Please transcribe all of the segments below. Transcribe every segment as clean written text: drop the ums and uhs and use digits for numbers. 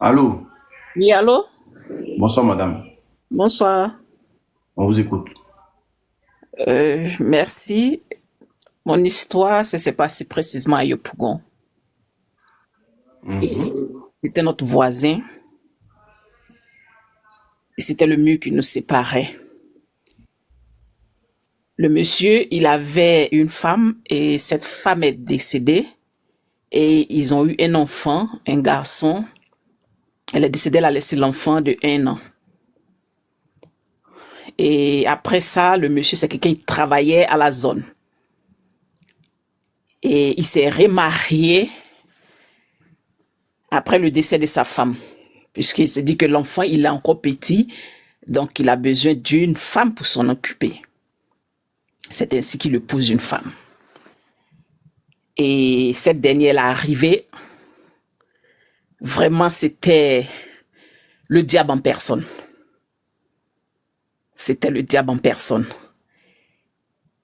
Allô, Oui, allô? bonsoir madame, Bonsoir. on vous écoute. Merci. Mon histoire, ça s'est passé précisément à Yopougon. Et Mhm. c'était notre voisin. Et c'était le mur qui nous séparait. Le monsieur, il avait une femme et cette femme est décédée. Et ils ont eu un enfant, un garçon. Elle est décédée, elle a laissé l'enfant de 1 an. Et après ça, le monsieur, c'est quelqu'un qui travaillait à la zone. Et il s'est remarié après le décès de sa femme, puisqu'il s'est dit que l'enfant, il est encore petit, donc il a besoin d'une femme pour s'en occuper. C'est ainsi qu'il épouse une femme. Et cette dernière, elle est arrivée, vraiment, c'était le diable en personne. C'était le diable en personne.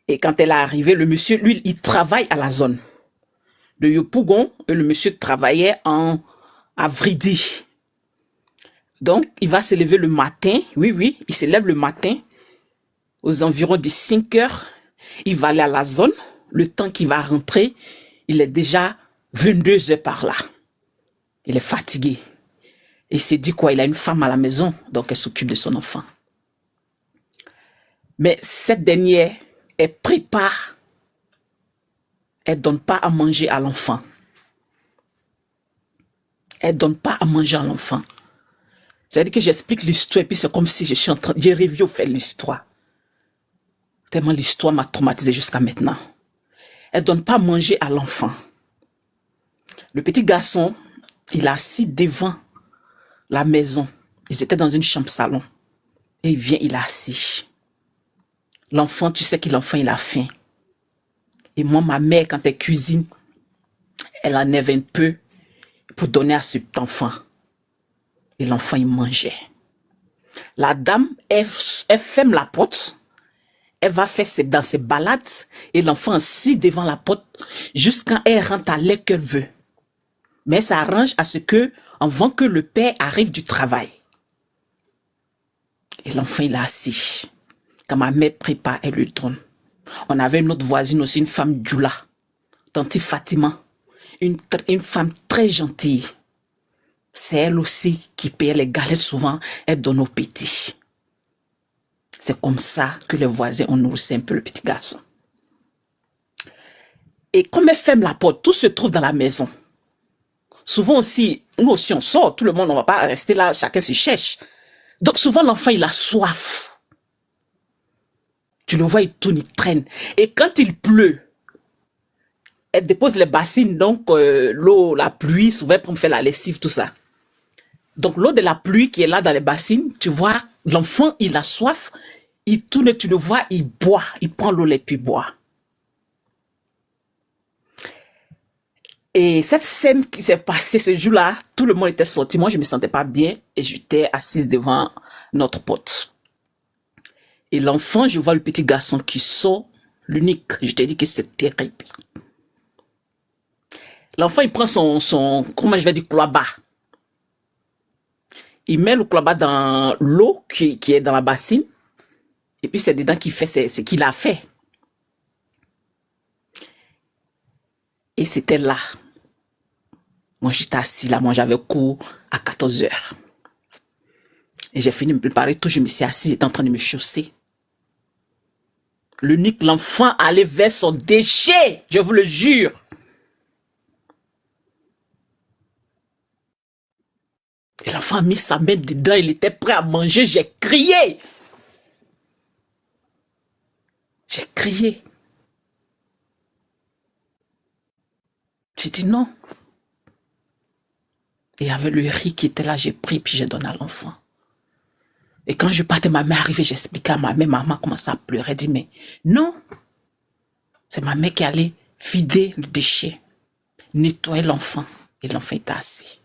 Et quand elle est arrivée, le monsieur, lui, il travaille à la zone de Yopougon, et le monsieur travaillait à Vridi. Donc, il va se lever le matin, oui, oui, il se lève le matin, aux environs de 5 heures, il va aller à la zone, le temps qu'il va rentrer, il est déjà 22 heures par là. Il est fatigué. Il s'est dit quoi, il a une femme à la maison, donc elle s'occupe de son enfant. Mais cette dernière, elle prépare, elle donne pas à manger à l'enfant. Elle donne pas à manger à l'enfant. C'est-à-dire que j'explique l'histoire et puis c'est comme si je suis en train, j'ai rêvé faire l'histoire. Tellement l'histoire m'a traumatisé jusqu'à maintenant. Elle donne pas à manger à l'enfant. Le petit garçon, il est assis devant la maison. Ils étaient dans une chambre salon. Et il vient, il est assis. L'enfant, tu sais que l'enfant, il a faim. Et moi, ma mère, quand elle cuisine, elle enlève un peu pour donner à cet enfant. Et l'enfant, il mangeait. La dame, elle ferme la porte. Elle va faire dans ses balades. Et l'enfant assis devant la porte jusqu'à elle rentre à l'heure qu'elle veut. Mais ça arrange à ce que, avant que le père arrive du travail. Et l'enfant, il est assis. Quand ma mère prépare, elle lui donne. On avait une autre voisine aussi, une femme Djoula, tante Fatima, une femme très gentille. C'est elle aussi qui payait les galettes souvent, elle donne aux petits. C'est comme ça que les voisins ont nourri un peu le petit garçon. Et comme elle ferme la porte, tout se trouve dans la maison. Souvent aussi, nous aussi on sort, tout le monde, on ne va pas rester là, chacun se cherche. Donc souvent l'enfant il a soif. Tu le vois, il tourne, il traîne. Et quand il pleut, elle dépose les bassines, donc l'eau, la pluie, souvent pour me faire la lessive, tout ça. Donc l'eau de la pluie qui est là dans les bassines, tu vois, l'enfant, il a soif, il tourne, tu le vois, il boit, il prend l'eau et puis boit. Et cette scène qui s'est passée ce jour-là, tout le monde était sorti. Moi, je me sentais pas bien et j'étais assise devant notre pote. Et l'enfant, je vois le petit garçon qui sort, l'unique. Je t'ai dit que c'est terrible. L'enfant, il prend comment je vais dire, cloaba. Il met le cloaba dans l'eau qui est dans la bassine. Et puis c'est dedans qu'il fait ce qu'il a fait. Et c'était là. Moi, j'étais assis là. Moi, j'avais cours à 14 heures. Et j'ai fini de me préparer tout. Je me suis assis. J'étais en train de me chausser. L'unique, l'enfant allait vers son déchet. Je vous le jure. Et l'enfant a mis sa main dedans. Il était prêt à manger. J'ai crié. J'ai crié. J'ai dit non. Et il y avait le riz qui était là. J'ai pris puis j'ai donné à l'enfant. Et quand je partais, ma mère arrivait, j'expliquais à ma mère, maman commençait à pleurer. Elle dit, mais non, c'est ma mère qui allait vider le déchet, nettoyer l'enfant. Et l'enfant était assis.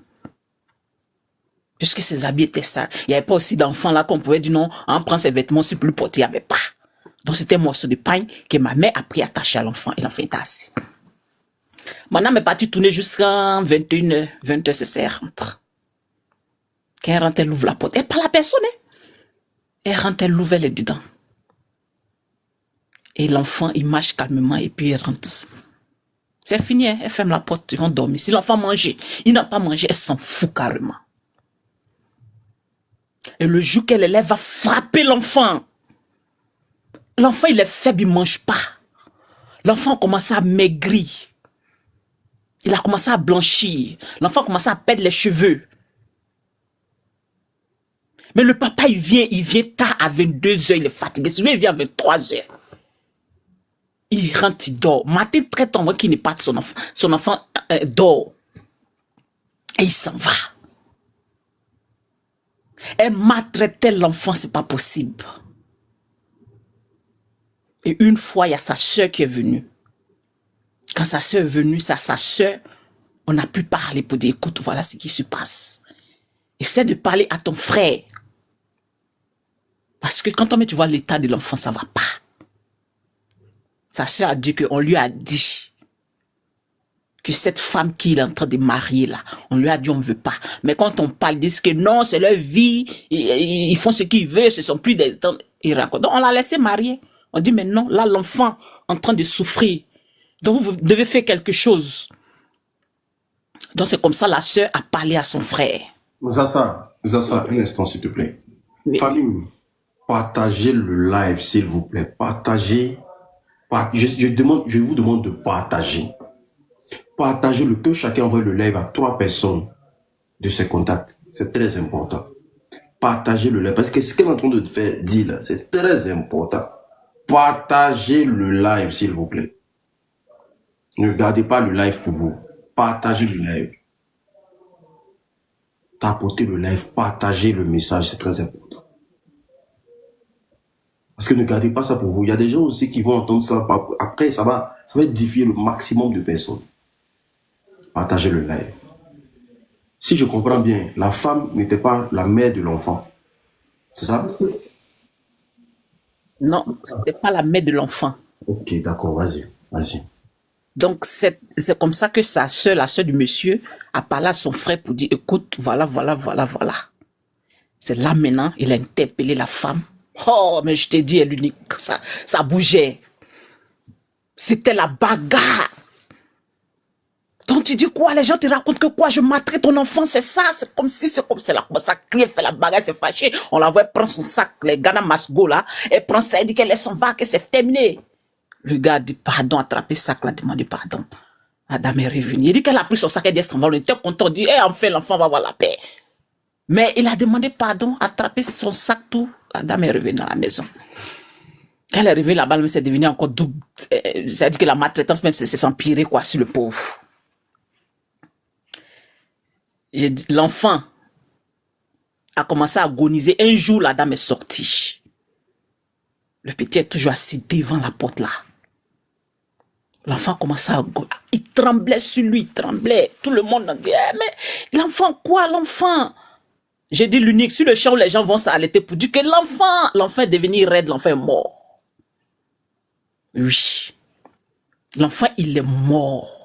Puisque ses habits étaient sales. Il n'y avait pas aussi d'enfant là qu'on pouvait dire non, on prend ses vêtements, c'est plus porté. Il n'y avait pas. Donc c'était un morceau de pain que ma mère a pris attaché à l'enfant. Et l'enfant était assis. Mon âme est partie tourner jusqu'à 21h. 20h, c'est ça, elle rentre. Quand elle rentre, elle ouvre la porte. Elle parle à personne. Hein? Elle rentre, elle ouvre, elle est dedans. Et l'enfant, il marche calmement et puis il rentre. C'est fini, hein? Elle ferme la porte, ils vont dormir. Si l'enfant mange, il n'a pas mangé, elle s'en fout carrément. Et le jour qu'elle est là, elle va frapper l'enfant. L'enfant, il est faible, il ne mange pas. L'enfant a commencé à maigrir. Il a commencé à blanchir. L'enfant a commencé à perdre les cheveux. Mais le papa, il vient tard à 22h, il est fatigué. Souvent, il vient à 23h. Il rentre, il dort. Matin, très tôt, qu'il n'est pas de son enfant. Son enfant dort. Et il s'en va. Elle maltraitait l'enfant, c'est pas possible. Et une fois, il y a sa soeur qui est venue. Quand sa soeur est venue, sa soeur, on a pu parler pour dire, écoute, voilà ce qui se passe. Essaie de parler à ton frère. Parce que quand tu vois l'état de l'enfant, ça ne va pas. Sa soeur a dit qu'on lui a dit que cette femme qu'il est en train de marier là, on lui a dit on ne veut pas. Mais quand on parle, ils disent que non, c'est leur vie, ils font ce qu'ils veulent, ce ne sont plus des temps. Ils racontent. Donc on l'a laissé marier. On dit mais non, là l'enfant en train de souffrir. Donc vous devez faire quelque chose. Donc c'est comme ça la soeur a parlé à son frère. Zassa, un instant s'il te plaît. Oui. Famille, partagez le live s'il vous plaît. Partagez. Je vous demande de partager. Partagez-le, que chacun envoie le live à 3 personnes de ses contacts. C'est très important. Partagez le live. Parce que ce qu'elle est en train de faire dire là, c'est très important. Partagez le live, s'il vous plaît. Ne gardez pas le live pour vous. Partagez le live. Tapotez le live, partagez le message, c'est très important. Parce que ne gardez pas ça pour vous. Il y a des gens aussi qui vont entendre ça. Après, ça va édifier le maximum de personnes. Partagez le live. Si je comprends bien, la femme n'était pas la mère de l'enfant. C'est ça? Non, ce n'était pas la mère de l'enfant. Ok, d'accord, vas-y. Donc, c'est comme ça que sa soeur, la soeur du monsieur, a parlé à son frère pour dire, écoute, voilà. C'est là maintenant, il a interpellé la femme. Oh, mais je t'ai dit, elle est unique. Ça bougeait. C'était la bagarre. Donc tu dis quoi? Les gens te racontent que quoi? Je maltraite ton enfant, c'est ça, c'est comme si, c'est comme ça. Elle a commencé à crier, fait la bagarre, c'est fâché. On la voit, elle prend son sac, les Ghana Masgo là, elle prend ça, elle dit qu'elle s'en va, que c'est terminé. Le gars dit pardon, attrapé le sac là, demandé pardon. La dame est revenue. Il dit qu'elle a pris son sac, elle dit s'en va, on était content, on dit, enfin l'enfant va avoir la paix. Mais il a demandé pardon, attrapé son sac, tout. La dame est revenue dans la maison. Quand elle est revenue là-bas, c'est devenu encore double. Ça dit que la maltraitance même, c'est s'empirer quoi, sur le pauvre. L'enfant a commencé à agoniser. Un jour, la dame est sortie. Le petit est toujours assis devant la porte là. L'enfant a commencé à agoniser. Il tremblait sur lui, il tremblait. Tout le monde a dit, mais l'enfant quoi, l'enfant? J'ai dit l'unique, sur le champ où les gens vont s'arrêter pour dire que l'enfant est devenu raide, l'enfant est mort. Oui. L'enfant, il est mort.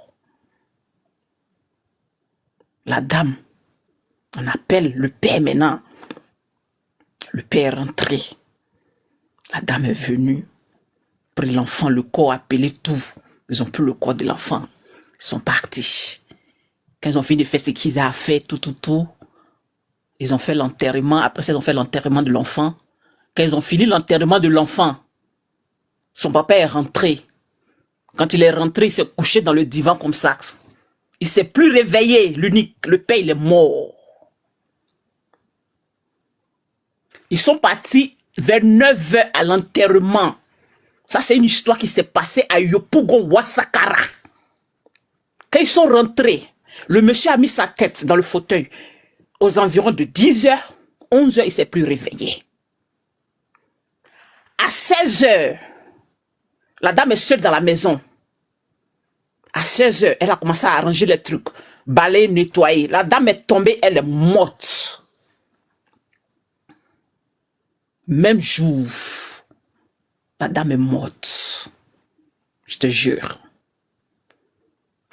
La dame, on appelle le père maintenant. Le père est rentré. La dame est venue. Pris l'enfant, le corps, appelé tout. Ils ont pris le corps de l'enfant. Ils sont partis. Quand ils ont fini de faire ce qu'ils ont fait, tout, ils ont fait l'enterrement. Après ça, ils ont fait l'enterrement de l'enfant. Quand ils ont fini l'enterrement de l'enfant, son papa est rentré. Quand il est rentré, il s'est couché dans le divan comme ça. Il ne s'est plus réveillé, l'unique. Le père, il est mort. Ils sont partis vers 9h à l'enterrement. Ça, c'est une histoire qui s'est passée à Yopougon, Ouassakara. Quand ils sont rentrés, le monsieur a mis sa tête dans le fauteuil. Aux environs de 10h, 11h, il ne s'est plus réveillé. À 16h, la dame est seule dans la maison. À 16h, elle a commencé à arranger les trucs. Balayer, nettoyer. La dame est tombée, elle est morte. Même jour, la dame est morte. Je te jure.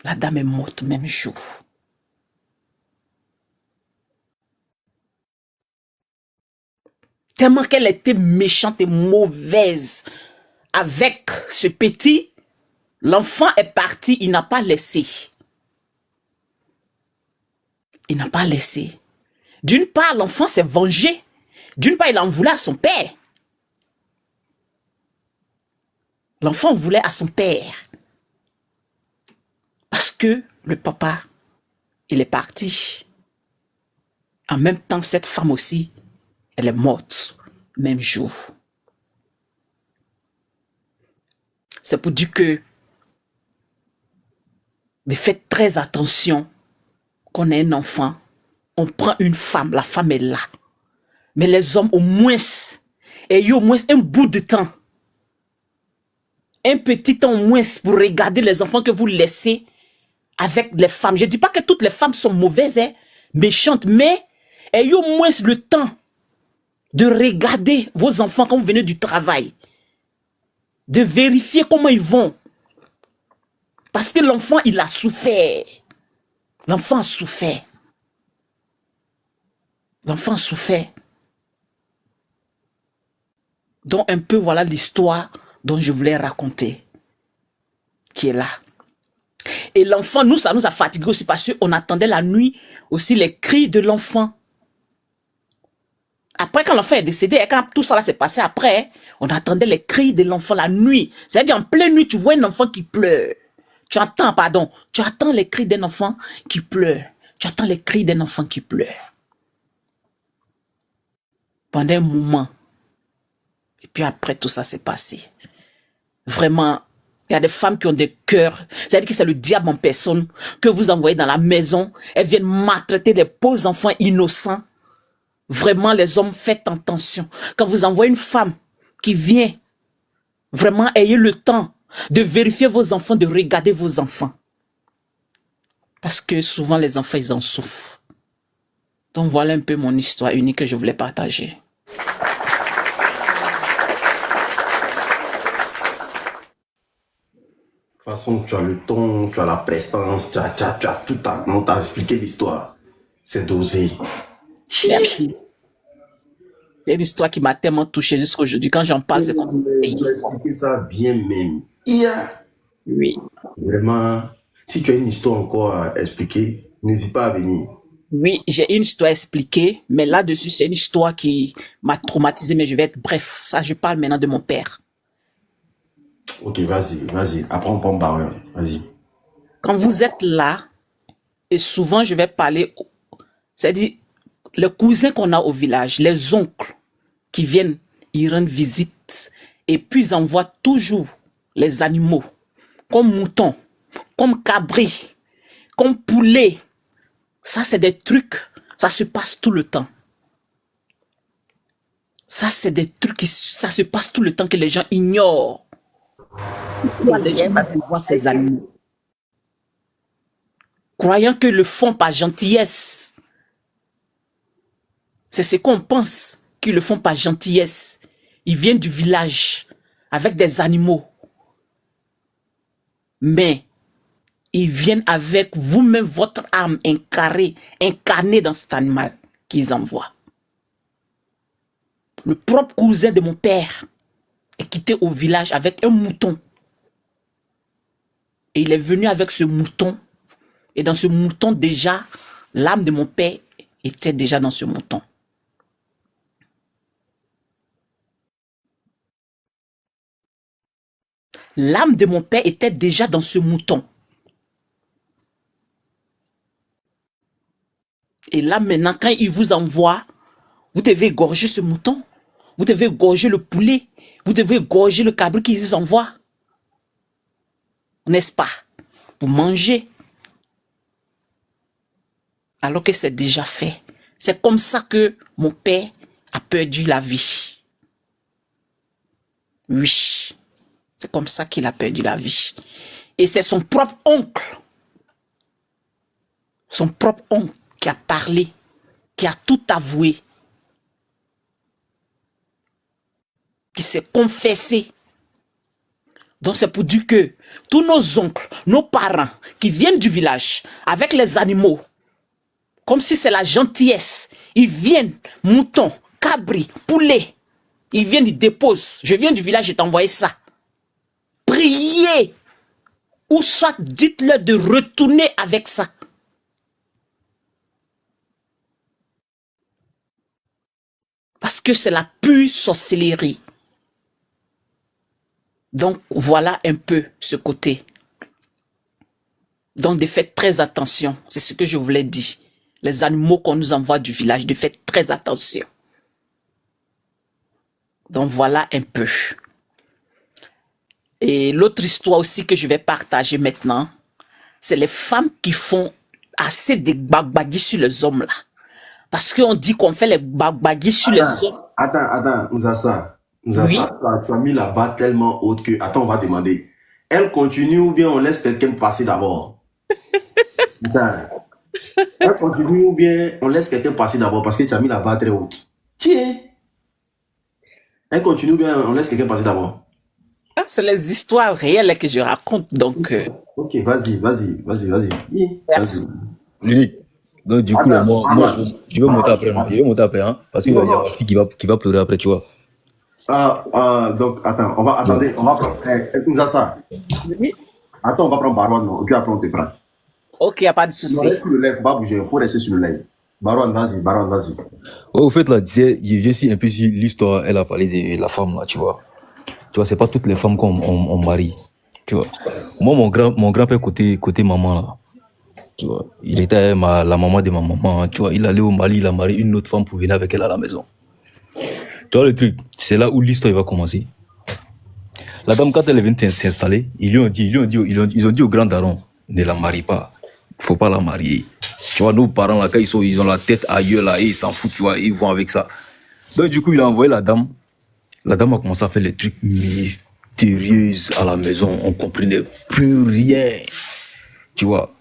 La dame est morte même jour. Tellement qu'elle était méchante et mauvaise avec ce petit, l'enfant est parti, il n'a pas laissé. Il n'a pas laissé. D'une part, l'enfant s'est vengé. D'une part, il en voulait à son père. L'enfant voulait à son père. Parce que le papa, il est parti. En même temps, cette femme aussi, elle est morte, même jour. C'est pour dire que mais faites très attention qu'on ait un enfant, on prend une femme, la femme est là. Mais les hommes, au moins, ayez au moins un bout de temps, un petit temps au moins pour regarder les enfants que vous laissez avec les femmes. Je ne dis pas que toutes les femmes sont mauvaises, hein, méchantes, mais ayez au moins le temps de regarder vos enfants quand vous venez du travail, de vérifier comment ils vont. Parce que l'enfant, il a souffert. L'enfant a souffert. L'enfant a souffert. Donc un peu, voilà l'histoire dont je voulais raconter, qui est là. Et l'enfant, nous, ça nous a fatigués aussi parce qu'on attendait la nuit aussi les cris de l'enfant. Après, quand l'enfant est décédé, et quand tout ça s'est passé après, on attendait les cris de l'enfant la nuit. C'est-à-dire en pleine nuit, tu vois un enfant qui pleure. Tu attends les cris d'un enfant qui pleure. Tu attends les cris d'un enfant qui pleure. Pendant un moment. Et puis après, tout ça s'est passé. Vraiment, il y a des femmes qui ont des cœurs. C'est-à-dire que c'est le diable en personne que vous envoyez dans la maison. Elles viennent maltraiter les pauvres enfants innocents. Vraiment, les hommes, faites attention. Quand vous envoyez une femme qui vient, vraiment, ayez le temps de vérifier vos enfants, de regarder vos enfants. Parce que souvent, les enfants, ils en souffrent. Donc, voilà un peu mon histoire unique que je voulais partager. De toute façon, tu as le ton, tu as la prestance, tu as tout on t'a expliqué l'histoire. C'est dosé. Merci. C'est une histoire qui m'a tellement touché jusqu'à aujourd'hui. Quand j'en parle, c'est comme si tu as expliqué ça bien même. Yeah. Oui. Vraiment, si tu as une histoire encore à expliquer, n'hésite pas à venir. Oui, j'ai une histoire à expliquer, mais là-dessus, c'est une histoire qui m'a traumatisé, mais je vais être bref. Ça, je parle maintenant de mon père. Ok, vas-y. Après, on prend parole. Vas-y. Quand vous êtes là, et souvent, je vais parler, c'est-à-dire, les cousins qu'on a au village, les oncles qui viennent y rendre visite, et puis ils envoient toujours les animaux, comme moutons, comme cabris, comme poulets. Ça, c'est des trucs, ça se passe tout le temps. Ça, c'est des trucs, ça se passe tout le temps que les gens ignorent. Pourquoi les gens envoient ces animaux? Croyant qu'ils le font par gentillesse. C'est ce qu'on pense, qu'ils le font par gentillesse. Ils viennent du village avec des animaux. Mais ils viennent avec vous-même, votre âme incarnée dans cet animal qu'ils envoient. Le propre cousin de mon père est quitté au village avec un mouton. Et il est venu avec ce mouton. Et dans ce mouton, déjà, l'âme de mon père était déjà dans ce mouton. L'âme de mon père était déjà dans ce mouton. Et là, maintenant, quand il vous envoie, vous devez égorger ce mouton. Vous devez égorger le poulet. Vous devez égorger le cabri qu'il vous envoie. N'est-ce pas? Pour manger. Alors que c'est déjà fait. C'est comme ça que mon père a perdu la vie. Oui. C'est comme ça qu'il a perdu la vie. Et c'est son propre oncle. Son propre oncle qui a parlé, qui a tout avoué, qui s'est confessé. Donc c'est pour dire que tous nos oncles, nos parents qui viennent du village avec les animaux, comme si c'est la gentillesse, ils viennent, moutons, cabri, poulet. Ils viennent, ils déposent. Je viens du village, je t'ai envoyé ça. Priez. Ou soit dites-leur de retourner avec ça. Parce que c'est la pure sorcellerie. Donc, voilà un peu ce côté. Donc, de faites très attention. C'est ce que je voulais dire. Les animaux qu'on nous envoie du village, de faites très attention. Donc, voilà un peu. Et l'autre histoire aussi que je vais partager maintenant, c'est les femmes qui font assez de bagbagis sur les hommes là. Parce qu'on dit qu'on fait les bagbagis sur les hommes. Attends, Nzassa, Oui. tu as mis la barre tellement haute que, attends, on va demander. Elle continue ou bien on laisse quelqu'un passer d'abord? Attends. Elle continue ou bien on laisse quelqu'un passer d'abord parce que tu as mis la barre très haute. Tiens. Elle continue ou bien on laisse quelqu'un passer d'abord? Ah, c'est les histoires réelles que je raconte, donc... Ok, vas-y. Merci. L'unique. Donc, du coup, là, moi je vais monter après, non? Je vais monter après, hein, parce qu'il y a ma fille qui va pleurer après, tu vois. Donc, attends, on va prendre. Nzassa. Oui. Attends, on va prendre Barouane, non? Et puis après, on te prend. Ok, il n'y a pas de Non, souci. reste sur le live, faut pas bouger, il faut rester sur le live. Barouane, vas-y. Ouais, au fait, là, je viens ici un peu sur l'histoire, elle a parlé de la femme, là, tu vois. Tu vois, c'est pas toutes les femmes qu'on marie, tu vois. Moi, mon grand-père côté maman, là, tu vois, il était la maman de ma maman, tu vois. Il allait au Mali, il a marié une autre femme pour venir avec elle à la maison. Tu vois le truc, c'est là où l'histoire va commencer. La dame, quand elle est venue s'installer, ils ont dit au grand daron, ne la marie pas, faut pas la marier. Tu vois, nos parents là, quand ils ont la tête ailleurs là, et ils s'en foutent, tu vois, ils vont avec ça. Donc du coup, il a envoyé la dame. La dame a commencé à faire les trucs mystérieux à la maison, on comprenait plus rien. Tu vois.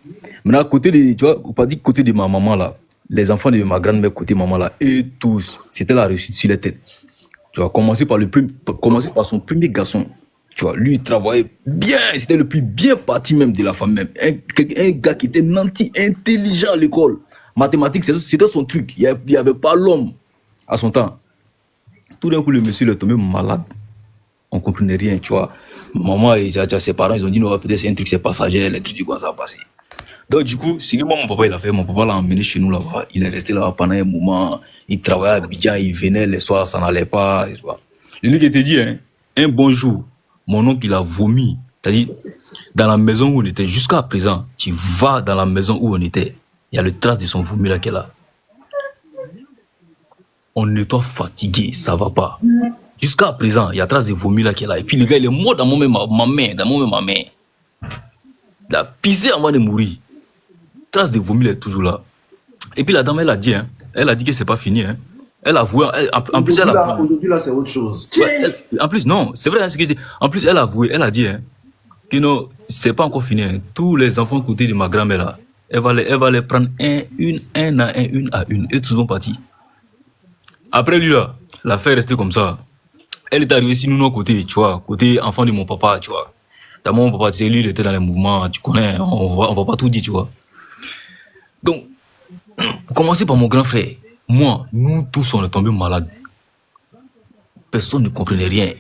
Maintenant, à côté de, tu vois, pas dit côté de ma maman là, les enfants de ma grand-mère côté maman là, et tous, c'était la réussite sur les têtes. Tu vois, commencer par son premier garçon. Tu vois, lui, il travaillait bien, c'était le plus bien parti même de la femme même. Un gars qui était nanti, intelligent à l'école. Mathématiques, c'était son truc. Il n'y avait pas l'homme à son temps. Tout d'un coup, le monsieur est tombé malade. On ne comprenait rien, tu vois. Maman et ses parents, ils ont dit, non, peut-être c'est un truc, c'est passager, les trucs, quoi, ça va passer. Donc, du coup, c'est que moi, mon papa, il a fait. Mon papa l'a emmené chez nous là-bas. Il est resté là pendant un moment. Il travaillait à Abidjan, il venait les soirs, ça n'allait pas. Tu vois. Le mec était dit, hein, un bon jour, mon oncle, il a vomi. C'est-à-dire, dans la maison où on était, jusqu'à présent, tu vas dans la maison où on était, il y a le trace de son vomi là qu'elle a. On est toi fatigué, ça va pas. Jusqu'à présent, il y a trace de vomi là qu'elle a. Et puis le gars, il est mort dans ma main. Il a pissé avant de mourir. Trace de vomi, elle est toujours là. Et puis la dame, elle a dit que c'est pas fini. Hein. Elle a avoué. En plus, elle a avoué. Aujourd'hui, là, c'est autre chose. Ouais, en plus, non, c'est vrai, hein, ce que je dis. En plus, elle a avoué, elle a dit que non, c'est pas encore fini. Hein. Tous les enfants côté de ma grand-mère là, elle va les prendre une à une. Et tous sont partis. Après lui là, l'affaire est restée comme ça. Elle est arrivée ici, nous, notre côté, tu vois, côté enfant de mon papa, tu vois. D'abord, mon papa, tu sais, lui, il était dans les mouvements, tu connais, on va pas tout dire, tu vois. Donc, commencer par mon grand frère. Moi, nous tous, on est tombés malades. Personne ne comprenait rien.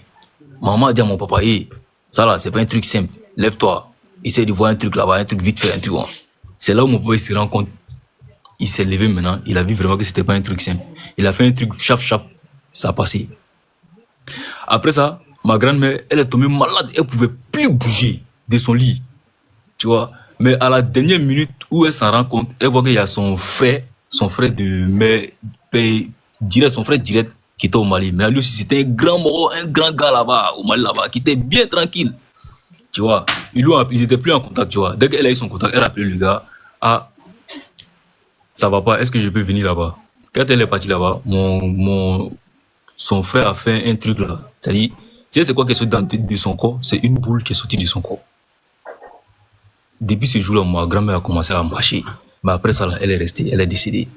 Maman a dit à mon papa, hey, ça là, c'est pas un truc simple. Lève-toi. Essaye de voir un truc là-bas, un truc vite fait, un truc. C'est là où mon papa il se rend compte. Il s'est levé maintenant, il a vu vraiment que c'était pas un truc simple. Il a fait un truc chap, ça a passé. Après ça, ma grand-mère, elle est tombée malade, elle pouvait plus bouger de son lit. Tu vois. Mais à la dernière minute où elle s'en rend compte, elle voit qu'il y a son frère de mère, son frère direct qui était au Mali. Mais lui aussi, c'était un grand gars là-bas, au Mali là-bas, qui était bien tranquille. Tu vois. Ils étaient plus en contact, tu vois. Dès qu'elle a eu son contact, elle a appelé le gars. Ah, ça va pas, est-ce que je peux venir là-bas? Quand elle est partie là-bas, son frère a fait un truc là. C'est-à-dire, c'est quoi qui est sorti de son corps? C'est une boule qui est sortie de son corps. Depuis ce jour-là, ma grand-mère a commencé à marcher. Mais après ça, là, elle est restée, elle est décédée.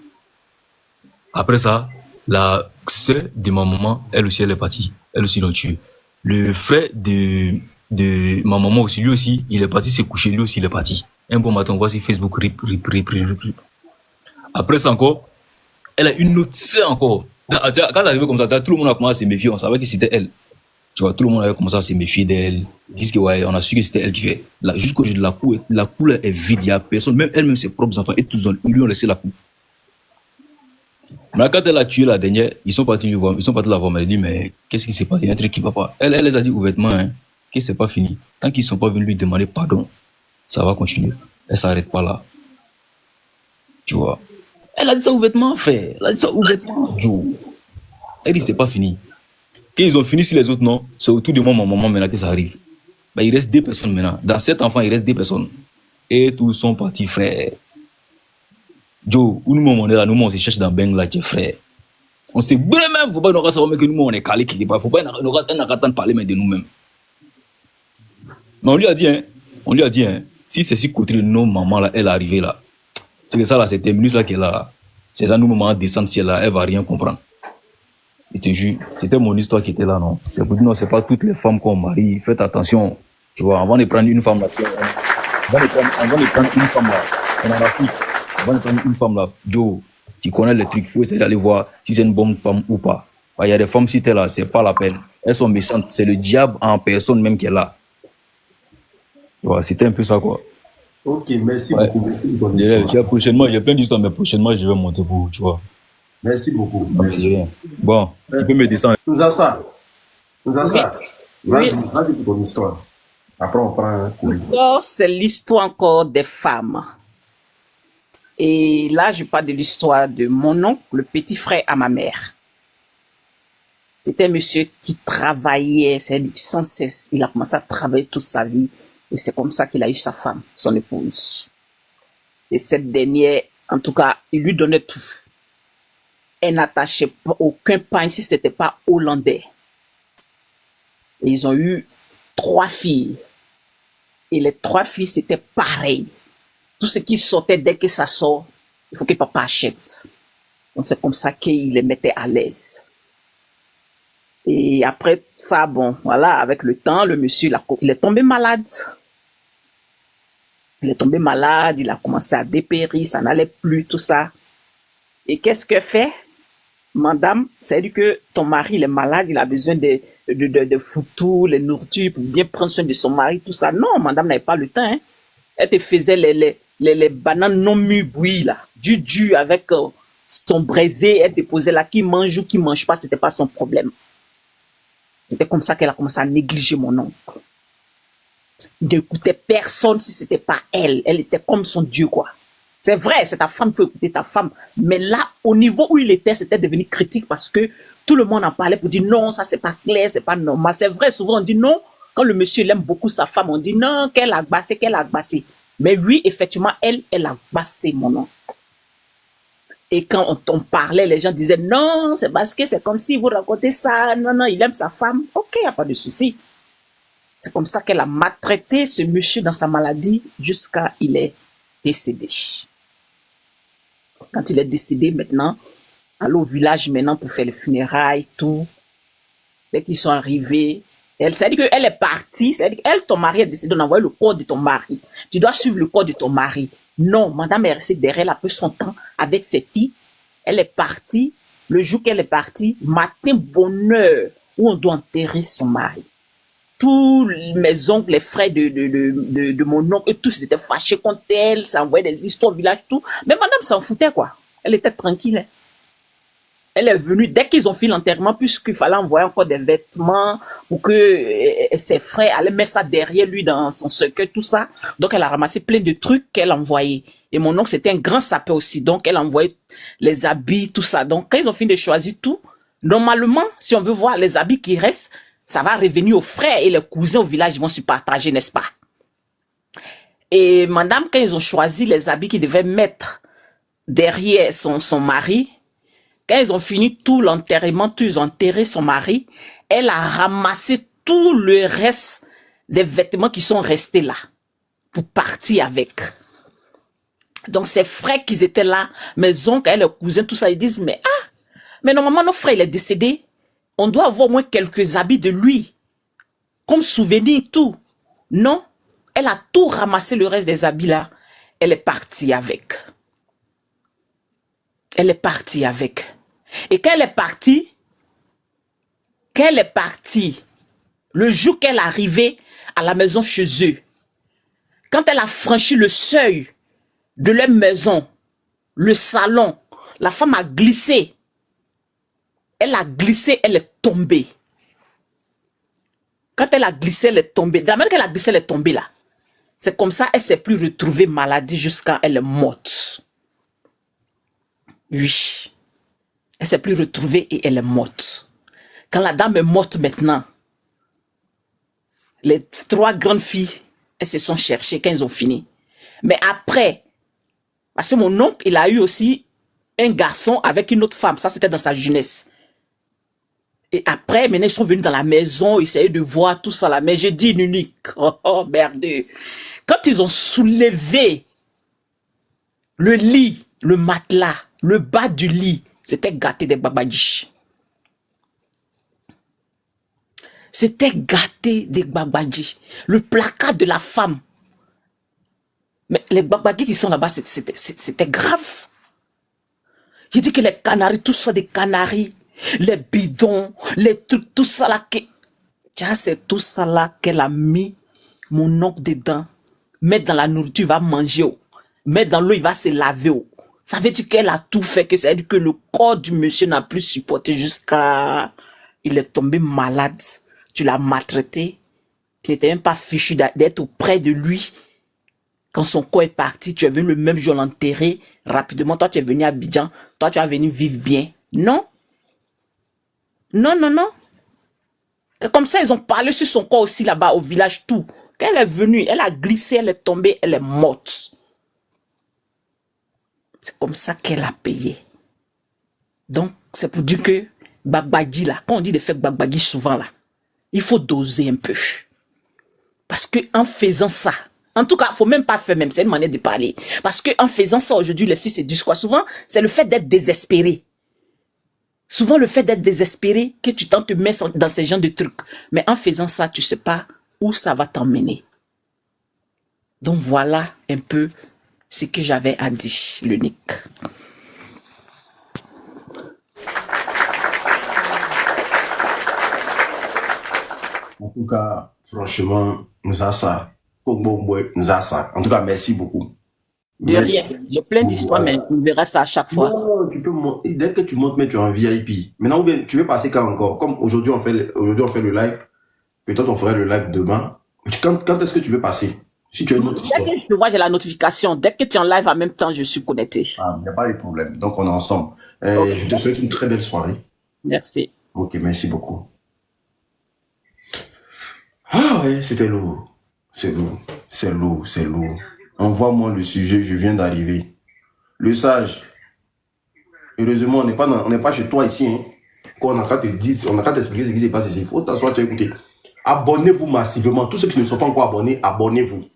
Après ça, la sœur de ma maman, elle aussi, elle est partie. Elle aussi, l'ont tué. Le frère de ma maman aussi, lui aussi, il est parti se coucher, lui aussi, il est parti. Un bon matin, on voit sur Facebook, rip. Après ça encore, elle a une autre sœur encore. Quand c'est arrivé comme ça, tout le monde a commencé à se méfier. On savait que c'était elle. Tu vois, tout le monde avait commencé à se méfier d'elle. Ils disent que ouais, on a su que c'était elle qui fait. Jusqu'au jour de la cour est vide, il n'y a personne. Même elle-même, ses propres enfants, et tous, ils lui ont laissé la cour. Mais quand elle a tué la dernière, ils sont partis la voir. Mais elle dit, mais qu'est-ce qui s'est passé? Il y a un truc qui ne va pas. Elle les a dit ouvertement hein, que c'est pas fini. Tant qu'ils ne sont pas venus lui demander pardon, ça va continuer. Elle ne s'arrête pas là. Tu vois. Elle a dit ça ouvertement, frère. Elle a dit ça ouvertement, Joe. Elle dit, c'est pas fini. Quand ils ont fini sur les autres, non, c'est autour de moi, ma maman, maintenant que ça arrive. Ben, il reste 2 personnes maintenant. Dans 7 enfants, il reste 2 personnes. Et tous sont partis, frère. Joe, où nous, on est là, nous, on se cherche dans Beng, là, frère. On s'est brûlé même, faut pas nous savoir que nous, on est calé quelque part. Faut pas nous attendre parler mais de nous-mêmes. Mais on lui a dit, hein, si c'est si côté de nos mamans, là, elle est arrivée là. C'est que ça, là, c'est terminus là qu'elle est là. C'est ça, nous, maman, descendre si elle là, elle va rien comprendre. Je te jure, c'était mon histoire qui était là, non. C'est pour dire, non, c'est pas toutes les femmes qu'on marie. Faites attention. Tu vois, avant de prendre une femme là, avant de prendre une femme là, on en a foutu. Avant de prendre une femme là, Joe, tu connais les trucs, il faut essayer d'aller voir si c'est une bonne femme ou pas. Il y a des femmes, si t'es là, c'est pas la peine. Elles sont méchantes, c'est le diable en personne même qui est là. Tu vois, c'était un peu ça, quoi. Ok, merci beaucoup. Merci pour ton histoire. Prochainement, il y a plein d'histoires, mais prochainement, je vais monter pour vous, tu vois. Merci beaucoup. Merci. Bon, tu peux me descendre. Nous a ça. Oui. Vas-y pour ton histoire. Après, on prend un courrier. C'est l'histoire encore des femmes. Et là, je parle de l'histoire de mon oncle, le petit frère à ma mère. C'était un monsieur qui travaillait sans cesse. Il a commencé à travailler toute sa vie. Et c'est comme ça qu'il a eu sa femme, son épouse. Et cette dernière, en tout cas, il lui donnait tout. Elle n'attachait aucun pain si ce n'était pas hollandais. Et ils ont eu 3 filles. Et les 3 filles, c'était pareil. Tout ce qui sortait dès que ça sort, il faut que papa achète. Donc c'est comme ça qu'il les mettait à l'aise. Et après ça, bon, voilà, avec le temps, le monsieur, il est tombé malade. Il est tombé malade, il a commencé à dépérir, ça n'allait plus, tout ça. Et qu'est-ce que fait madame? C'est-à-dire que ton mari, il est malade, il a besoin de foutu, les nourritures pour bien prendre soin de son mari, tout ça. Non, madame n'avait pas le temps. Hein. Elle te faisait les bananes non mûres bouillies, là. Du avec son braisé, elle te posait là, qui mange ou qui mange pas, c'était pas son problème. C'était comme ça qu'elle a commencé à négliger mon oncle. Il n'écoutait personne si c'était pas elle. Elle était comme son Dieu, quoi. C'est vrai, c'est ta femme, il faut écouter ta femme. Mais là, au niveau où il était, c'était devenu critique parce que tout le monde en parlait pour dire non, ça c'est pas clair, c'est pas normal. C'est vrai, souvent on dit non. Quand le monsieur il aime beaucoup sa femme, on dit non, qu'elle a agbassé, qu'elle a agbassé. Mais lui, effectivement, elle a agbassé mon oncle. Et quand on parlait, les gens disaient non, c'est parce que c'est comme si vous racontez ça. Non, il aime sa femme. Ok, il n'y a pas de souci. C'est comme ça qu'elle a maltraité ce monsieur dans sa maladie jusqu'à il est décédé. Quand il est décédé maintenant, aller au village maintenant pour faire les funérailles, tout. Dès qu'ils sont arrivés, c'est-à-dire qu'elle est partie, c'est-à-dire qu'elle, ton mari est décédé, on a envoyé le corps de ton mari. Tu dois suivre le corps de ton mari. Non, madame est restée derrière, elle a pris son temps avec ses filles. Elle est partie, le jour qu'elle est partie, matin bonheur, où on doit enterrer son mari. Tous mes oncles, les frères de mon oncle, tous étaient fâchés contre elle, ça envoyait des histoires au village, tout. Mais madame s'en foutait, quoi. Elle était tranquille. Hein. Elle est venue, dès qu'ils ont fait l'enterrement, puisqu'il fallait envoyer encore des vêtements pour que ses frères allaient mettre ça derrière lui dans son cercueil, tout ça. Donc, elle a ramassé plein de trucs qu'elle envoyait. Et mon oncle, c'était un grand sapeur aussi. Donc, elle envoyait les habits, tout ça. Donc, quand ils ont fini de choisir tout, normalement, si on veut voir les habits qui restent, ça va revenir aux frères et les cousins au village, ils vont se partager, n'est-ce pas? Et madame, quand ils ont choisi les habits qu'ils devaient mettre derrière son mari, quand ils ont fini tout l'enterrement, ils ont enterré son mari, elle a ramassé tout le reste des vêtements qui sont restés là pour partir avec. Donc, ses frères qui étaient là, mes oncles, les cousins, tout ça, ils disent, mais normalement, notre frère, il est décédé. On doit avoir au moins quelques habits de lui, comme souvenir, tout. Non, elle a tout ramassé, le reste des habits là. Elle est partie avec. Elle est partie avec. Et quand elle est partie, le jour qu'elle est arrivée à la maison chez eux, quand elle a franchi le seuil de leur maison, le salon, la femme a glissé. Elle a glissé, elle est tombée. Quand elle a glissé, elle est tombée. De la manière qu'elle a glissé, elle est tombée là. C'est comme ça, elle ne s'est plus retrouvée maladie jusqu'à elle est morte. Oui. Elle ne s'est plus retrouvée et elle est morte. Quand la dame est morte maintenant, les 3 grandes filles, elles se sont cherchées quand elles ont fini. Mais après, parce que mon oncle, il a eu aussi un garçon avec une autre femme. Ça, c'était dans sa jeunesse. Et après, maintenant, ils sont venus dans la maison, essayer de voir tout ça là. Mais j'ai dit unique. Oh, merde. Quand ils ont soulevé le lit, le matelas, le bas du lit, c'était gâté des babadji. C'était gâté des babadji. Le placard de la femme. Mais les babadji qui sont là-bas, c'était grave. J'ai dit que les canaris, tout ça des canaris, les bidons, les trucs, tout ça là. C'est tout ça là qu'elle a mis mon oncle dedans. Mettre dans la nourriture, il va manger. Mettre dans l'eau, il va se laver. Ça veut dire qu'elle a tout fait. Ça veut dire que le corps du monsieur n'a plus supporté jusqu'à... Il est tombé malade. Tu l'as maltraité. Tu n'étais même pas fichu d'être auprès de lui. Quand son corps est parti, tu es venu le même jour l'enterrer. Rapidement, toi, tu es venu à Abidjan. Toi, tu es venu vivre bien. Non. Non, non, non. Comme ça, ils ont parlé sur son corps aussi là-bas, au village, tout. Quand elle est venue, elle a glissé, elle est tombée, elle est morte. C'est comme ça qu'elle a payé. Donc, c'est pour dire que Bagbadji, là, quand on dit de faire Bagbadji souvent, là, il faut doser un peu. Parce que en faisant ça, en tout cas, il ne faut même pas faire même, c'est une manière de parler. Parce qu'en faisant ça, aujourd'hui, les filles se disent quoi? Souvent, c'est le fait d'être désespéré. Souvent, le fait d'être désespéré, que tu te mets dans ces genres de trucs. Mais en faisant ça, tu ne sais pas où ça va t'emmener. Donc, voilà un peu ce que j'avais à dire, l'unique. En tout cas, franchement, nous avons ça. Nous avons ça. En tout cas, merci beaucoup. De rien. J'ai plein d'histoires, mais on verra ça à chaque fois. Non, tu peux monter. Dès que tu montes, mais tu es en VIP. Maintenant, tu veux passer quand encore? Comme aujourd'hui, on fait le live. Peut-être on ferait le live demain. Quand est-ce que tu veux passer? Si tu as une autre histoire. Dès que je vois, j'ai la notification. Dès que tu es en live en même temps, je suis connecté. Ah, il n'y a pas de problème. Donc, on est ensemble. Okay. Je te souhaite une très belle soirée. Merci. Ok, merci beaucoup. Ah ouais, c'était lourd. C'est lourd. C'est lourd, c'est lourd. Envoie-moi le sujet, je viens d'arriver. Le sage. Heureusement, on n'est pas chez toi ici. Hein. Quand on a qu'à te dire, on a qu'à t'expliquer ce qui s'est passé ici. Il faut t'asseoir, tu as écouté. Abonnez-vous massivement. Tous ceux qui ne sont pas encore abonnés, abonnez-vous.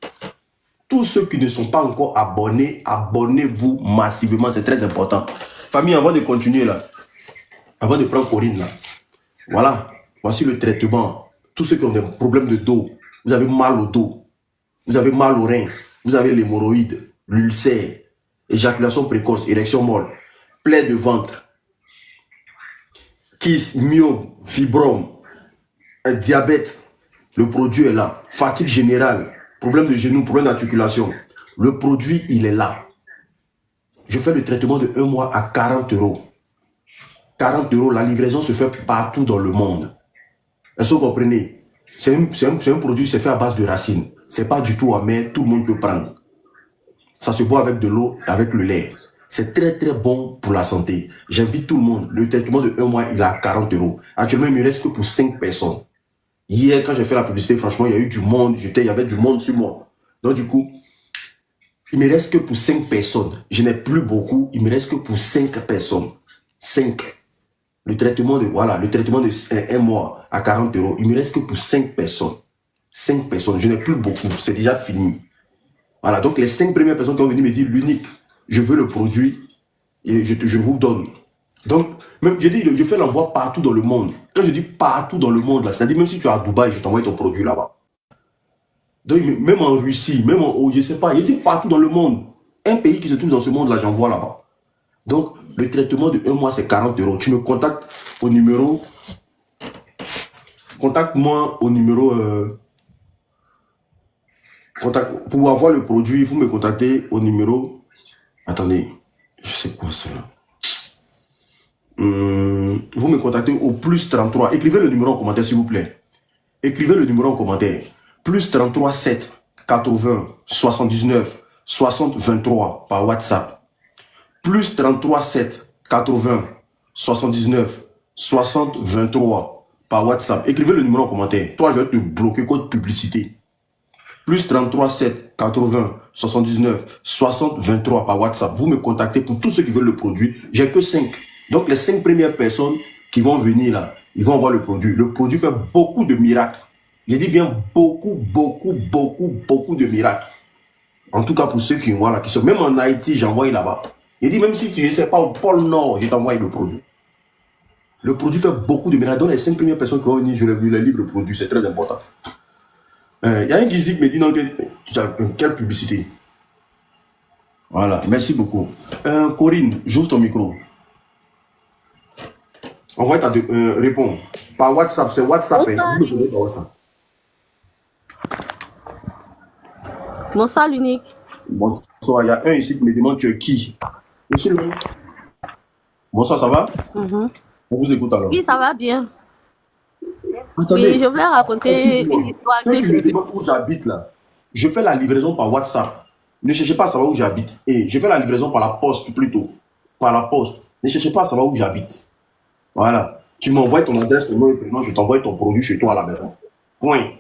Tous ceux qui ne sont pas encore abonnés, abonnez-vous massivement. C'est très important. Famille, avant de continuer là, avant de prendre Corinne là, voilà, voici le traitement. Tous ceux qui ont des problèmes de dos, vous avez mal au dos, vous avez mal au rein, vous avez l'hémorroïde, l'ulcère, éjaculation précoce, érection molle, plaie de ventre, kyste, myome, fibrome, diabète, le produit est là. Fatigue générale, problème de genou, problème d'articulation. Le produit, il est là. Je fais le traitement de 1 mois à 40 €. 40 €, la livraison se fait partout dans le monde. Est-ce que vous comprenez? C'est un produit qui se fait à base de racines. C'est pas du tout amer, tout le monde peut prendre. Ça se boit avec de l'eau, avec le lait. C'est très très bon pour la santé. J'invite tout le monde. Le traitement de 1 mois, il est à 40 €. Actuellement, il ne me reste que pour 5 personnes. Hier, quand j'ai fait la publicité, franchement, il y a eu du monde. Il y avait du monde sur moi. Donc du coup, il ne me reste que pour 5 personnes. Je n'ai plus beaucoup. Il ne me reste que pour 5 personnes. 5. Le traitement de 1 mois à 40 €. Il ne me reste que pour 5 personnes. 5 personnes. Je n'ai plus beaucoup. C'est déjà fini. Voilà. Donc les 5 premières personnes qui ont venu me dire l'unique, je veux le produit et je vous donne. Donc, même, je dis, je fais l'envoi partout dans le monde. Quand je dis partout dans le monde, c'est-à-dire même si tu es à Dubaï, je t'envoie ton produit là-bas. Donc, même en Russie, même en, je sais pas, je dis partout dans le monde. Un pays qui se trouve dans ce monde-là, j'envoie là-bas. Donc, Le traitement de 1 mois, c'est 40 €. Tu me contactes au numéro... Contacte-moi au numéro... pour avoir le produit, vous me contactez au numéro... Attendez, je sais quoi ça là. Vous me contactez au +33. Écrivez le numéro en commentaire, s'il vous plaît. Écrivez le numéro en commentaire. +33 7 80 79 60 23 par WhatsApp. +33 7 80 79 60 23 par WhatsApp. Écrivez le numéro en commentaire. Toi, je vais te bloquer code publicité. +33 7 80 79 60 23 par WhatsApp. Vous me contactez pour tous ceux qui veulent le produit. J'ai que 5. Donc, les 5 premières personnes qui vont venir là, ils vont avoir le produit. Le produit fait beaucoup de miracles. Je dis bien beaucoup de miracles. En tout cas, pour ceux qui voient là, qui sont même en Haïti, j'envoie là-bas. Je dis même si tu ne sais pas au pôle Nord, je t'envoie le produit. Le produit fait beaucoup de miracles. Donc, les 5 premières personnes qui vont venir, je les livre le produit. C'est très important. Il y a un Gizi qui me dit non, quelle publicité. Voilà, merci beaucoup. Corinne, j'ouvre ton micro. Envoie ta réponse. Par WhatsApp, c'est WhatsApp. Vous me posez par WhatsApp. Bonsoir, l'unique. Bonsoir, il y a un ici qui me demande tu es qui. Je suis là. Bonsoir, ça va? On vous écoute alors. Oui, ça va bien. Attendez, oui, je voulais raconter une histoire que je me demande où j'habite là. Je fais la livraison par WhatsApp. Ne cherchez pas à savoir où j'habite. Et je fais la livraison par la poste plutôt. Par la poste. Ne cherchez pas à savoir où j'habite. Voilà. Tu m'envoies ton adresse, ton nom et prénom, je t'envoie ton produit chez toi à la maison. Point.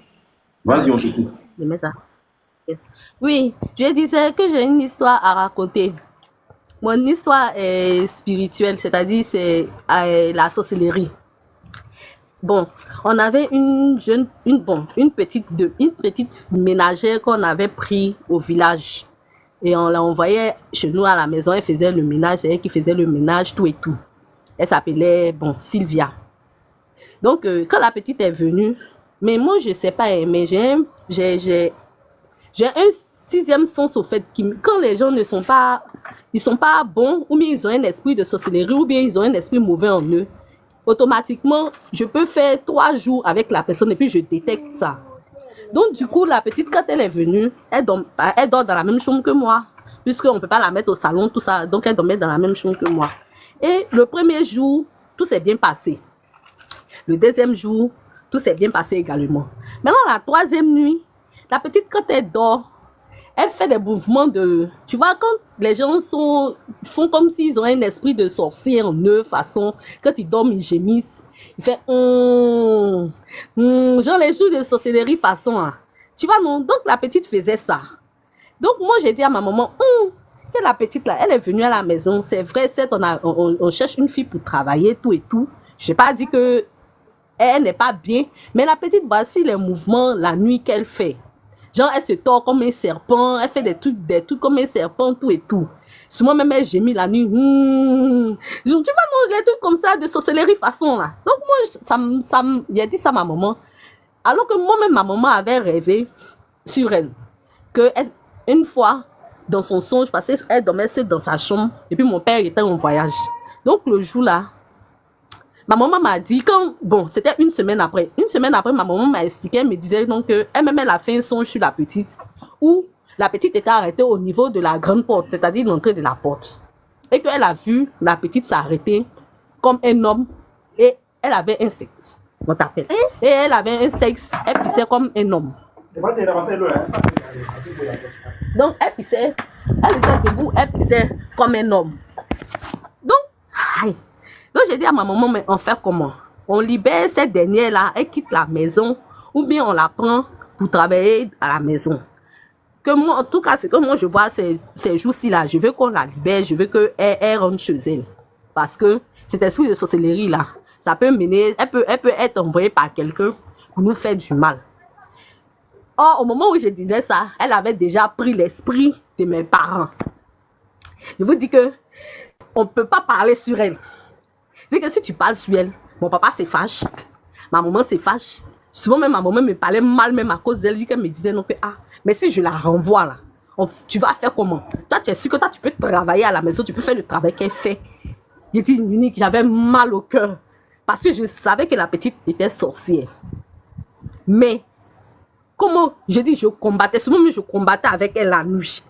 Vas-y, on t'écoute. Je mets ça. Oui, je disais que j'ai une histoire à raconter. Mon histoire est spirituelle, c'est-à-dire c'est la sorcellerie. Bon, on avait une petite ménagère qu'on avait pris au village. Et on l'a envoyée chez nous à la maison, elle faisait le ménage, c'est elle qui faisait le ménage, tout et tout. Elle s'appelait, Sylvia. Donc, quand la petite est venue, mais moi, je sais pas, mais j'ai un sixième sens au fait que quand les gens ne sont pas, ils sont pas bons, ou bien ils ont un esprit de sorcellerie, ou bien ils ont un esprit mauvais en eux, automatiquement, je peux faire 3 jours avec la personne et puis je détecte ça. Donc, du coup, la petite, quand elle est venue, elle dort dans la même chambre que moi, puisqu'on ne peut pas la mettre au salon, tout ça, donc elle dormait dans la même chambre que moi. Et le premier jour, tout s'est bien passé. Le deuxième jour, tout s'est bien passé également. Maintenant, la 3e nuit, la petite, quand elle dort, elle fait des mouvements de... Tu vois, quand les gens font comme s'ils ont un esprit de sorcier en eux, façon, quand ils dorment, ils gémissent. Il fait... genre les jours de sorcellerie façon. Hein. Tu vois, non? Donc, la petite faisait ça. Donc, moi, j'ai dit à ma maman... que la petite là, elle est venue à la maison, c'est vrai, certes, on cherche une fille pour travailler, tout et tout. Je n'ai pas dit que elle n'est pas bien, mais la petite, voici les mouvements la nuit qu'elle fait. Genre, elle se tord comme un serpent, elle fait des trucs comme un serpent, tout et tout. Souvent même, elle gémit la nuit. Tu vois, non, les trucs comme ça, de sorcellerie façon là. Donc moi, j'ai dit ça à ma maman. Alors que moi-même, ma maman avait rêvé sur elle. Que une fois, dans son songe, parce qu'elle dormait seule dans sa chambre, et puis mon père était en voyage. Donc le jour là, ma maman m'a dit, c'était une semaine après. Une semaine après, ma maman m'a expliqué, elle me disait donc qu'elle-même, elle a fait un songe sur la petite, où la petite était arrêtée au niveau de la grande porte, c'est-à-dire l'entrée de la porte. Et qu'elle a vu la petite s'arrêter comme un homme, et elle avait un sexe. On t'appelle. Et elle avait un sexe, elle pissait comme un homme. Donc, elle était debout, elle pissait comme un homme. Donc, j'ai dit à ma maman, mais on fait comment? On libère cette dernière-là, elle quitte la maison, ou bien on la prend pour travailler à la maison. Que moi, en tout cas, c'est que moi, je vois ces jours-ci-là, je veux qu'on la libère, je veux qu'elle rentre chez elle. Parce que cet esprit de sorcellerie-là, ça peut mener, elle peut être envoyée par quelqu'un pour nous faire du mal. Or, au moment où je disais ça, elle avait déjà pris l'esprit de mes parents. Je vous dis que on ne peut pas parler sur elle. C'est que si tu parles sur elle, mon papa se fâche, ma maman se fâche. Souvent même ma maman me parlait mal même à cause d'elle, qu'elle me disait non, mais si je la renvoie là, tu vas faire comment? Toi, tu es sûr que toi, tu peux travailler à la maison, tu peux faire le travail qu'elle fait. J'ai dit l'unique, j'avais mal au cœur. Parce que je savais que la petite était sorcière. Mais, comment, je dis, je combattais, souvent je combattais avec elle la nuit.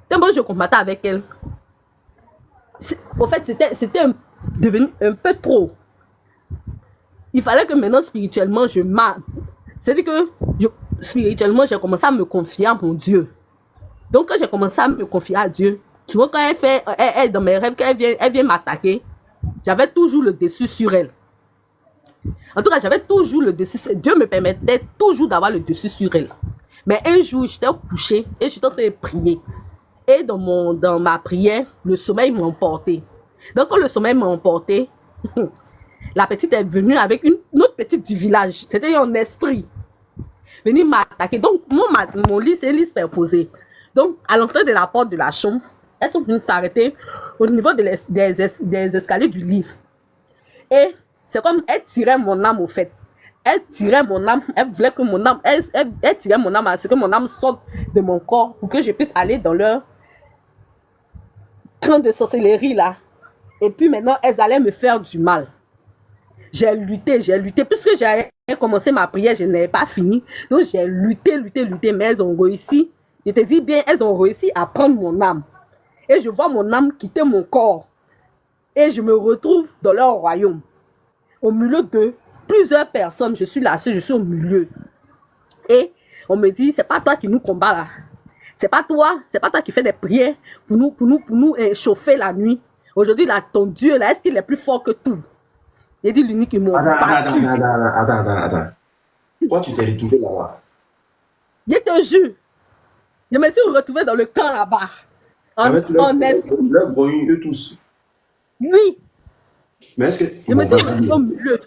Tellement je combattais avec elle. Au fait, c'était devenu un peu trop. Il fallait que maintenant, spirituellement, je m'arme. C'est-à-dire que, spirituellement, j'ai commencé à me confier à mon Dieu. Donc, quand j'ai commencé à me confier à Dieu, tu vois, quand elle dans mes rêves, quand elle vient m'attaquer, j'avais toujours le dessus sur elle. En tout cas, j'avais toujours le dessus. Dieu me permettait toujours d'avoir le dessus sur elle. Mais un jour, j'étais couchée et j'étais en train de prier. Et dans ma prière, le sommeil m'a emporté. Donc, quand le sommeil m'a emporté, la petite est venue avec une autre petite du village. C'était un esprit. Venue m'attaquer. Donc, mon lit, c'est un lit superposé. Donc, à l'entrée de la porte de la chambre, elles sont venues s'arrêter au niveau des escaliers du lit. Et c'est comme elle tirait mon âme au fait. Elle tirait mon âme, elle voulait que mon âme, elle tirait mon âme à ce que mon âme sorte de mon corps pour que je puisse aller dans leur train de sorcellerie là. Et puis maintenant, elles allaient me faire du mal. J'ai lutté. Puisque j'avais commencé ma prière, je n'avais pas fini. Donc j'ai lutté, mais elles ont réussi. Je te dis bien, elles ont réussi à prendre mon âme. Et je vois mon âme quitter mon corps. Et je me retrouve dans leur royaume. Au milieu de plusieurs personnes, je suis là, je suis au milieu. Et on me dit, c'est pas toi qui nous combat là. C'est pas toi qui fais des prières pour nous chauffer la nuit. Aujourd'hui, là, ton Dieu, là, est-ce qu'il est plus fort que tout? J'ai dit l'unique qui m'a battu. Attends. Pourquoi tu t'es retrouvé là-bas? Je te jure, je me suis retrouvée dans le camp là-bas. Avec leurs brouillons, eux tous. Oui. Mais est-ce que... Je me suis retrouvée au milieu.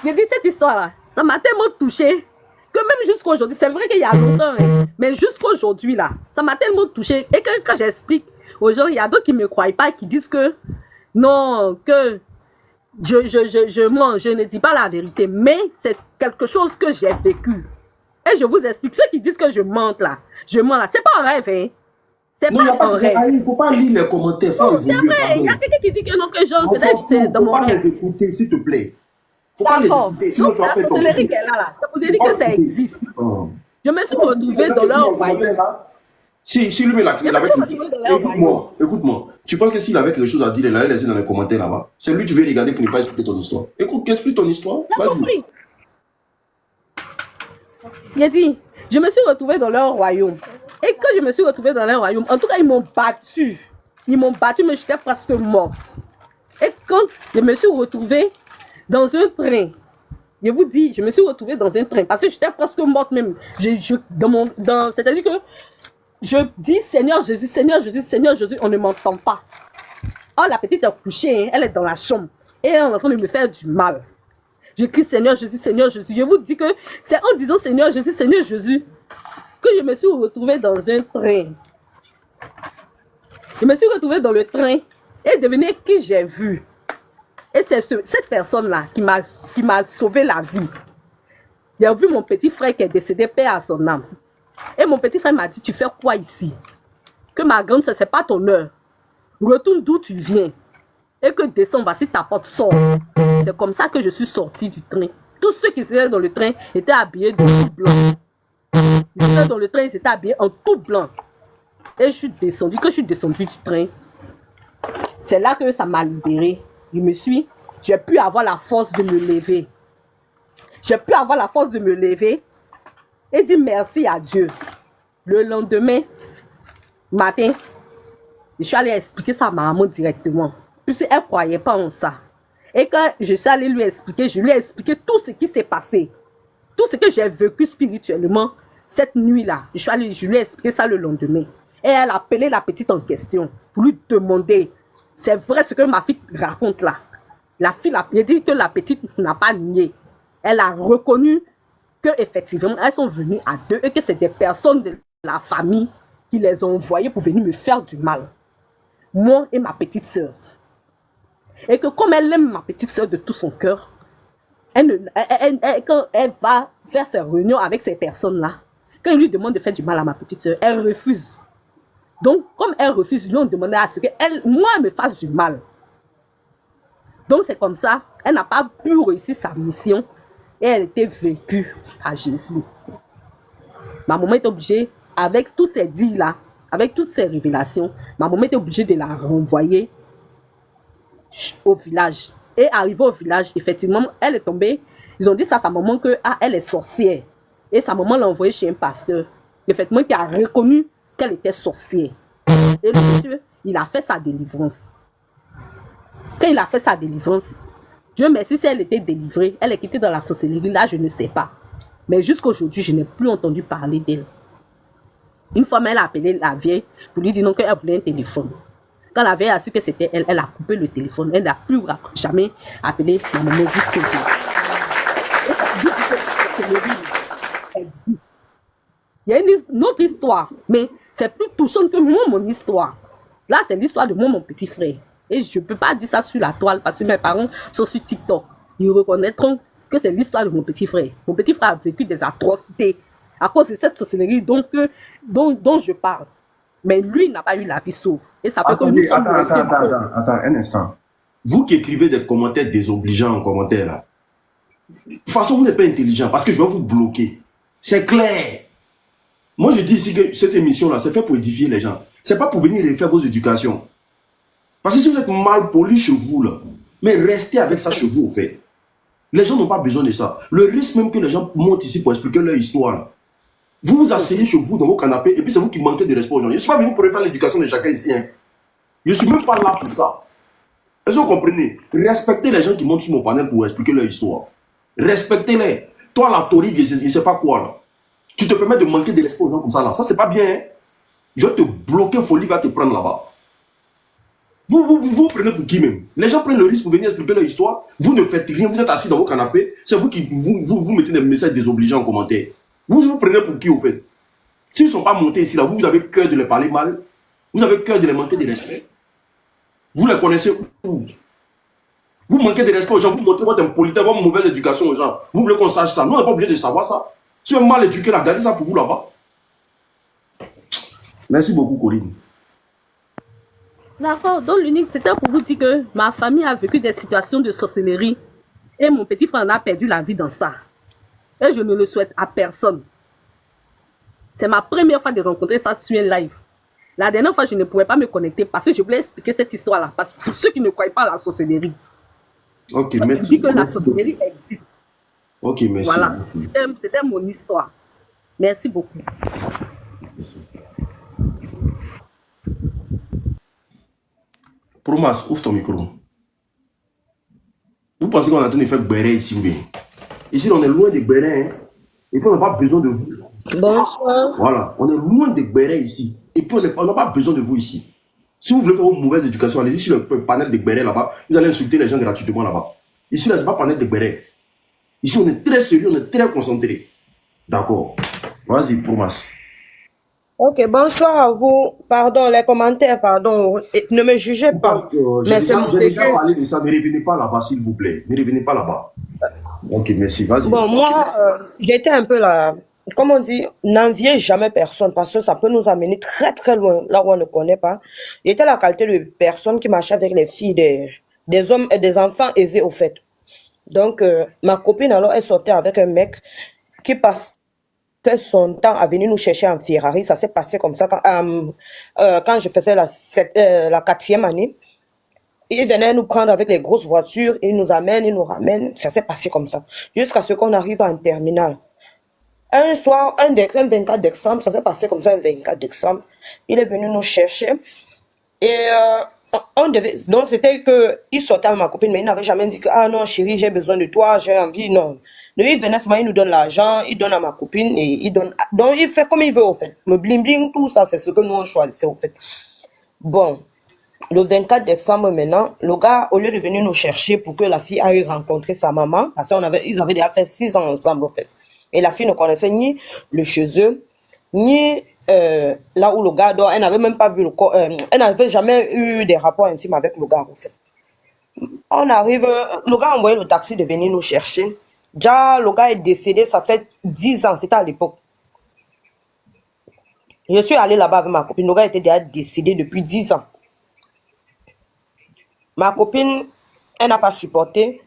J'ai dit cette histoire-là, ça m'a tellement touchée que même jusqu'à aujourd'hui, c'est vrai qu'il y a longtemps, hein, mais jusqu'à aujourd'hui là, ça m'a tellement touchée. Et que quand j'explique aux gens, il y a d'autres qui ne me croient pas, qui disent que non, que je mens, je ne dis pas la vérité, mais c'est quelque chose que j'ai vécu. Et je vous explique, ceux qui disent que je mente là, c'est pas un rêve, hein. C'est non, pas un rêve. Il ne faut pas lire les commentaires, faut c'est vrai, il y a quelqu'un qui dit que non, que c'est dans mon rêve. Il ne faut pas les écouter, s'il te plaît. Il ne faut pas les écouter, sinon tu vas perdre ton vie. Ça vous dire que ça existe. Je me suis retrouvée dans leur royaume. Si lui, il avait écoute-moi. Tu penses que s'il avait quelque chose à dire, il allait laisser dans les commentaires là-bas? C'est lui que tu veux regarder pour ne pas expliquer ton histoire. Écoute, explique ton histoire. Vas-y. Il a dit, je me suis retrouvée dans leur royaume. Et quand je me suis retrouvée dans leur royaume, en tout cas, ils m'ont battu. Ils m'ont battu, mais j'étais presque morte. Et quand je me suis retrouvée dans un train, je vous dis, je me suis retrouvée dans un train parce que j'étais presque morte même. C'est-à-dire que je dis Seigneur Jésus, on ne m'entend pas. Oh, la petite est couchée, hein, elle est dans la chambre et elle est en train de me faire du mal. Je crie Seigneur Jésus. Je vous dis que c'est en disant Seigneur Jésus que je me suis retrouvée dans un train. Je me suis retrouvée dans le train et devinez qui j'ai vu. Et c'est cette personne-là qui m'a sauvé la vie. J'ai vu mon petit frère qui est décédé, paix à son âme. Et mon petit frère m'a dit, tu fais quoi ici? Que ma grande soeur, c'est pas ton heure. Retourne d'où tu viens. Et que descends, voici ta porte, sort. C'est comme ça que je suis sortie du train. Tous ceux qui étaient dans le train étaient habillés de tout blanc. Ils étaient dans le train, ils étaient habillés en tout blanc. Et je suis descendue. Quand je suis descendue du train, c'est là que ça m'a libérée. J'ai pu avoir la force de me lever. Et dire merci à Dieu. Le lendemain matin, je suis allée expliquer ça à ma maman directement. Puisqu'elle ne croyait pas en ça. Et quand je suis allée lui expliquer, je lui ai expliqué tout ce qui s'est passé. Tout ce que j'ai vécu spirituellement cette nuit-là. Je lui ai expliqué ça le lendemain. Et elle a appelé la petite en question pour lui demander, c'est vrai ce que ma fille raconte là. J'ai dit que la petite n'a pas nié. Elle a reconnu qu'effectivement, elles sont venues à deux et que c'est des personnes de la famille qui les ont envoyées pour venir me faire du mal. Moi et ma petite soeur. Et que comme elle aime ma petite soeur de tout son cœur, quand elle va faire ses réunions avec ces personnes-là, quand ils lui demandent de faire du mal à ma petite soeur, elle refuse. Donc, comme elle refuse, ils lui ont demandé à ce que moi, elle me fasse du mal. Donc, c'est comme ça, elle n'a pas pu réussir sa mission et elle était vécue à Jésus. Ma maman est obligée, avec tous ces dits-là, avec toutes ces révélations, ma maman était obligée de la renvoyer au village. Et arrivée au village, effectivement, elle est tombée. Ils ont dit ça à sa maman que elle est sorcière. Et sa maman l'a envoyée chez un pasteur. Effectivement, qui a reconnu qu'elle était sorcière. Et le monsieur, il a fait sa délivrance. Quand il a fait sa délivrance, Dieu merci, si elle était délivrée, elle est quittée dans la sorcellerie, là, je ne sais pas. Mais jusqu'à aujourd'hui, je n'ai plus entendu parler d'elle. Une fois, elle a appelé la vieille pour lui dire non, qu'elle voulait un téléphone. Quand la vieille a su que c'était elle, elle a coupé le téléphone. Elle n'a plus jamais appelé ma maman jusqu'au jour. Et ça dit que la sorcellerie existe. Il y a une autre histoire, mais c'est plus touchant que moi, mon histoire. Là, c'est l'histoire de moi, mon petit frère. Et je ne peux pas dire ça sur la toile parce que mes parents sont sur TikTok. Ils reconnaîtront que c'est l'histoire de mon petit frère. Mon petit frère a vécu des atrocités à cause de cette sorcellerie dont je parle. Mais lui, il n'a pas eu la vie sauve. Et ça fait que nous sommes attends, un instant. Vous qui écrivez des commentaires désobligeants en commentaire là, de toute façon, vous n'êtes pas intelligent parce que je vais vous bloquer. C'est clair. Moi, je dis ici que cette émission-là, c'est fait pour édifier les gens. C'est pas pour venir refaire vos éducations. Parce que si vous êtes mal poli chez vous, là, mais restez avec ça chez vous, au fait. Les gens n'ont pas besoin de ça. Le risque même que les gens montent ici pour expliquer leur histoire, là. Vous vous asseyez chez vous dans vos canapés et puis c'est vous qui manquez de respect aux gens. Je ne suis pas venu pour refaire l'éducation de chacun ici. Hein. Je ne suis même pas là pour ça. Est-ce que vous comprenez? Respectez les gens qui montent sur mon panel pour expliquer leur histoire. Respectez-les. Toi, la tauride, je ne sais pas quoi, là. Tu te permets de manquer de respect aux gens comme ça, là. Ça, c'est pas bien. Hein? Je vais te bloquer, Folie va te prendre là-bas. Vous prenez pour qui même? Les gens prennent le risque pour venir expliquer leur histoire. Vous ne faites rien, vous êtes assis dans vos canapés. C'est vous qui vous mettez des messages désobligeants en commentaire. Vous prenez pour qui au fait? S'ils ne sont pas montés ici, là, vous avez cœur de les parler mal. Vous avez cœur de les manquer de respect. Vous les connaissez où? Vous manquez de respect aux gens, vous montrez votre impolitesse, votre mauvaise éducation aux gens. Vous voulez qu'on sache ça? Nous, on n'est pas obligé de savoir ça. Si on est mal éduqué, là, gardez ça pour vous là-bas. Merci beaucoup, Corinne. D'accord, donc l'unique, c'était pour vous dire que ma famille a vécu des situations de sorcellerie et mon petit frère en a perdu la vie dans ça. Et je ne le souhaite à personne. C'est ma première fois de rencontrer ça sur un live. La dernière fois, je ne pouvais pas me connecter parce que je voulais expliquer cette histoire-là. Parce que pour ceux qui ne croient pas à la sorcellerie, ok, merci. Je dis que la sorcellerie existe. Ok, merci. Voilà, c'était mon histoire. Merci beaucoup. Merci. Promas, ouvre ton micro. Vous pensez qu'on est en train de faire béret ici ou bien? Ici, on est loin des bérets. Hein? Et puis, on n'a pas besoin de vous. Bonsoir. Voilà, on est loin des bérets ici. Et puis, on n'a pas besoin de vous ici. Si vous voulez faire une mauvaise éducation, allez-y sur le panel des bérets là-bas. Vous allez insulter les gens gratuitement là-bas. Ici, là, ce n'est pas panel des bérets. Ici, on est très sérieux, on est très concentré. D'accord. Vas-y, Promas. Ok, bonsoir à vous. Pardon, les commentaires, pardon. Ne me jugez pas. Mais c'est mon vécu. Déjà parlé de ça. Ne revenez pas là-bas, s'il vous plaît. Ne revenez pas là-bas. Ok, merci. Vas-y. Bon, moi, j'étais un peu là. Comme on dit, n'enviez jamais personne parce que ça peut nous amener très très loin, là où on ne connaît pas. J'étais la qualité de personne qui marchait avec les filles des hommes et des enfants aisés au fait. Donc, ma copine, alors, elle sortait avec un mec qui passait son temps à venir nous chercher en Ferrari. Ça s'est passé comme ça quand je faisais la 4e année. Il venait nous prendre avec les grosses voitures, il nous amène, il nous ramène. Ça s'est passé comme ça. Jusqu'à ce qu'on arrive en terminale. Un soir, un 24 décembre, ça s'est passé comme ça, un 24 décembre. Il est venu nous chercher. Et donc c'était que il sortait avec ma copine, mais il n'avait jamais dit que ah non chérie, j'ai besoin de toi, j'ai envie. Non. Lui, il venait seulement, il nous donne l'argent, il donne à ma copine et il donne. Donc il fait comme il veut au fait. Le bling bling, tout ça, c'est ce que nous on choisissait au fait. Bon, le 24 décembre maintenant, le gars, au lieu de venir nous chercher pour que la fille aille rencontrer sa maman, parce qu'ils avaient déjà fait 6 ans ensemble au fait. Et la fille ne connaissait ni le chez eux, ni là où le gars dort. Elle n'avait même pas vu le corps. Elle n'avait jamais eu des rapports intimes avec le gars, en fait. On arrive, le gars a envoyé le taxi de venir nous chercher. Déjà, le gars est décédé, ça fait 10 ans, c'était à l'époque. Je suis allée là-bas avec ma copine. Le gars était déjà décédé depuis 10 ans. Ma copine, elle n'a pas supporté.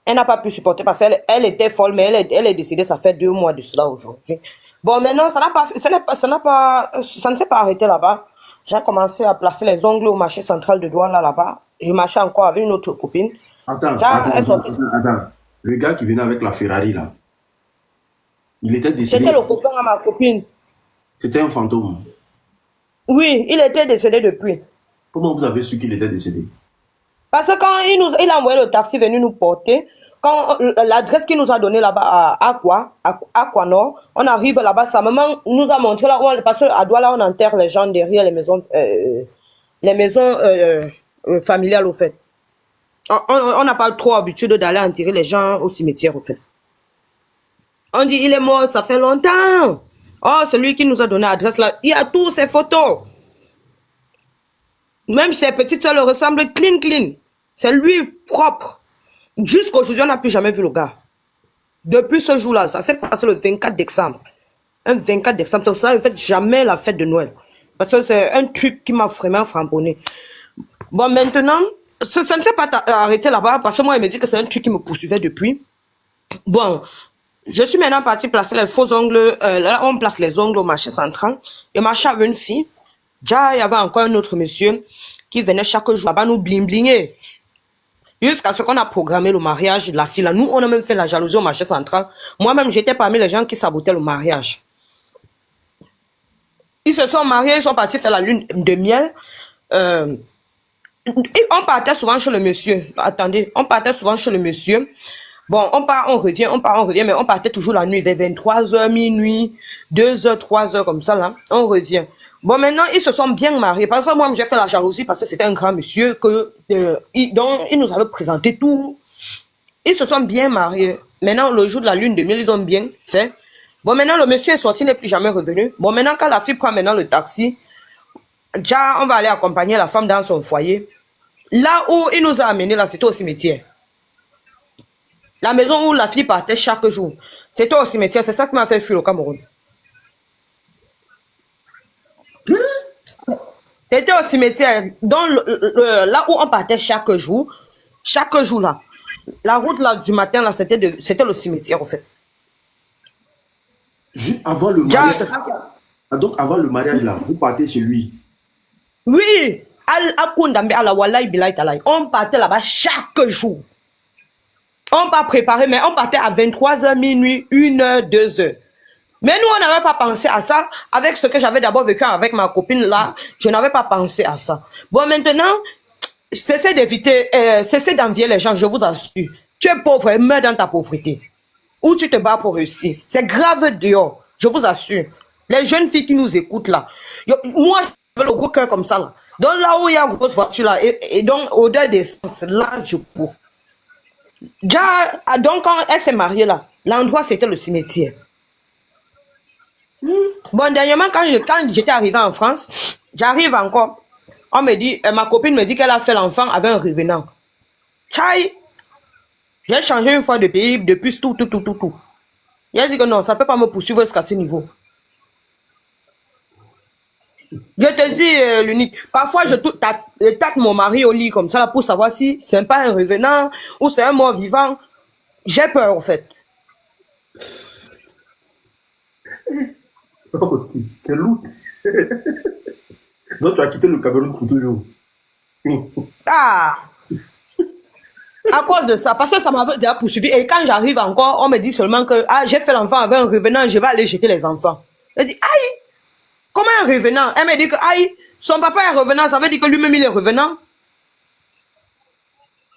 Elle n'a pas pu supporter parce qu'elle était folle, mais elle est décédée, ça fait 2 mois de cela aujourd'hui. Bon, maintenant, ça ne s'est pas arrêté là-bas. J'ai commencé à placer les ongles au marché central de Douala là-bas. Je marchais encore avec une autre copine. Attends, Déjà, elle sortait. attends. Le gars qui venait avec la Ferrari, là, il était décédé. C'était le copain à ma copine. C'était un fantôme. Oui, il était décédé depuis. Comment vous avez su qu'il était décédé? Parce que quand il a envoyé le taxi venu nous porter, quand l'adresse qu'il nous a donnée là-bas à Aqua Nord, on arrive là-bas, sa maman nous a montré là où parce qu'à Douala, on enterre les gens derrière les maisons familiales au fait. On n'a pas trop l'habitude d'aller enterrer les gens au cimetière au fait. On dit il est mort, ça fait longtemps. Oh, celui qui nous a donné l'adresse là, il y a tous ses photos. Même ses petites soeurs le ressemblent clean. C'est lui propre. Jusqu'aujourd'hui, on n'a plus jamais vu le gars. Depuis ce jour-là, ça s'est passé le 24 décembre. Un 24 décembre, c'est pour ça, ne faites jamais la fête de Noël. Parce que c'est un truc qui m'a vraiment framponné. Bon, maintenant, ça ne s'est pas arrêté là-bas parce que moi, il me dit que c'est un truc qui me poursuivait depuis. Bon, je suis maintenant partie placer les faux ongles. Là, on place les ongles au marché central. Je marchais avec une fille. Déjà, il y avait encore un autre monsieur qui venait chaque jour là-bas nous bling-blinger. Jusqu'à ce qu'on a programmé le mariage de la fille. Là. Nous, on a même fait la jalousie au marché central. Moi-même, j'étais parmi les gens qui sabotaient le mariage. Ils se sont mariés, ils sont partis faire la lune de miel. On partait souvent chez le monsieur. Attendez, on partait souvent chez le monsieur. Bon, on part, on revient, mais on partait toujours la nuit, vers 23h, minuit, 2h, 3h, comme ça, là. On revient. Bon, maintenant, ils se sont bien mariés. Parce que moi, j'ai fait la jalousie parce que c'était un grand monsieur dont il nous avait présenté tout. Ils se sont bien mariés. Maintenant, le jour de la lune de miel, ils ont bien fait. Bon, maintenant, le monsieur est sorti, il n'est plus jamais revenu. Bon, maintenant, quand la fille prend maintenant le taxi, déjà, on va aller accompagner la femme dans son foyer. Là où il nous a amenés, là, c'était au cimetière. La maison où la fille partait chaque jour. C'était au cimetière. C'est ça qui m'a fait fuir au Cameroun. C'était au cimetière. Là où on partait chaque jour là. La route là, du matin, là, c'était le cimetière, en fait. Avant le mariage. Donc, avant le mariage, là, vous partez chez lui. Oui. On partait là-bas chaque jour. On pas préparé, mais on partait à 23h, minuit, 1h, 2h. Mais nous, on n'avait pas pensé à ça. Avec ce que j'avais d'abord vécu avec ma copine là, je n'avais pas pensé à ça. Bon, maintenant, cessez d'éviter, cessez d'envier les gens, je vous assure. Tu es pauvre, meurs dans ta pauvreté. Ou tu te bats pour réussir. C'est grave dehors, je vous assure. Les jeunes filles qui nous écoutent là, moi, j'ai le gros cœur comme ça là. Donc là où il y a une grosse voiture là, et donc au-delà des sens, là, je cours. Déjà, donc quand elle s'est mariée là, l'endroit c'était le cimetière. Bon, dernièrement, quand j'étais arrivée en France, j'arrive encore. On me dit, ma copine me dit qu'elle a fait l'enfant avec un revenant. Tchaï! J'ai changé une fois de pays, depuis tout. Elle dit que non, ça ne peut pas me poursuivre jusqu'à ce niveau. Je te dis, l'unique, parfois je tape mon mari au lit comme ça là, pour savoir si c'est pas un revenant ou c'est un mort vivant. J'ai peur en fait. Oh, c'est lourd. Donc, tu as quitté le Cameroun pour toujours. Ah! À cause de ça, parce que ça m'avait déjà poursuivi. Et quand j'arrive encore, on me dit seulement que j'ai fait l'enfant avec un revenant, je vais aller jeter les enfants. Je dis, aïe! Comment un revenant? Elle me dit que, aïe, son papa est revenant, ça veut dire que lui-même il est revenant.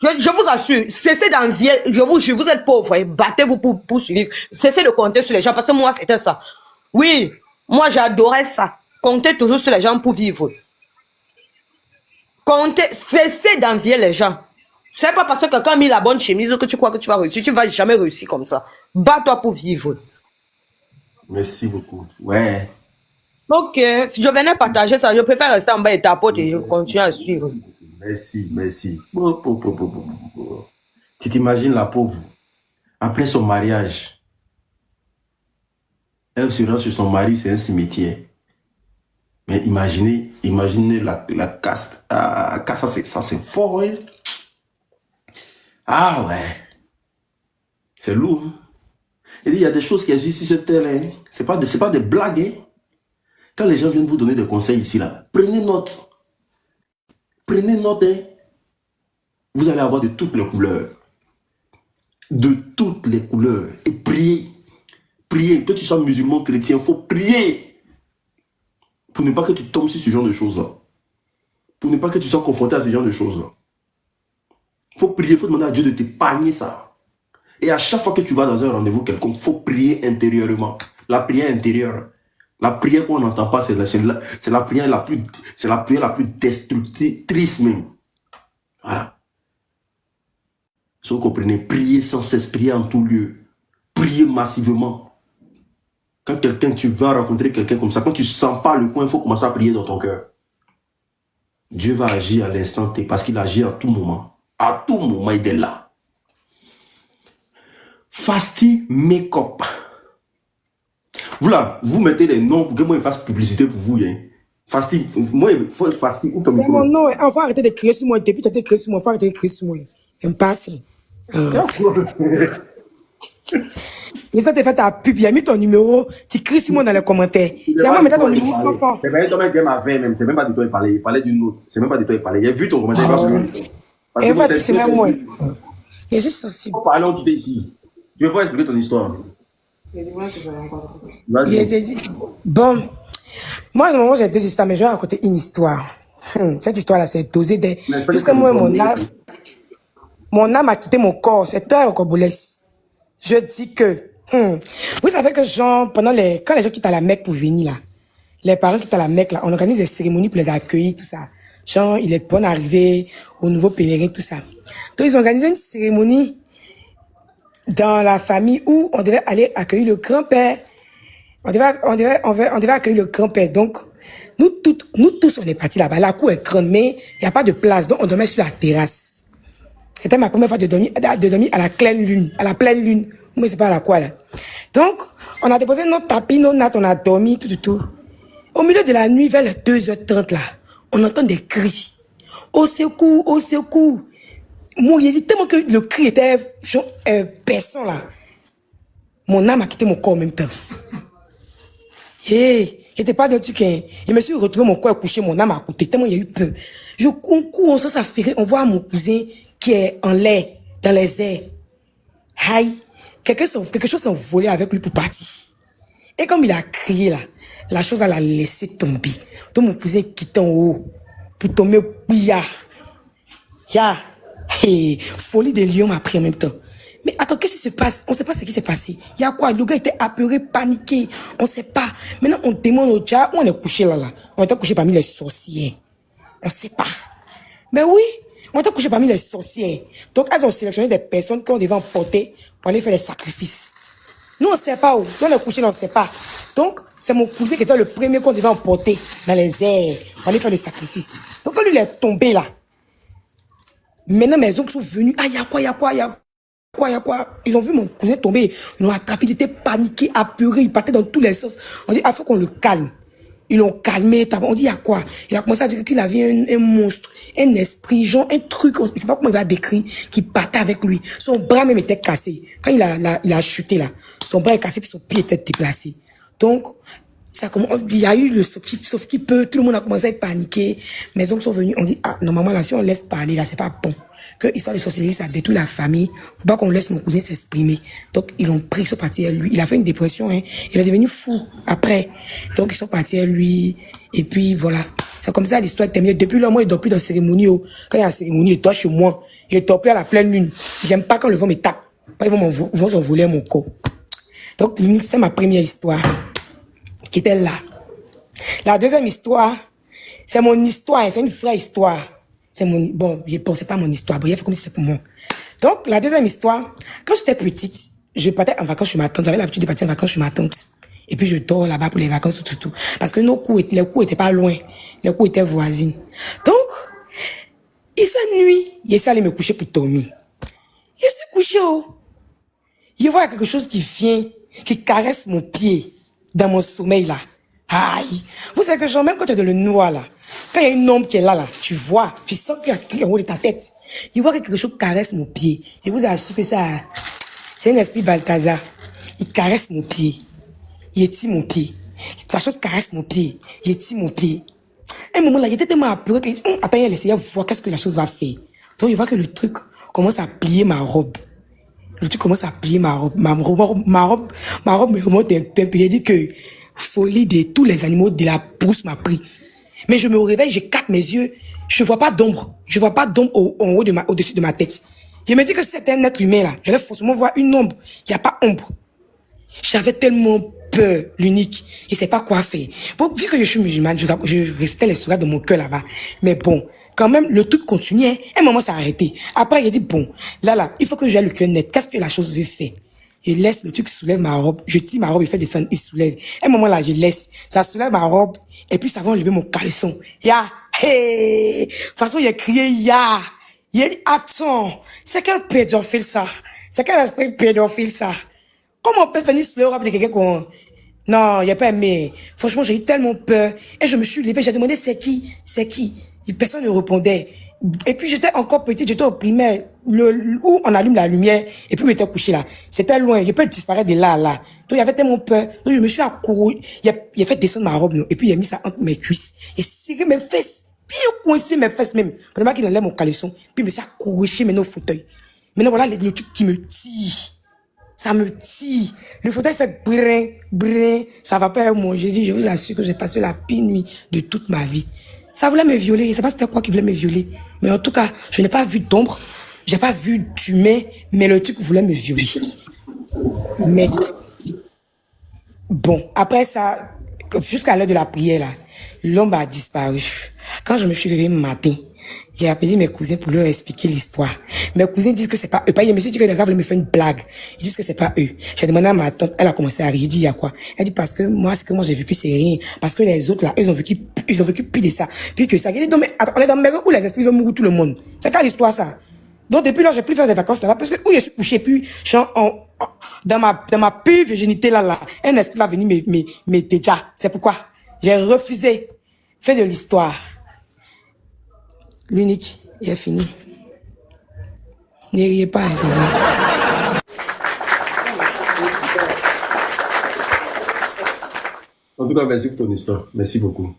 Je vous assure, cessez d'envier, je vous jure, vous êtes pauvres, battez-vous pour survivre. Cessez de compter sur les gens, parce que moi c'était ça. Oui, moi j'adorais ça. Comptez toujours sur les gens pour vivre. Cessez d'envier les gens. C'est pas parce que quelqu'un a mis la bonne chemise que tu crois que tu vas réussir. Tu vas jamais réussir comme ça. Bats-toi pour vivre. Merci beaucoup. Ouais. Ok, si je venais partager ça, je préfère rester en bas et tapoter et je continue à suivre. Merci. Tu t'imagines la pauvre, après son mariage, elle se rend sur son mari, c'est un cimetière. Mais imaginez la caste. Ça c'est fort, hein. Ah ouais. C'est lourd. Hein. Il y a des choses qui existent sur cette terre. Hein. C'est pas des blagues. Hein. Quand les gens viennent vous donner des conseils ici, là, prenez note. Prenez note. Hein. Vous allez avoir de toutes les couleurs. De toutes les couleurs. Et priez. Priez. Que tu sois musulman, chrétien, il faut prier. Pour ne pas que tu tombes sur ce genre de choses-là. Pour ne pas que tu sois confronté à ce genre de choses-là. Il faut prier, il faut demander à Dieu de t'épargner ça. Et à chaque fois que tu vas dans un rendez-vous quelconque, il faut prier intérieurement. La prière intérieure. La prière qu'on n'entend pas, c'est la prière la plus destructrice même. Voilà. Si vous comprenez, priez sans cesse, priez en tout lieu. Priez massivement. Quand tu vas rencontrer quelqu'un comme ça, quand tu ne sens pas le coin, il faut commencer à prier dans ton cœur. Dieu va agir à l'instant T parce qu'il agit à tout moment. À tout moment, il est là. Fasti Makeup. Vous là, vous mettez les noms pour que moi je fasse publicité pour vous. Hein. Fasti, moi, il faut Fasti ou ton micro. Mon nom, on va arrêter de crier sur moi. Depuis que tu as été crié sur moi, il faut arrêter de crier sur moi. J'aime pas ça. Et ça, tu fait ta pub, il a mis ton numéro, tu cries sur moi dans les commentaires. C'est à moi, mettez ton numéro fort. C'est pas toi même avait même, c'est même pas de toi il parlait, il parlait d'une autre. C'est même pas de toi il parlait. J'ai vu ton commentaire. Et en fait, c'est même moi. Je suis sensible. Parlons quitter ici. Tu veux pas expliquer ton histoire? Bon, moi, normalement, j'ai 2 histoires, mais je vais raconter une histoire. Cette histoire-là, c'est dosé des. Jusqu'à moi, mon âme a quitté mon corps. C'est très rocambolesque. Je dis que. Vous savez que, genre, quand les gens quittent à la Mecque pour venir, là, les parents quittent à la Mecque, là, on organise des cérémonies pour les accueillir, tout ça. Genre, il est bon arrivé au nouveau pèlerin, tout ça. Donc, ils ont organisé une cérémonie dans la famille où on devait aller accueillir le grand-père. On devait accueillir le grand-père. Donc, nous tous, on est partis là-bas. La cour est grande, mais il n'y a pas de place. Donc, on dormait sur la terrasse. C'était ma première fois de dormir à la pleine lune. À la pleine lune. Mais c'est pas à la quoi, là. Donc, on a déposé nos tapis, nos nattes, on a dormi, tout. Au milieu de la nuit, vers les 2h30, là, on entend des cris. Au secours, au secours. Moi, il dit tellement que le cri était perçant, là. Mon âme a quitté mon corps en même temps. J'étais pas d'un truc, hein. Je me suis retrouvé mon corps couché, mon âme a coûté, tellement il y a eu peur. Je cours, on sent s'affairer, on voit mon cousin qui est en l'air, dans les airs. Aïe, quelque chose s'est envolé avec lui pour partir. Et comme il a crié là, la chose elle a laissé tomber. Donc mon cousin quitte en haut, pour tomber bouillard. Folie des lions m'a pris en même temps. Mais attends, qu'est-ce qui se passe? On ne sait pas ce qui s'est passé. Il y a quoi? Le gars était apeuré, paniqué. On ne sait pas. Maintenant, on demande au diable où on est couché là. On était couché parmi les sorciers. On ne sait pas. Mais oui, on était couché parmi les sorciers. Donc, elles ont sélectionné des personnes qu'on devait emporter pour aller faire des sacrifices. Nous, on ne sait pas où. Nous, on est couché là, on ne sait pas. Donc, c'est mon cousin qui était le premier qu'on devait emporter dans les airs pour aller faire le sacrifice. Donc, quand lui, il est tombé là, maintenant, mes oncles sont venus. Ah, il y a quoi? Ils ont vu mon cousin tomber. Ils l'ont attrapé. Il était paniqué, apeuré. Il partait dans tous les sens. On dit, faut qu'on le calme. Ils l'ont calmé. On dit, il y a quoi? Il a commencé à dire qu'il avait un monstre, un esprit, genre un truc. Je ne sais pas comment il va décrire, qui partait avec lui. Son bras même était cassé. Quand il a chuté là, son bras est cassé puis son pied était déplacé. Donc, il y a eu le sauf qui peut, tout le monde a commencé à être paniqué. Mes oncles sont venus, on dit, normalement, là, si on laisse parler, là, c'est pas bon. Que histoire de sorcellerie, ça détruit la famille. Faut pas qu'on laisse mon cousin s'exprimer. Donc, ils l'ont pris, ils sont partis à lui. Il a fait une dépression, hein. Il est devenu fou après. Donc, ils sont partis à lui. Et puis, voilà. C'est comme ça, l'histoire est terminée. Depuis là, moi, il dort plus dans la cérémonie. Quand il y a la cérémonie, il dort chez moi. Il dort plus à la pleine lune. J'aime pas quand le vent me tape. Ils vont s'envoler à mon corps. Donc, c'était ma première histoire. Qui était là. La deuxième histoire, c'est mon histoire, c'est une vraie histoire. C'est c'est pas mon histoire, bon, il fait comme si c'est pour moi. Donc, la deuxième histoire, quand j'étais petite, je partais en vacances chez ma tante, j'avais l'habitude de partir en vacances chez ma tante. Et puis, je dors là-bas pour les vacances, tout. Parce que les cours étaient pas loin, les cours étaient voisines. Donc, il fait nuit, il essaie d'aller me coucher pour dormir. Je suis couché, Je vois quelque chose qui vient, qui caresse mon pied dans mon sommeil là. Aïe. Vous savez que genre, même quand tu es dans le noir là, quand il y a une ombre qui est là, tu vois, tu sens qu'il y a quelqu'un en haut de ta tête. Il voit que quelque chose caresse mon pied. Je vous assure que ça, c'est un esprit Balthazar. Il caresse mon pied. Il étire mon pied. La chose caresse mon pied. Il étire mon pied. À un moment là, j'étais tellement apeuré que, attends, il a essayé de voir qu'est-ce que la chose va faire. Donc, il voit que le truc commence à plier ma robe. Le truc commence à plier ma robe. Ma robe me remonte un peu. J'ai dit que folie de tous les animaux de la brousse m'a pris. Mais je me réveille, je capte mes yeux. Je vois pas d'ombre. Je vois pas d'ombre en haut au-dessus de ma tête. Je me dis que si c'était un être humain là, j'allais forcément voir une ombre. Il n'y a pas ombre. J'avais tellement peur, l'unique. Je sais pas quoi faire. Bon, vu que je suis musulmane, je restais les sourates de mon cœur là-bas. Mais bon, quand même, le truc continuait. À un moment, ça a arrêté. Après, j'ai dit, bon, là, il faut que j'aie le cœur net. Qu'est-ce que la chose veut faire? Je laisse le truc soulève ma robe. Je tire ma robe, il fait descendre, il soulève. À un moment là, je laisse. Ça soulève ma robe. Et puis, ça va enlever mon caleçon. Ya! Hey! De toute façon, il a crié ya! Il a dit, attends! C'est quel pédophile ça? C'est quel esprit pédophile ça? Comment on peut venir se lever de quelqu'un qu'on... Non, il n'y a pas aimé. Franchement, j'ai eu tellement peur. Et je me suis levée, j'ai demandé c'est qui? C'est qui? Et personne ne répondait. Et puis j'étais encore petite, j'étais au primaire, où on allume la lumière, et puis on était couché là. C'était loin, je peux disparaître de là à là. Donc il y avait tellement peur. Donc je me suis accouru, il a fait descendre ma robe, et puis il a mis ça entre mes cuisses. Et serré mes fesses. Puis il a coincé mes fesses même. Pendant qu'il enlève mon caleçon. Puis il me s'est accroché maintenant au fauteuil. Maintenant voilà le truc qui me tire. Ça me tire. Le fauteuil fait brin, brin. Ça va pas moi. J'ai dit, je vous assure que j'ai passé la pire nuit de toute ma vie. Ça voulait me violer. Je sais pas c'était quoi qui voulait me violer. Mais en tout cas, je n'ai pas vu d'ombre. J'ai pas vu d'humain. Mais le truc voulait me violer. Mais, bon, après ça, jusqu'à l'heure de la prière, là, l'homme a disparu. Quand je me suis levée le matin, j'ai appelé mes cousins pour leur expliquer l'histoire. Mes cousins disent que c'est pas eux. Pas, je me suis dit que les gars voulaient me faire une blague. Ils disent que c'est pas eux. J'ai demandé à ma tante, elle a commencé à rire. J'ai dit, il y a quoi? Elle dit, parce que moi, ce que moi j'ai vécu, c'est rien. Parce que les autres, là, ils ont vécu pire de ça. Puis que ça. J'ai dit, non, mais attends, on est dans une maison où les esprits veulent mourir tout le monde. C'est quoi l'histoire, ça? Donc, depuis là, j'ai plus faire des vacances là-bas parce que où je suis couché, puis, dans ma pure virginité là, un esprit va venir me déjà. C'est pourquoi j'ai refusé. Fait de l'histoire. L'unique, il a fini. Ne riez pas, c'est vrai. En tout cas, merci pour ton histoire. Merci beaucoup.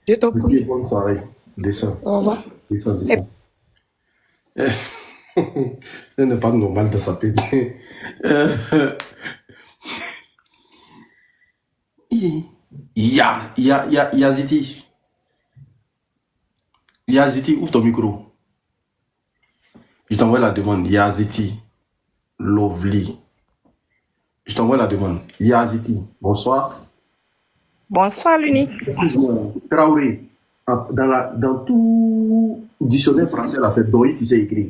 Je t'en prie. Bonne soirée. Descends. Au revoir. Descends. Ce n'est pas normal de sa tête. Yaziti. Yaziti, ouvre ton micro. Je t'envoie la demande. Yaziti. Lovely. Je t'envoie la demande. Yaziti. Bonsoir. Bonsoir, l'unique. Traoré. Dans tout dictionnaire français, là, c'est Doi, tu sais écrire.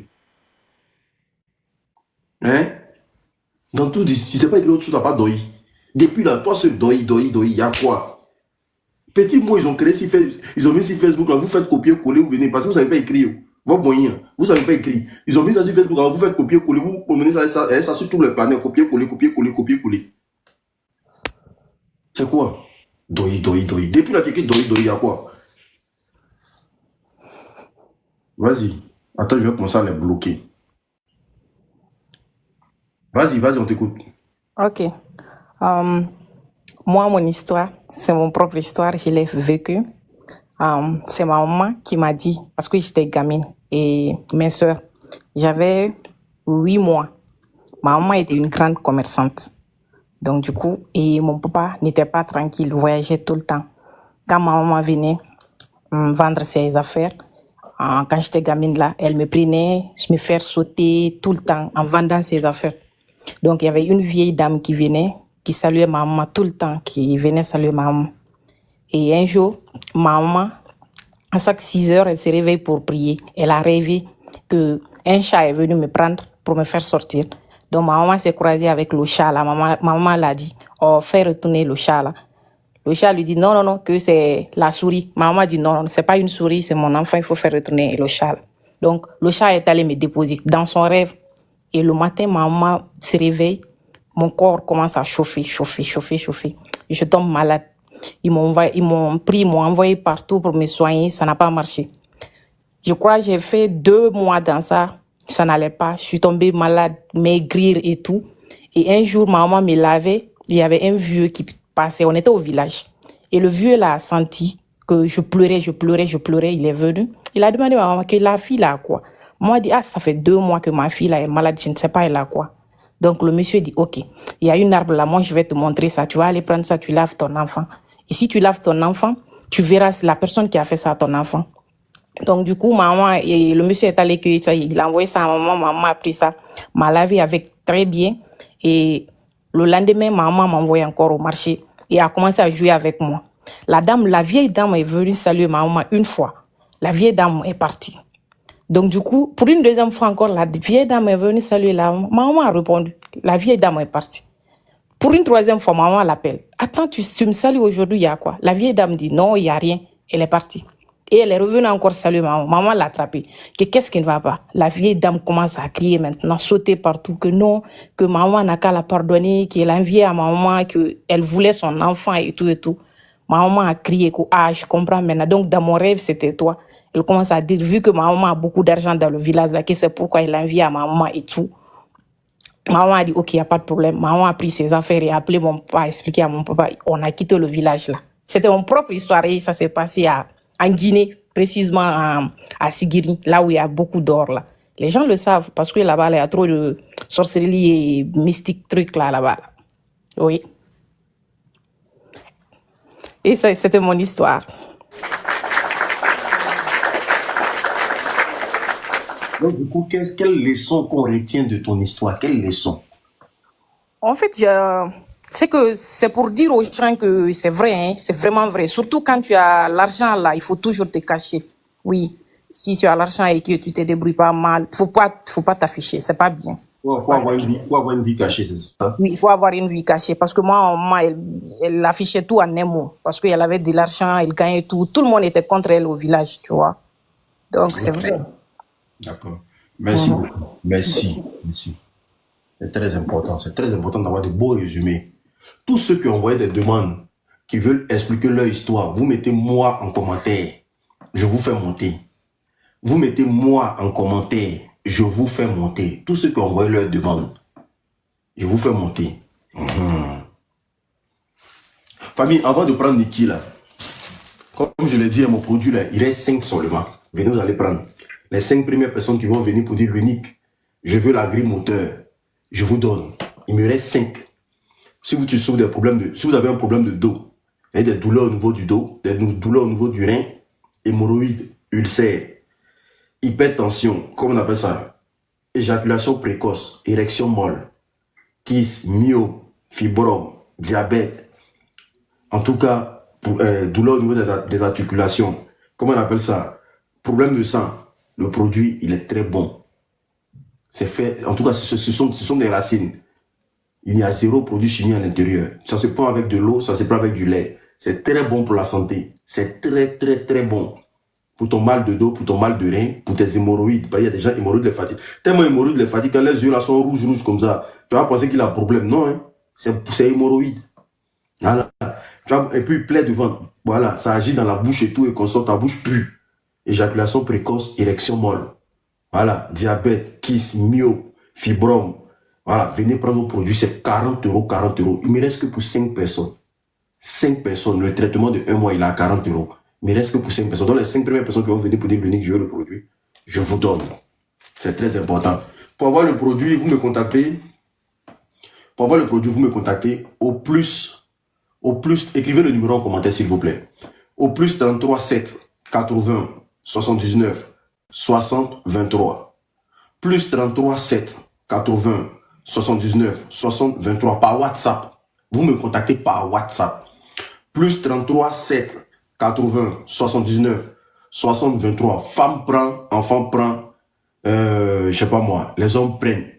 Hein? Dans tout, tu sais pas écrire autre chose à part Doi. Depuis là, toi, ce Doi, il y a quoi? Petit mot, ils ont créé ils ont mis sur Facebook, là, vous faites copier-coller, vous venez, parce que vous savez pas écrire. Votre moyen, vous savez pas écrire. Ils ont mis ça sur Facebook, là, vous faites copier-coller, vous promenez ça sur tous les planètes, copier-coller. C'est quoi? Doi. Depuis là, tu écris Doi, il y a quoi? Vas-y. Attends, je vais commencer à les bloquer. Vas-y, on t'écoute. Ok. Moi, mon histoire, c'est mon propre histoire, je l'ai vécue. C'est ma maman qui m'a dit, parce que j'étais gamine, et mes soeurs, j'avais 8 mois. Ma maman était une grande commerçante. Donc, du coup, et mon papa n'était pas tranquille, voyageait tout le temps. Quand ma maman venait vendre ses affaires, quand j'étais gamine là, elle me prenait, me faire sauter tout le temps en vendant ses affaires. Donc, il y avait une vieille dame qui venait, qui saluait ma maman tout le temps, qui venait saluer ma maman. Et un jour, ma maman, à chaque 6 heures, elle se réveille pour prier. Elle a rêvé qu'un chat est venu me prendre pour me faire sortir. Donc, ma maman s'est croisée avec le chat là. Ma maman l'a dit, oh, fais retourner le chat là. Le chat lui dit non, que c'est la souris. Ma maman dit non, c'est pas une souris, c'est mon enfant, il faut faire retourner le chat là. Donc, le chat est allé me déposer dans son rêve. Et le matin, ma maman se réveille, mon corps commence à chauffer. Je tombe malade. Ils m'ont pris, ils m'ont envoyé partout pour me soigner. Ça n'a pas marché. Je crois que j'ai fait 2 mois dans ça. Ça n'allait pas. Je suis tombée malade, maigrir et tout. Et un jour, ma maman me lavait. Il y avait un vieux qui passait. On était au village. Et le vieux là a senti que je pleurais. Il est venu. Il a demandé à ma maman que la fille là a quoi. Moi, dit, ça fait 2 mois que ma fille là est malade. Je ne sais pas, elle a quoi. Donc, le monsieur dit, OK, il y a une arbre là. Moi, je vais te montrer ça. Tu vas aller prendre ça. Tu laves ton enfant. Et si tu laves ton enfant, tu verras la personne qui a fait ça à ton enfant. Donc, du coup, maman, et le monsieur est allé cueillir ça, il a envoyé ça à maman a pris ça, m'a lavé avec très bien. Et le lendemain, maman m'a envoyé encore au marché et a commencé à jouer avec moi. La vieille dame est venue saluer maman une fois. La vieille dame est partie. Donc, du coup, pour une deuxième fois encore, la vieille dame est venue saluer la maman. Maman a répondu. La vieille dame est partie. Pour une troisième fois, maman l'appelle. Attends, tu me salues aujourd'hui, il y a quoi? La vieille dame dit non, il n'y a rien. Elle est partie. Et elle est revenue encore saluer maman. Maman l'a attrapée. Qu'est-ce qui ne va pas? La vieille dame commence à crier maintenant, sauter partout, que non, que maman n'a qu'à la pardonner, qu'elle enviait à maman, qu'elle voulait son enfant et tout et tout. Maman a crié que, je comprends maintenant. Donc, dans mon rêve, c'était toi. Elle commence à dire, vu que maman a beaucoup d'argent dans le village, là, que c'est pourquoi elle envie à maman et tout. Maman a dit, OK, il n'y a pas de problème. Maman a pris ses affaires et a appelé mon papa, a expliqué à mon papa, on a quitté le village là. C'était mon propre histoire et ça s'est passé en Guinée, précisément à Sigiri, là où il y a beaucoup d'or là. Les gens le savent parce que là-bas, il y a trop de sorcellerie et mystique trucs là-bas. Oui. Et ça, c'était mon histoire. Donc, du coup, quelle leçon qu'on retient de ton histoire? Quelle leçon? En fait, c'est que c'est pour dire aux gens que c'est vrai, hein, c'est vraiment vrai. Surtout quand tu as l'argent là, il faut toujours te cacher. Oui, si tu as l'argent et que tu te débrouilles pas mal, faut pas t'afficher, c'est pas bien. Faut avoir une vie cachée, c'est ça? Oui, il faut avoir une vie cachée parce que moi, elle affichait tout en un mot parce qu'elle avait de l'argent, elle gagnait tout. Tout le monde était contre elle au village, tu vois. Donc, c'est vrai. D'accord. Merci beaucoup. Merci. C'est très important. C'est très important d'avoir de beaux résumés. Tous ceux qui ont envoyé des demandes, qui veulent expliquer leur histoire, vous mettez moi en commentaire. Je vous fais monter. Vous mettez moi en commentaire. Je vous fais monter. Tous ceux qui ont envoyé leurs demandes, je vous fais monter. Famille, avant de prendre Niki là, comme je l'ai dit, mon produit là, il reste 5 seulement. Venez, vous allez prendre. Les 5 premières personnes qui vont venir pour dire l'unique, je veux la grille moteur, je vous donne. Il me reste 5. Si vous souffrez des problèmes si vous avez un problème de dos, des douleurs au niveau du dos, des douleurs au niveau du rein, hémorroïdes, ulcères, hypertension, comment on appelle ça, éjaculation précoce, érection molle, kyste, myope, fibrome, diabète, en tout cas, douleur au niveau des articulations, comment on appelle ça, problème de sang, le produit, il est très bon. C'est fait, en tout cas, ce sont des racines. Il y a 0 produit chimique à l'intérieur. Ça se prend avec de l'eau, ça se prend avec du lait. C'est très bon pour la santé. C'est très bon. Pour ton mal de dos, pour ton mal de rein, pour tes hémorroïdes. Il y a déjà hémorroïdes les fatigues. Tellement hémorroïdes les fatigues, quand les yeux là sont rouges comme ça, tu vas penser qu'il a un problème. Non, hein. C'est hémorroïde. Voilà. Et puis il plaît devant. Voilà, ça agit dans la bouche et tout, et consort ta bouche pue. Éjaculation précoce, érection molle. Voilà, diabète, kyste, myope, fibrome. Voilà, venez prendre vos produits, c'est 40 €, 40 €. Il ne me reste que pour 5 personnes. 5 personnes, le traitement de 1 mois, il est à 40 €. Il ne me reste que pour 5 personnes. Donc les 5 premières personnes qui vont venir pour dire l'unique, je veux le produit, je vous donne. C'est très important. Pour avoir le produit, vous me contactez. Pour avoir le produit, vous me contactez au plus, écrivez le numéro en commentaire s'il vous plaît. Au plus 33 7 80 79 60 23. Plus 33 7 80 79 60 23 par WhatsApp. Vous me contactez par WhatsApp. Plus 33 7 80 79 60 23. Femme prend, enfant prend, je sais pas moi, les hommes prennent.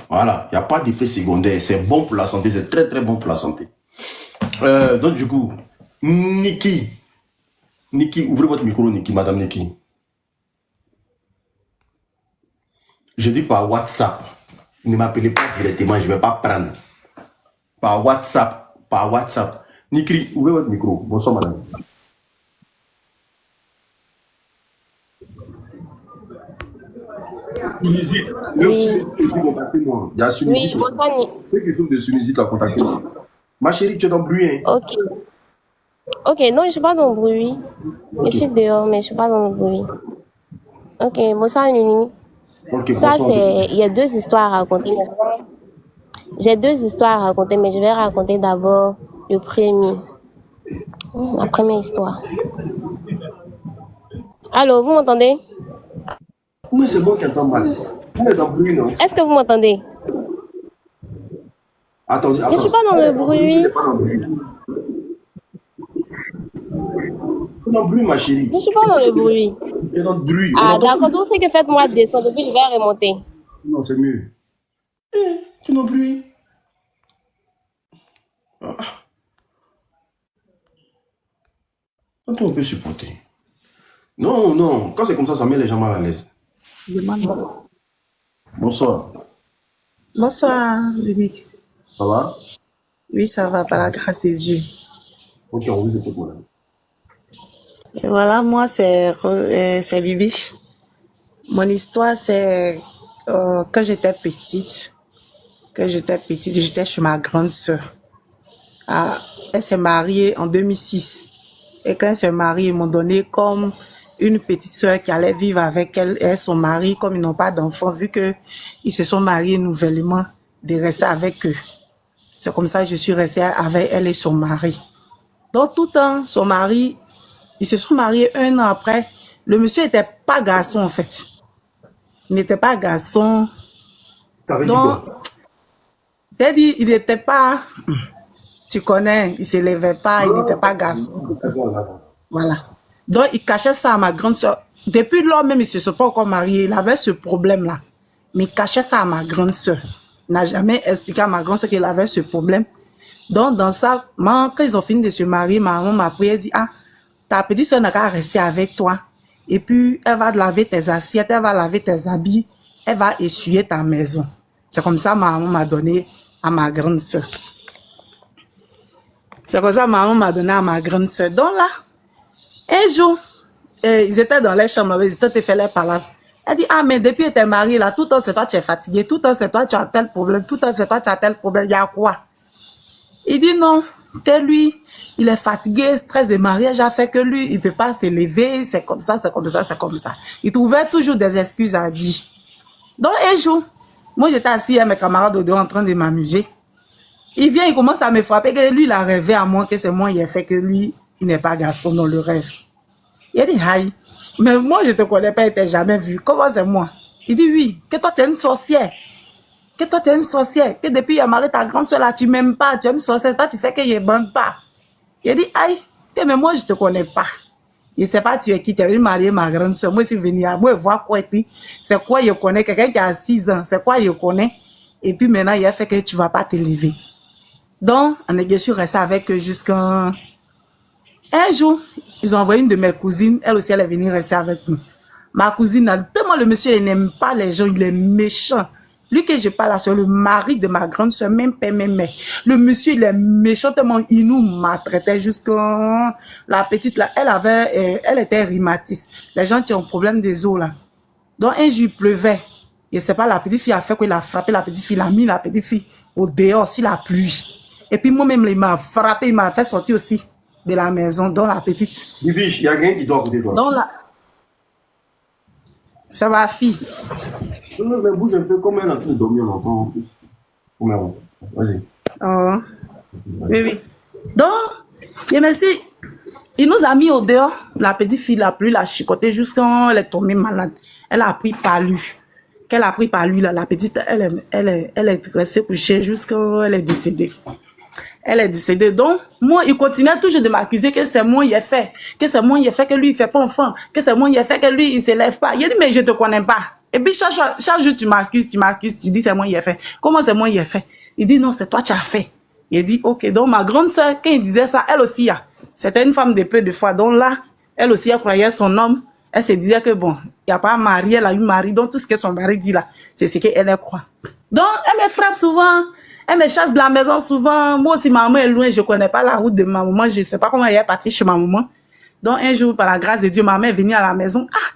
Voilà, il n'y a pas d'effet secondaire. C'est bon pour la santé, c'est très bon pour la santé. Donc du coup, Niki, ouvrez votre micro, Niki, madame Niki. Je dis par WhatsApp. Ne m'appelez pas directement, je ne vais pas prendre. Par WhatsApp. Nikri, ouvrez votre micro. Bonsoir, madame. Sunnisite. Même Oui, Sunnisite, contactez-moi. Il y a oui, Sunnisite aussi. bonsoir. Ceux qui sont de Sunnisite, là, contactez-moi. Ma chérie, tu es dans le bruit, hein? Ok. Ok, non, je suis pas dans le bruit. Je Ok. suis dehors, mais je suis pas dans le bruit. Ok, bonsoir, Nuni. Ok, Ça, bonsoir. c'est... Il y a deux histoires à raconter. J'ai deux histoires à raconter, mais je vais raconter d'abord le premier. La première histoire. Allô, vous m'entendez? Oui, c'est moi qui entends mal. Tu es dans le bruit, non? Est-ce que vous m'entendez? Attendez, Je suis attends. pas dans le Tu bruit. n'es pas dans le bruit. Tu es dans le bruit, ma chérie. Je suis pas dans le bruit. Tu es dans le bruit. On Ah, entend d'accord. tout. Donc, c'est que faites-moi descendre, puis je vais remonter. Non, c'est mieux. Tu es dans le bruit. Ah. Donc, on peut supporter. Non, non. Quand c'est comme ça met les gens mal à l'aise. Bonsoir. Bonsoir, Lumic. Ça va? Oui, ça va, par la grâce de Dieu. Ok, on vous écoute, madame. Et voilà, moi, c'est Bibi. Mon histoire, c'est quand j'étais petite. J'étais chez ma grande sœur. Ah, elle s'est mariée en 2006. Et quand elle s'est mariée, ils m'ont donné comme une petite sœur qui allait vivre avec elle et son mari, comme ils n'ont pas d'enfants, vu que ils se sont mariés nouvellement, de rester avec eux. C'est comme ça que je suis restée avec elle et son mari. Donc, tout le temps, son mari, ils se sont mariés 1 an après. Le monsieur n'était pas garçon, en fait. Il n'était pas garçon. Ça veut dire Donc, quoi? c'est-à-dire, il n'était pas, tu connais, il ne se levait pas, il n'était pas garçon. Voilà. Donc, il cachait ça à ma grande soeur. Depuis lors même, ils ne se sont pas encore mariés. Il avait ce problème-là. Mais il cachait ça à ma grande soeur. Il n'a jamais expliqué à ma grande soeur qu'il avait ce problème. Donc, dans ça, quand ils ont fini de se marier, ma maman m'a pris, elle dit, ah, ta petite soeur n'a qu'à rester avec toi. Et puis, elle va laver tes assiettes, elle va laver tes habits, elle va essuyer ta maison. C'est comme ça ma maman m'a donné à ma grande soeur. C'est comme ça ma maman m'a donné à ma grande soeur. Donc là, un jour, ils étaient dans les chambres, ils étaient fait les palabres. Elle dit, ah, mais depuis que tu es mariée, là, tout le temps c'est toi tu es fatigué, tout le temps c'est toi tu as tel problème, tout le temps c'est toi tu as tel problème, il y a quoi? Il dit non, que lui, il est fatigué, stress de mariage a fait que lui, il ne peut pas se lever, c'est comme ça, c'est comme ça, c'est comme ça. Il trouvait toujours des excuses à dire. Donc un jour, moi j'étais assis avec mes camarades au dehors en train de m'amuser. Il vient, il commence à me frapper, que lui, il a rêvé à moi, que c'est moi, il a fait que lui, il n'est pas garçon dans le rêve. Il a dit, aïe, mais moi, je ne te connais pas, il ne t'a jamais vu. Comment c'est moi? Il dit, oui, que toi, tu es une sorcière. Que toi, tu es une sorcière. Que depuis, il a marié ta grande soeur là, tu ne m'aimes pas, tu es une sorcière. Toi, tu fais qu'il ne bande pas. Il a dit, aïe, mais moi, je ne te connais pas. Je ne sais pas tu es qui, tu es venu marier ma grande soeur. Moi, je suis venu à moi voir quoi, et puis, c'est quoi je connais? Quelqu'un qui a 6 ans, c'est quoi je connais? Et puis maintenant, il a fait que tu ne vas pas te lever. Donc, je suis restée avec eux jusqu'à un jour. Ils ont envoyé une de mes cousines. Elle aussi, elle est venue rester avec nous. Ma cousine, tellement le monsieur, il n'aime pas les gens, il est méchant. Lui que je parle, c'est le mari de ma grande soeur, même père, même mère. Le monsieur, il est méchant, tellement il nous maltraitait jusqu'à la petite, là, elle était rhumatiste. Les gens qui ont un problème des os, là. Donc, un jour, il pleuvait. Je ne sais pas, la petite fille a fait qu'il a frappé la petite fille, il a mis la petite fille au dehors, sur la pluie. Et puis moi-même, il m'a frappé, il m'a fait sortir aussi de la maison, dans la petite. Bibi, il y a quelqu'un qui doit côté toi. Donc là, ça va, fille. Non, mais bouge un peu, comme elle est en train de dormir longtemps en plus. Vas-y. Oh. Oui, oui. Donc, et merci. Il nous a mis au dehors. La petite fille, la pluie, l'a chicoté jusqu'à elle est tombée malade. Elle a pris par lui. Qu'elle a pris par lui, là, la petite, elle est restée couchée jusqu'à elle est décédée. Elle est décédée. Donc, moi, il continuait toujours de m'accuser que c'est moi, il a fait. Que c'est moi, il a fait que lui, il fait pas enfant. Que c'est moi, il a fait que lui, il se lève pas. Il a dit, mais je te connais pas. Et puis, chaque jour, tu m'accuses, tu dis, c'est moi, il a fait. Comment c'est moi, il a fait? Il dit, non, c'est toi, tu as fait. Il dit, ok. Donc, ma grande soeur, quand il disait ça, elle aussi, c'était une femme de peu de foi. Donc là, elle aussi, elle croyait son homme. Elle se disait que bon, il n'y a pas mari, elle a eu mari. Donc, tout ce que son mari dit là, c'est ce qu'elle croit. Donc, elle me frappe souvent. Elle me chasse de la maison souvent. Moi aussi, ma maman est loin. Je connais pas la route de ma maman. Je sais pas comment elle est partie chez ma maman. Donc, un jour, par la grâce de Dieu, ma mère est venue à la maison. Ah!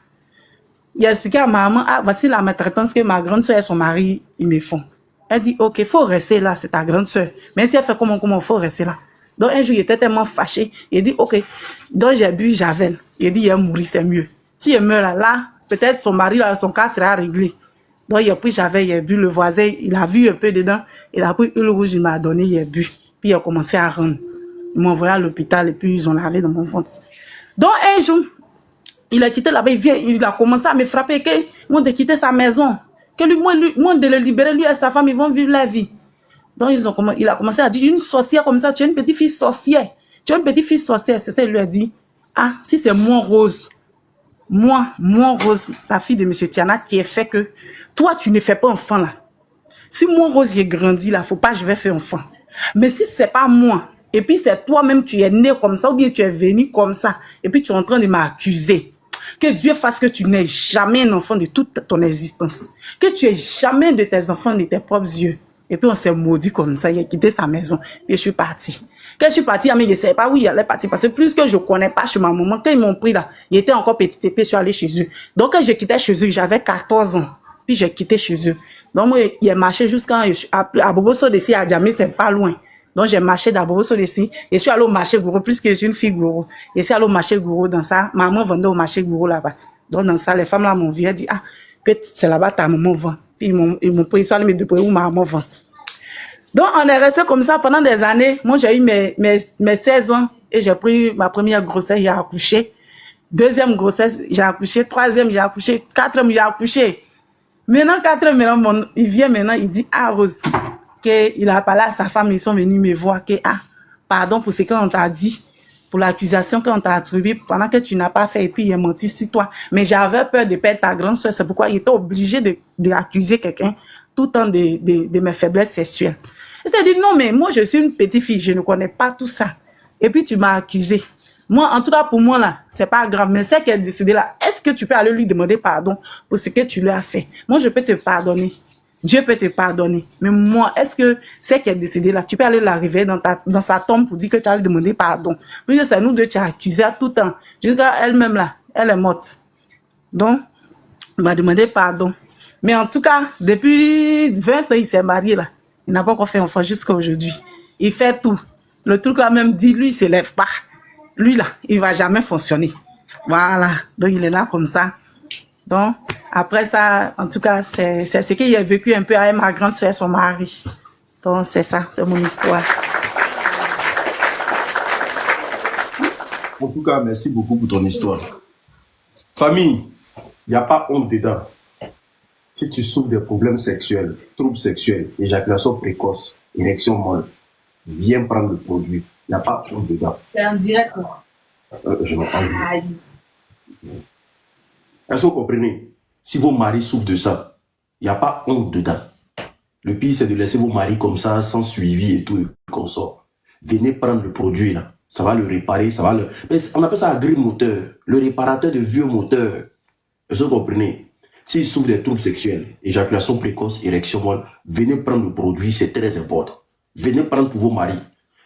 Il a expliqué à ma maman, ah, voici la maltraitance que ma grande soeur et son mari, ils me font. Elle dit, ok, faut rester là, c'est ta grande soeur. Mais si elle fait comment, faut rester là. Donc, un jour, il était tellement fâché. Il dit, ok, donc j'ai bu Javel. Il dit, il est mort, c'est mieux. Si il meurt là, peut-être son mari, là, son cas sera réglé. Donc, il a pris Javel, il a bu, le voisin, il a vu un peu dedans. Il a pris le rouge, il m'a donné, il a bu. Puis, il a commencé à rendre. Ils m'ont envoyé à l'hôpital et puis, ils ont lavé dans mon ventre. Donc, un jour, il a quitté là-bas, il a commencé à me frapper, que moi de quitter sa maison, que moi de le libérer, lui et sa femme, ils vont vivre la vie. Donc il a commencé à dire, une sorcière comme ça, tu es une petite fille sorcière. Tu es une petite fille sorcière. C'est ça, il lui a dit, ah, si c'est moi Rose, la fille de monsieur Tiana, qui est fait que, toi, tu ne fais pas enfant là. Si moi Rose, j'ai grandi là, faut pas, je vais faire enfant. Mais si c'est pas moi, et puis c'est toi-même, tu es né comme ça, ou bien tu es venu comme ça, et puis tu es en train de m'accuser. Que Dieu fasse que tu n'aies jamais un enfant de toute ton existence. Que tu aies jamais de tes enfants de tes propres yeux. Et puis on s'est maudit comme ça, il a quitté sa maison, et je suis partie. Quand je suis partie, mais je ne savais pas où il allait partir, parce que plus que je ne connais pas chez ma maman, quand ils m'ont pris là, il était encore petit, et puis je suis allée chez eux. Donc quand je quittais chez eux, j'avais 14 ans, puis j'ai quitté chez eux. Donc moi, il a marché jusqu'à Boboso d'ici à Djamé, c'est pas loin. Donc, j'ai marché d'abord sur ici. Et je suis allée au marché Gourou, puisque je suis une fille Gourou. Et je suis allée au marché Gourou dans ça. Maman vendait au marché Gourou là-bas. Donc, dans ça, les femmes là m'ont vu. Elles dit, ah, que c'est là-bas ta maman vend. Puis, ils m'ont pris, ils sont allés me déployer où ma maman vend. Donc, on est resté comme ça pendant des années. Moi, j'ai eu mes 16 ans. Et j'ai pris ma première grossesse, j'ai accouché. Deuxième grossesse, j'ai accouché. Troisième, j'ai accouché. Quatrième, j'ai accouché. Maintenant, quatrième, il vient maintenant, il dit, ah, Rose, qu'il a parlé à sa femme, ils sont venus me voir, que, ah, pardon pour ce qu'on t'a dit, pour l'accusation qu'on t'a attribuée, pendant que tu n'as pas fait, et puis il a menti sur toi. Mais j'avais peur de perdre ta grande soeur, c'est pourquoi il était obligé d'accuser quelqu'un tout le temps de mes faiblesses sexuelles. Il s'est dit, non, mais moi, je suis une petite fille, je ne connais pas tout ça. Et puis, tu m'as accusé. Moi, en tout cas, pour moi, là, c'est pas grave, mais c'est qu'elle a décidé là, est-ce que tu peux aller lui demander pardon pour ce que tu lui as fait? Moi, je peux te pardonner. Dieu peut te pardonner. Mais moi, est-ce que c'est qu'elle a décidé là, tu peux aller l'arriver dans sa tombe pour dire que tu as demander pardon? Puis c'est nous deux, tu as accusé à tout temps. Jusqu'à elle-même là, elle est morte. Donc, il m'a demandé pardon. Mais en tout cas, depuis 20 ans, il s'est marié là. Il n'a pas encore fait enfant jusqu'à aujourd'hui. Il fait tout. Le truc là même dit, lui, il ne s'élève pas. Lui là, il va jamais fonctionner. Voilà. Donc, il est là comme ça. Donc, après ça, en tout cas, c'est ce qu'il a vécu un peu avec ma grande soeur et son mari. Donc, c'est ça, c'est mon histoire. En tout cas, merci beaucoup pour ton histoire. Famille, il n'y a pas honte dedans. Si tu souffres des problèmes sexuels, troubles sexuels, éjaculation précoce, érection molle, viens prendre le produit. Il n'y a pas honte dedans. C'est en direct, quoi. Je m'en parle. Est-ce que vous comprenez? Si vos maris souffrent de ça, il n'y a pas honte dedans. Le pire, c'est de laisser vos maris comme ça, sans suivi et tout, et qu'on sort. Venez prendre le produit, là. Ça va le réparer, ça va le... Mais on appelle ça un grille moteur, le réparateur de vieux moteurs. Est-ce que vous comprenez? S'ils souffrent des troubles sexuels, éjaculation précoce, érection molle, venez prendre le produit, c'est très important. Venez prendre pour vos maris.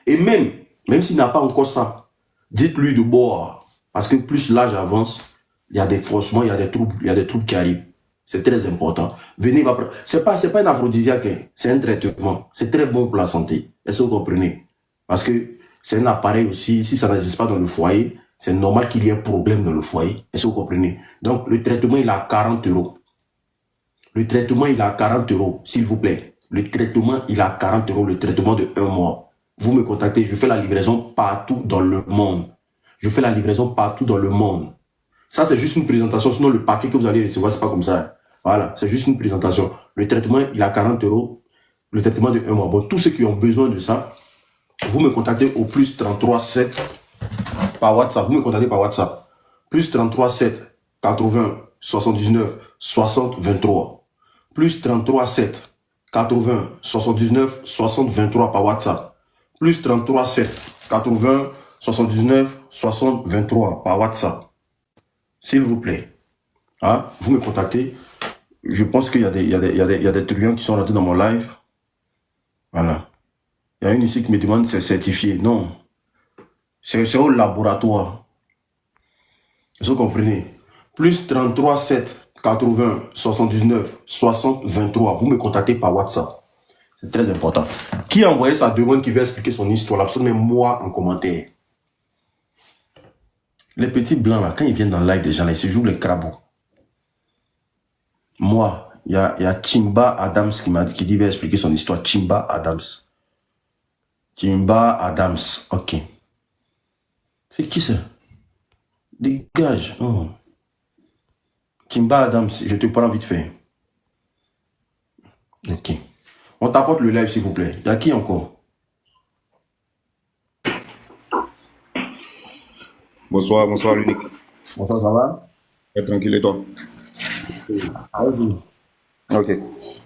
Et même s'il n'a pas encore ça, dites-lui de boire. Parce que plus l'âge avance, il y a des faussements, il y a des troubles qui arrivent. C'est très important. Venez, c'est pas un aphrodisiaque, hein. C'est un traitement. C'est très bon pour la santé. Est-ce que vous comprenez? Parce que c'est un appareil aussi, si ça n'existe pas dans le foyer, c'est normal qu'il y ait un problème dans le foyer. Est-ce que vous comprenez? Donc, le traitement, il a 40 €. Le traitement, il a 40 €, s'il vous plaît. Le traitement, il a 40 €, le traitement de 1 mois. Vous me contactez, je fais la livraison partout dans le monde. Je fais la livraison partout dans le monde. Ça, c'est juste une présentation. Sinon, le paquet que vous allez recevoir, c'est pas comme ça. Voilà, c'est juste une présentation. Le traitement, il a 40 €. Le traitement de 1 mois. Bon, tous ceux qui ont besoin de ça, vous me contactez au plus 33 7 par WhatsApp. Vous me contactez par WhatsApp. Plus 33 7 80 79 60 23. Plus 33 7 80 79 60 23 par WhatsApp. Plus 33 7 80 79 60 23 par WhatsApp. S'il vous plaît. Hein? Vous me contactez. Je pense qu'il y a des truands qui sont rentrés dans mon live. Voilà. Il y a une ici qui me demande si c'est certifié. Non. C'est au laboratoire. Vous comprenez? Plus 33 7 80 79 60 23. Vous me contactez par WhatsApp. C'est très important. Qui a envoyé sa demande qui veut expliquer son histoire? Absolument moi en commentaire. Les petits blancs là, quand ils viennent dans le live des gens, là, ils se jouent les crabouts. Moi, il y a Chimba Adams qui dit qu'il va expliquer son histoire. Chimba Adams. Chimba Adams. Ok. C'est qui ça? Dégage. Oh. Chimba Adams, je te prends vite fait. Ok. On t'apporte le live s'il vous plaît. Il y a qui encore? Bonsoir, bonsoir l'unique. Bonsoir, ça va? Tranquille et toi? Vas-y. Ok.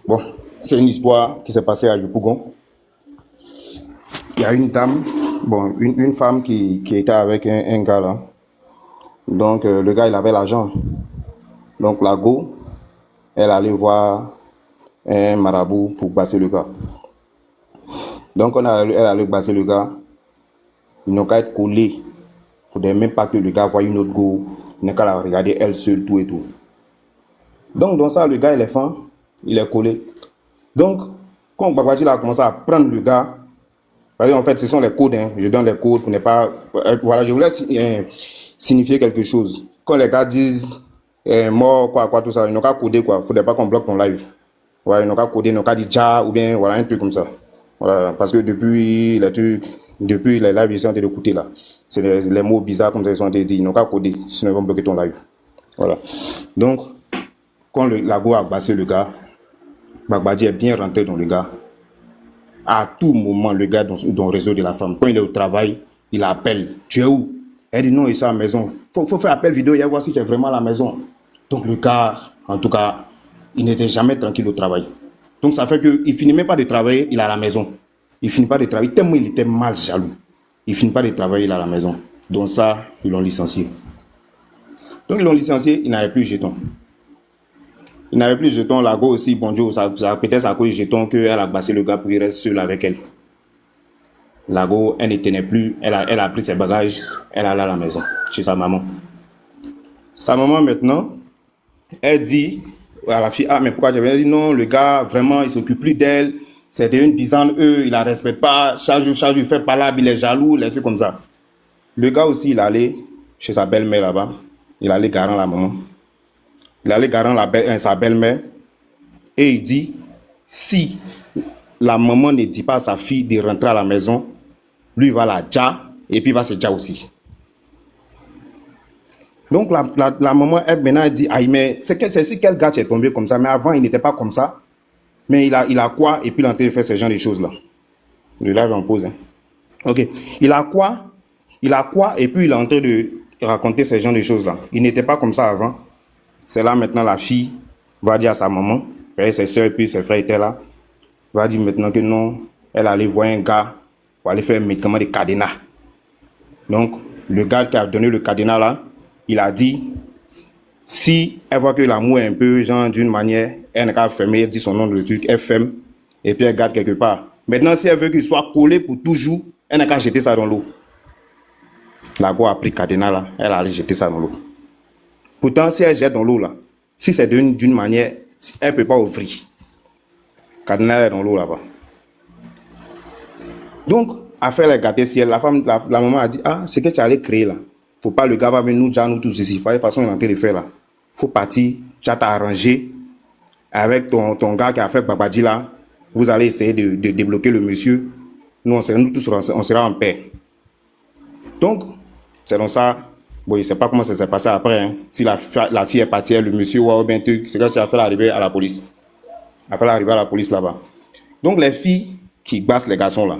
Bon, c'est une histoire qui s'est passée à Yopougon. Il y a une dame, bon, une femme qui était avec un gars là. Donc, le gars, il avait l'argent. Donc, la go, elle allait voir un marabout pour passer le gars. Donc, elle allait passer le gars. Ils n'ont qu'à être collés. Il ne faudrait même pas que le gars voie une autre go. Il n'a qu'à la regarder elle seule, tout et tout. Donc, dans ça, le gars, il est collé. Donc, quand Babadji a commencé à prendre le gars, parce qu'en fait, ce sont les codes, hein. Je donne les codes pour ne pas... voilà, je voulais signifier quelque chose. Quand les gars disent mort, quoi, tout ça, ils n'ont qu'à coder, quoi. Il ne faudrait pas qu'on bloque ton live. Ouais, ils n'ont qu'à coder, ils n'ont qu'à dire ja, ou bien, voilà, un truc comme ça. Voilà, parce que depuis les lives, ils sont en train d'écouter, là. C'est les mots bizarres comme ça, ils sont en train de dire, ils n'ont qu'à coder, sinon ils vont bloquer ton live. Voilà. Donc, quand la go a bassé le gars, Babadji est bien rentré dans le gars. À tout moment, le gars dans le réseau de la femme, quand il est au travail, il appelle. Tu es où? Elle dit non, il est à la maison. Faut faire appel vidéo, il va voir si tu es vraiment à la maison. Donc le gars, en tout cas, il n'était jamais tranquille au travail. Donc ça fait qu'il ne finit même pas de travailler, il est à la maison. Il finit pas de travailler, tellement il était mal jaloux. Il finit pas de travailler, il est à la maison. Donc ça, ils l'ont licencié. Donc ils l'ont licencié, il n'avait plus de jetons. Il n'avait plus de jetons, la go aussi, bon Dieu, peut-être à cause du jeton qu'elle a bassé le gars pour qu'il reste seul avec elle. La go, elle ne tenait plus, elle a pris ses bagages, elle est allée à la maison, chez sa maman. Sa maman maintenant, elle dit à la fille, ah mais pourquoi j'avais dit non, le gars, vraiment, il s'occupe plus d'elle, c'est une bisane, il la respecte pas, chaque jour, il fait pas là, il est jaloux, les trucs comme ça. Le gars aussi, il allait chez sa belle-mère là-bas, il allait garant la maman. Il allait garant sa belle-mère et il dit, si la maman ne dit pas à sa fille de rentrer à la maison, lui il va la dja et puis il va se dja aussi. Donc la maman, elle maintenant elle dit, ah mais c'est si quel gars tu es tombé comme ça, mais avant il n'était pas comme ça, mais il a quoi et puis il est en train de faire ce genre de choses là. Le live en pause. Hein. Ok, il a quoi et puis il est en train de raconter ce genre de choses là. Il n'était pas comme ça avant. C'est là maintenant la fille va dire à sa maman, ses soeurs et puis ses frères étaient là, va dire maintenant que non, elle allait voir un gars pour aller faire un médicament de cadenas. Donc, le gars qui a donné le cadenas là, il a dit, si elle voit que l'amour est un peu, genre d'une manière, elle n'a qu'à fermer, elle dit son nom de truc, elle ferme, et puis elle garde quelque part. Maintenant, si elle veut qu'il soit collé pour toujours, elle n'a qu'à jeter ça dans l'eau. La go a pris le cadenas là, elle a allé jeter ça dans l'eau. Pourtant, si elle jette dans l'eau, là, si c'est d'une manière, elle ne peut pas ouvrir. Cadenas est dans l'eau là-bas. Donc, à faire les gâtés ciel, la maman a dit, ah, c'est que tu allais créer là. Faut pas le gars va venir nous tous ici. Pas de façon, il est en train de faire là. Faut partir, tu as arrangé avec ton gars qui a fait Babadji là. Vous allez essayer de débloquer le monsieur. Nous tous, on sera en paix. Donc, c'est dans ça. Bon, je ne sais pas comment ça s'est passé après. Hein. Si la fille est partie, le monsieur, ou bien truc, c'est quand ça a fait arriver à la police. A fait arriver à la police là-bas. Donc, les filles qui bassent les garçons là,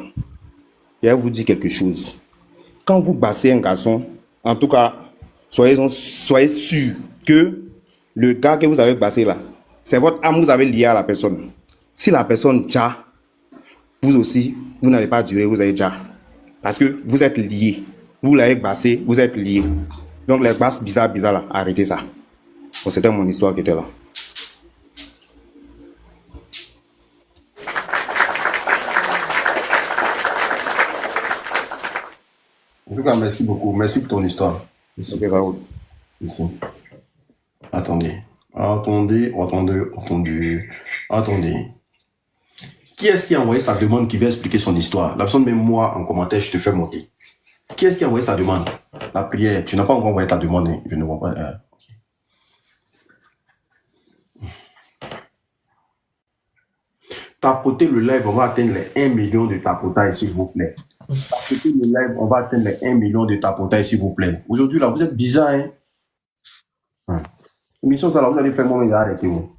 je vais vous dire quelque chose. Quand vous bassez un garçon, en tout cas, soyez sûr que le gars que vous avez bassé là, c'est votre âme que vous avez lié à la personne. Si la personne déjà, vous aussi, vous n'allez pas durer, vous avez déjà. Parce que vous êtes liés. Vous l'avez bassé, vous êtes liés. Donc les basses bizarres là, arrêtez ça. Bon, c'était mon histoire qui était là. tout cas, merci beaucoup. Merci pour ton histoire. Ok, Merci. ça roule. Merci. Attendez. Attendez. Qui est-ce qui a envoyé sa demande qui veut expliquer son histoire? La personne, même moi, en commentaire, je te fais monter. Qui est-ce qui a envoyé sa demande? La prière. Tu n'as pas encore envoyé ta demande. Hein. Je ne vois pas. Tapotez le live, on va atteindre les 1 million de tapotages, s'il vous plaît. Tapotez le live, on va atteindre les 1 million de tapotages, s'il vous plaît. Aujourd'hui, là, vous êtes bizarre, hein? Émission, ça, là, vous allez faire mon ménage, arrêtez-vous.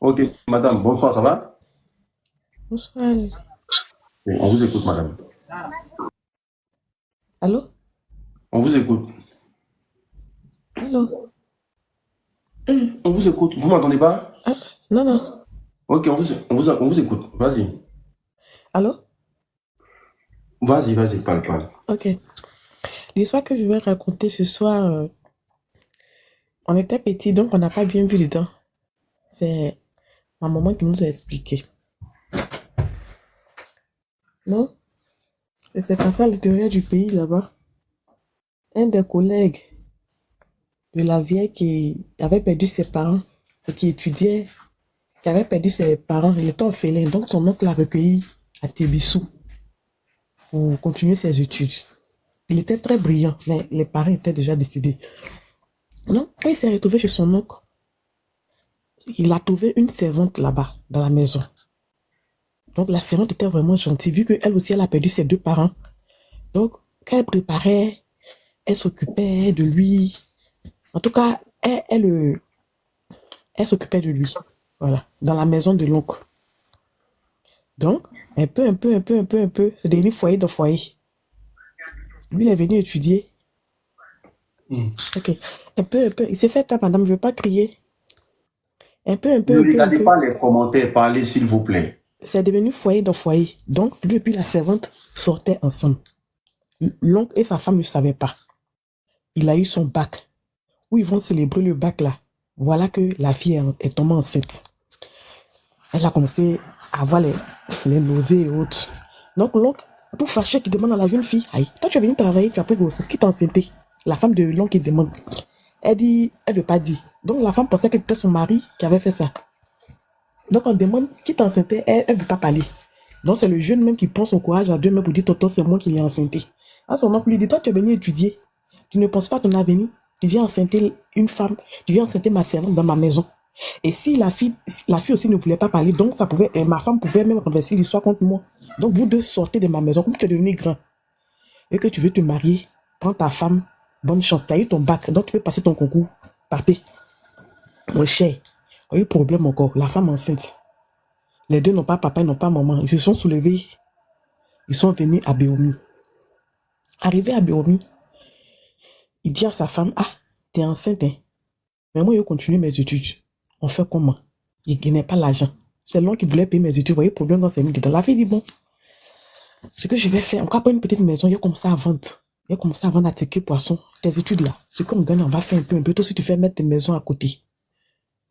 Ok, madame, bonsoir, ça va? Bonsoir. Oui, on vous écoute, madame. Allô? On vous écoute. Allô? On vous écoute. Vous m'entendez pas? Ah, non, non. Ok, on vous écoute. Vas-y. Allô? Vas-y, parle. Ok. L'histoire que je vais raconter ce soir, on était petits, donc on n'a pas bien vu dedans. C'est ma maman qui nous a expliqué. Non? C'est passé à l'intérieur du pays, là-bas. Un des collègues de la vieille qui avait perdu ses parents et qui étudiait, qui avait perdu ses parents, il était orphelin. Donc son oncle l'a recueilli à Tébissou pour continuer ses études. Il était très brillant, mais les parents étaient déjà décédés. Donc, quand il s'est retrouvé chez son oncle, il a trouvé une servante là-bas, dans la maison. Donc, la servante était vraiment gentille, vu qu'elle aussi, elle a perdu ses 2 parents. Donc, quand elle préparait, elle s'occupait de lui. En tout cas, elle s'occupait de lui. Voilà, dans la maison de l'oncle. Donc, un peu, c'est devenu foyer de foyer. Lui, il est venu étudier. Ok. Un peu. Il s'est fait, madame, je ne veux pas crier. Un peu. Ne regardez pas les commentaires, parlez s'il vous plaît. C'est devenu foyer dans foyer. Donc, lui et puis la servante sortaient ensemble. L'oncle et sa femme ne savaient pas. Il a eu son bac. Où ils vont célébrer le bac là. Voilà que la fille est tombée enceinte. Elle a commencé à avoir les nausées et autres. Donc, l'oncle, tout fâché, qui demande à la jeune fille, aïe, toi tu es venu travailler, tu as pris grossesse, qui t'a enceinté? La femme de l'oncle qui demande. Elle dit, elle ne veut pas dire. Donc, la femme pensait que c'était son mari qui avait fait ça. Donc, on demande qui t'a enceinté, elle ne veut pas parler. Donc, c'est le jeune même qui prend son courage à 2 mains pour dire, tonton, c'est moi qui l'ai enceinté. À son oncle lui dit, toi, tu es venu étudier. Tu ne penses pas à ton avenir. Tu viens enceinter une femme, tu viens enceinter ma servante dans ma maison. Et si la fille aussi ne voulait pas parler, donc ça pouvait, ma femme pouvait même renverser l'histoire contre moi. Donc, vous deux sortez de ma maison, comme tu es devenu grand. Et que tu veux te marier, prends ta femme, bonne chance, tu as eu ton bac, donc tu peux passer ton concours. Partez. Mon cher, il y a eu problème encore, la femme enceinte. Les deux n'ont pas papa, ils n'ont pas maman. Ils se sont soulevés. Ils sont venus à Béomi. Arrivé à Béomi, il dit à sa femme, ah, t'es enceinte, hein? Mais moi, je continue mes études. On fait comment? Il gagnait pas l'argent. C'est l'oncle qui voulait payer mes études. Vous voyez, problème dans ses dedans. La fille dit, bon, ce que je vais faire, encore pas une petite maison, il a commencé à vendre. Il a commencé à vendre à ticket poisson. Tes études là, ce qu'on gagne, on va faire un peu. Toi, si tu fais mettre tes maisons à côté.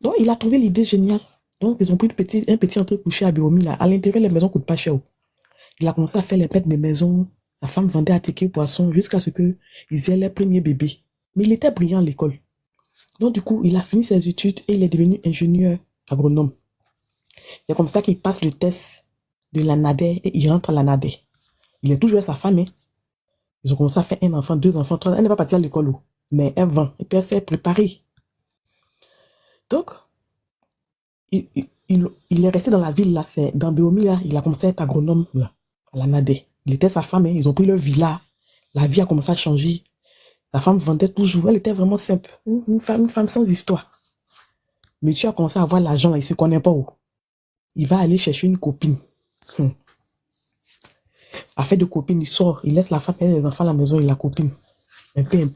Donc, il a trouvé l'idée géniale. Donc, ils ont pris un petit entrée couché à Béomi là. À l'intérieur, les maisons ne coûtent pas cher. Il a commencé à faire les pètes des maisons. Sa femme vendait à ticket poisson jusqu'à ce qu'ils aient les premiers bébés. Mais il était brillant à l'école. Donc, du coup, il a fini ses études et il est devenu ingénieur agronome. C'est comme ça qu'il passe le test de la NADER et il rentre à la NADER. Il est toujours avec sa femme. Hein. Ils ont commencé à faire 1 enfant, 2 enfants, 3 enfants. Elle n'est pas partie à l'école. Mais elle vend. Et puis elle s'est préparée. Donc, il est resté dans la ville. Là. C'est dans Béomi, là. Il a commencé à être agronome là, à la NADER. Il était sa femme. Hein. Ils ont pris leur villa. La vie a commencé à changer. Sa femme vendait toujours. Elle était vraiment simple. Une femme sans histoire. Monsieur a commencé à avoir l'argent. Il ne se connaît pas où. Il va aller chercher une copine. Affaire de copine, il sort. Il laisse la femme et les enfants à la maison et la copine. Un peu.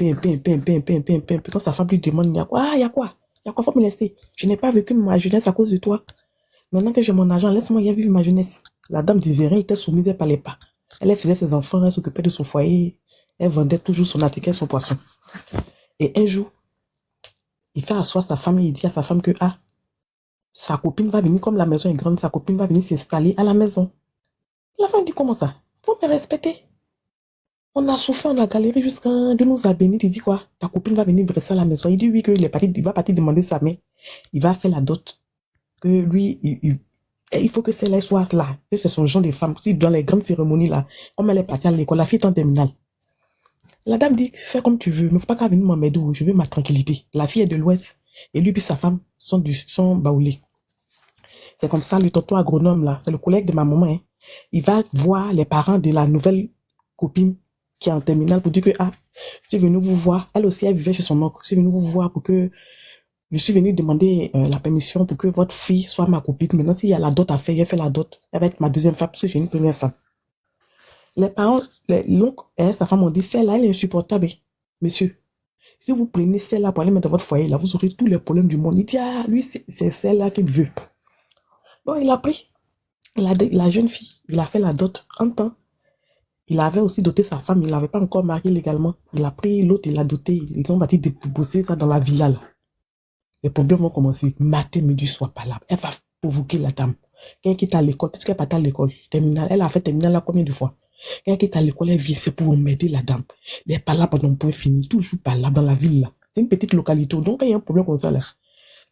Quand sa femme lui demande, il y a quoi? Ah, il y a quoi? Il y a quoi? Faut me laisser. Je n'ai pas vécu ma jeunesse à cause de toi. Maintenant que j'ai mon argent, laisse-moi y vivre ma jeunesse. La dame disait rien, elle était soumise, elle parlait pas. Elle faisait ses enfants, elle s'occupait de son foyer. Elle vendait toujours son article, son poisson. Et un jour, il fait asseoir sa femme et il dit à sa femme que sa copine va venir, comme la maison est grande, sa copine va venir s'installer à la maison. La femme dit, comment ça? Faut me respecter. On a souffert, on a galéré jusqu'à Dieu nous a bénis. Tu dis quoi? Ta copine va venir dresser à la maison. Il dit oui, il va partir demander sa main. Il va faire la dot. Que lui, il faut que celle-là soit là. Que c'est son genre de femme. Si dans les grandes cérémonies là, comme elle est partie à l'école, la fille est en terminale. La dame dit, fais comme tu veux, mais faut pas qu'elle vienne m'emmerder, je veux ma tranquillité. La fille est de l'Ouest. Et lui puis sa femme sont baoulés. C'est comme ça, le tonton agronome là, c'est le collègue de ma maman. Hein. Il va voir les parents de la nouvelle copine qui est en terminale pour dire que, ah, je suis venu vous voir. Elle aussi, elle vivait chez son oncle. Je suis venu vous voir pour que, je suis venu demander la permission pour que votre fille soit ma copine. Maintenant, s'il y a la dot à faire, elle fait la dot. Elle va être ma deuxième femme parce que j'ai une première femme. Les parents, l'oncle et sa femme ont dit, celle-là, elle est insupportable. Monsieur, si vous prenez celle-là pour aller mettre dans votre foyer, là, vous aurez tous les problèmes du monde. Il dit, ah, lui, c'est celle-là qu'il veut. Bon, il a pris la jeune fille, il a fait la dot en temps. Il avait aussi doté sa femme, il n'avait pas encore marié légalement. Il a pris l'autre, il l'a doté. Ils ont parti bosser ça dans la villa, là. Les problèmes vont commencer. Matin, midi, soir, pas là. Elle va provoquer la dame. Quelqu'un qui est à l'école, puisqu'elle n'est pas à l'école, terminale, elle a fait terminale là combien de fois? Quelqu'un qui est à l'école, elle vient, c'est pour m'aider la dame. Elle n'est pas là pendant un point fini, toujours pas là dans la ville, là. C'est une petite localité. Donc, quand il y a un problème comme ça, là,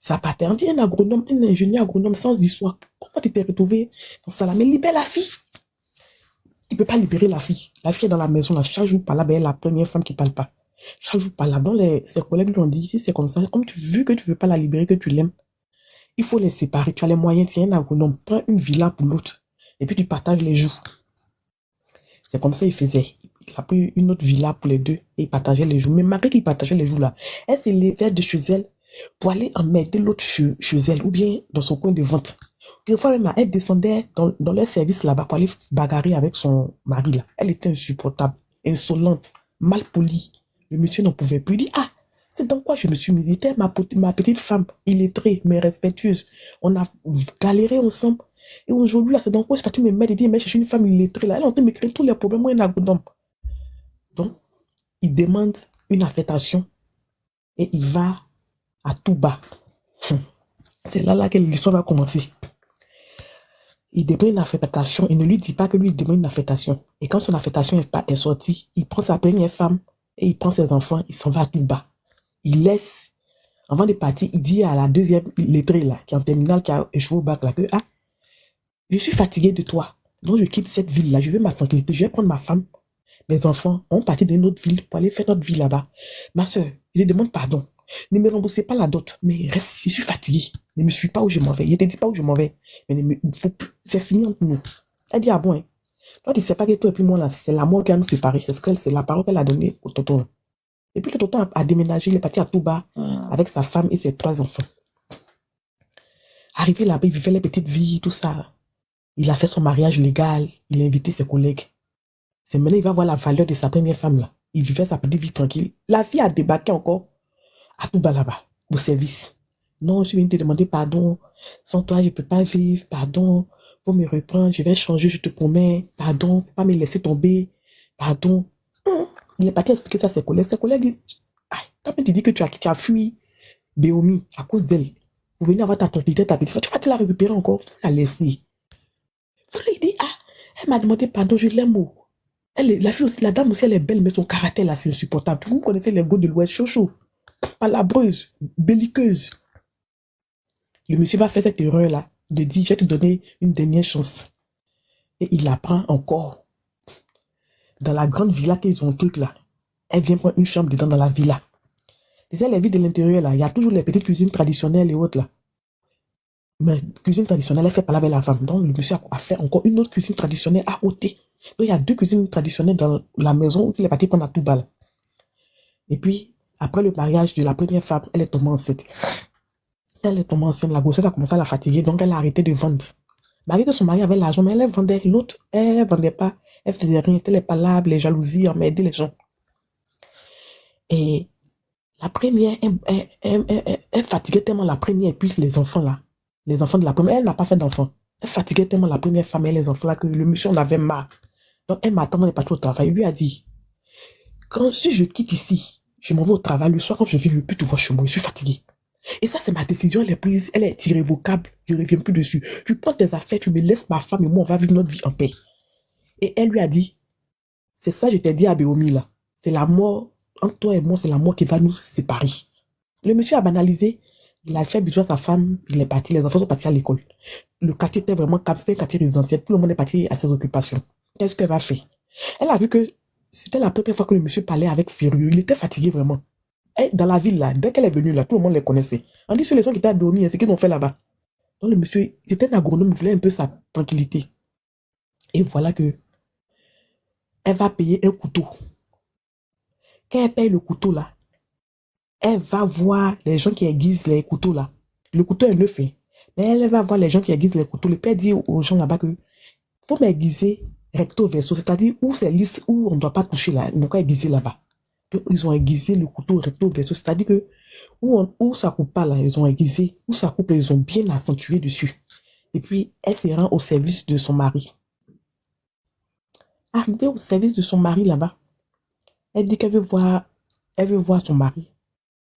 ça part. On dit un agronome, un ingénieur agronome sans histoire. Comment tu t'es retrouvé dans ça là? Mais libère la fille. Tu ne peux pas libérer la fille. La fille est dans la maison, là, chaque jour par là, ben, elle est la première femme qui ne parle pas. Chaque jour par là. Donc, ses collègues lui ont dit, si c'est comme ça, comme tu veux que tu ne veux pas la libérer, que tu l'aimes, il faut les séparer. Tu as les moyens, tu as un agronome, prends une villa pour l'autre. Et puis tu partages les jours. C'est comme ça qu'il faisait. Il a pris une autre villa pour les deux et il partageait les jours. Mais malgré qu'il partageait les jours là, elle s'est levée de chez elle pour aller emmerder l'autre chez elle ou bien dans son coin de vente. Quelquefois même, elle descendait dans leur service là-bas pour aller bagarrer avec son mari là. Elle était insupportable, insolente, mal polie. Le monsieur n'en pouvait plus. Il dit, ah, c'est dans quoi je me suis mise? C'était ma petite femme, illettrée, mais respectueuse. On a galéré ensemble. Et aujourd'hui, là, c'est dans quoi je suis partie me mettre et dire, mais je suis une femme illettrée là. Elle est en train de me créer tous les problèmes. Moi, il y a un Donc, il demande une affectation et il va à tout bas. C'est là que l'histoire va commencer. Il demande une affectation. Il ne lui dit pas que lui il demande une affectation. Et quand son affectation est sortie, il prend sa première femme et il prend ses enfants. Il s'en va à tout bas. Il laisse, avant de partir, il dit à la deuxième lettrée là, qui est en terminale, qui a échoué au bac là, que ah, je suis fatigué de toi. Donc je quitte cette ville là. Je veux ma tranquillité. Je vais prendre ma femme, mes enfants. On partit d'une autre ville pour aller faire notre vie là-bas. Ma soeur, je lui demande pardon. Ne me remboursez pas la dot, mais reste, je suis fatigué. Ne me suis pas où je m'en vais. Je ne te dis pas où je m'en vais. Mais c'est fini entre nous. Elle dit, ah bon, hein. Toi, tu ne sais pas que toi et puis moi, là, c'est la mort qui a nous séparés. C'est la parole qu'elle a donnée au tonton. Et puis le tonton a déménagé, il est parti à Touba avec sa femme et ses 3 enfants. Arrivé là-bas, il vivait les petites vies, tout ça. Il a fait son mariage légal, il a invité ses collègues. C'est maintenant, il va voir la valeur de sa première femme, là. Il vivait sa petite vie tranquille. La fille a débarqué encore à tout bas là-bas, au service. Non, je suis venu te demander pardon. Sans toi, je ne peux pas vivre. Pardon. Faut me reprendre. Je vais changer, je te promets. Pardon. Faut pas me laisser tomber. Pardon. Il est parti expliquer ça à ses collègues. Ses collègues disent, ah, quand tu dis que tu as fui Béomi à cause d'elle, pour venir avoir ta tranquillité, ta petite fille, tu vas te la récupérer encore. Tu vas la laisser. Il dit, ah, elle m'a demandé pardon, je l'aime. La fille aussi, la dame aussi, elle est belle, mais son caractère là, c'est insupportable. Vous connaissez les gars de l'Ouest, chaud. Palabreuse, belliqueuse. Le monsieur va faire cette erreur-là, de dire, je vais te donner une dernière chance. Et il la prend encore. Dans la grande villa qu'ils ont truc là. Elle vient prendre une chambre dedans dans la villa. C'est les villes de l'intérieur là, il y a toujours les petites cuisines traditionnelles et autres là. Mais cuisine traditionnelle, elle fait pas avec la femme. Donc le monsieur a fait encore une autre cuisine traditionnelle à ôter. Donc il y a 2 cuisines traditionnelles dans la maison où il est parti prendre à tout bas. Et puis, après le mariage de la première femme, elle est tombée enceinte. Elle est tombée enceinte, la grossesse a commencé à la fatiguer, donc elle a arrêté de vendre. Malgré que son mari avait l'argent, mais elle vendait. L'autre, elle ne vendait pas. Elle faisait rien, c'était les palabres, les jalousies, emmerder les gens. Et la première, elle fatiguait tellement la première, et puis les enfants là. Les enfants de la première, elle n'a pas fait d'enfants. Elle fatiguait tellement la première femme et les enfants là que le monsieur en avait marre. Donc elle m'attend, on est parti au travail. Il lui a dit, si je quitte ici, je m'en vais au travail, le soir quand je viens, je ne peux plus te voir chez moi, je suis fatigué. Et ça, c'est ma décision, elle est prise, elle est irrévocable, je ne reviens plus dessus. Tu prends tes affaires, tu me laisses ma femme et moi, on va vivre notre vie en paix. Et elle lui a dit, C'est ça, je t'ai dit à Béomi, là. C'est la mort, entre toi et moi, c'est la mort qui va nous séparer. Le monsieur a banalisé, il a fait bisous à sa femme, il est parti, les enfants sont partis à l'école. Le quartier était vraiment calme, c'était un quartier résidentiel, tout le monde est parti à ses occupations. Qu'est-ce qu'elle va faire? Elle a vu que c'était la première fois que le monsieur parlait avec sérieux, il était fatigué vraiment. Et dans la ville, là, dès qu'elle est venue, là, tout le monde les connaissait. On dit sur les gens qui étaient à dormir, c'est qu'ils ont fait là-bas. Donc le monsieur, c'était un agronome, il voulait un peu sa tranquillité. Et voilà que elle va payer un couteau. Quand elle paye le couteau là, elle va voir les gens qui aiguisent les couteaux là. Le couteau est neuf, hein. Mais elle va voir les gens qui aiguisent les couteaux. Le père dit aux gens là-bas que faut m'aiguiser recto verso, c'est-à-dire où c'est lisse, où on ne doit pas toucher là, ils n'ont qu'à aiguiser là-bas. Donc ils ont aiguisé le couteau recto verso, c'est-à-dire que où ça coupe pas là, ils ont aiguisé, où ça coupe, ils ont bien accentué dessus. Et puis elle se rend au service de son mari. Arrivée au service de son mari là-bas, elle dit qu'elle veut voir son mari.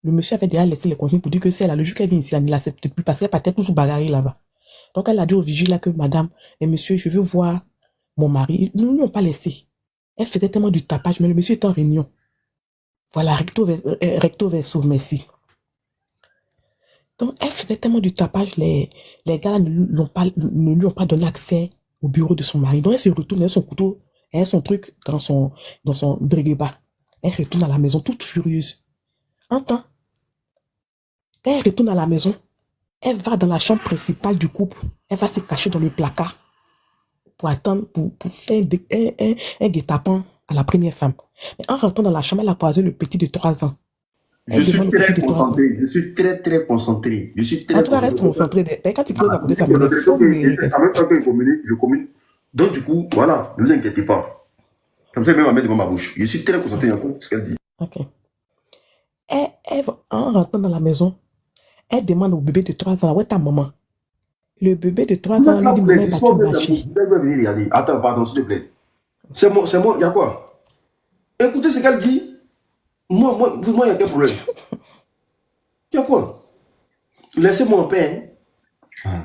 Le monsieur avait déjà laissé les consignes pour dire que si elle a le jour qu'elle vient ici, elle ne l'accepte plus parce qu'elle partait toujours bagarrer là-bas. Donc elle a dit au vigile là que madame et monsieur, je veux voir mon mari. Ils ne lui ont pas laissé. Elle faisait tellement du tapage, mais le monsieur était en réunion. Voilà, recto verso, merci. Donc elle faisait tellement du tapage, les gars ne lui ont pas donné accès au bureau de son mari. Donc elle se retourne, elle a son couteau, elle a son truc dans son dréguéba. Elle retourne à la maison toute furieuse. Entends? Quand elle retourne à la maison, elle va dans la chambre principale du couple. Elle va se cacher dans le placard pour attendre, pour faire un guet-apens à la première femme. Mais en rentrant dans la chambre, elle a croisé le petit de 3 ans. Je suis très concentré. Je suis très, très concentré. Je suis très en tout cas, reste concentré. Quand tu creuses à côté, ça me fait. Je communique. Donc, du coup, voilà, ne vous inquiétez pas. Comme ça, même à mettre devant ma bouche. Je suis très concentré en ce qu'elle dit. Ok. En rentrant dans la maison, elle demande au bébé de 3 ans, où est ta maman? Le bébé de 3 ans lui dit, maman est partie marcher. Attends, pardon, s'il te plaît. C'est moi, il y a quoi? Écoutez ce qu'elle dit. Moi, il y a quel problème? Il y a quoi? Laissez-moi en paix. Hein.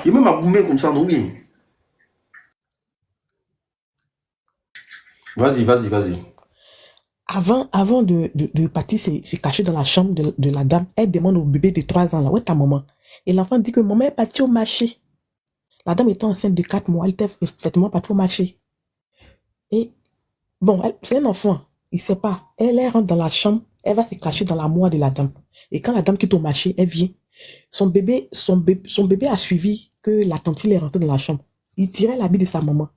Il y a même à boumer comme ça, non bien. Vas-y. Avant de partir se cacher dans la chambre de la dame, elle demande au bébé de 3 ans, là, où est ta maman? Et l'enfant dit que maman est partie au marché. La dame était enceinte de 4 mois, elle était effectivement partie au marché. Et bon, c'est un enfant, il ne sait pas. Elle rentre dans la chambre, elle va se cacher dans la moire de la dame. Et quand la dame quitte au marché, elle vient. Son bébé a suivi que la tante est rentrée dans la chambre. Il tirait l'habit de sa maman.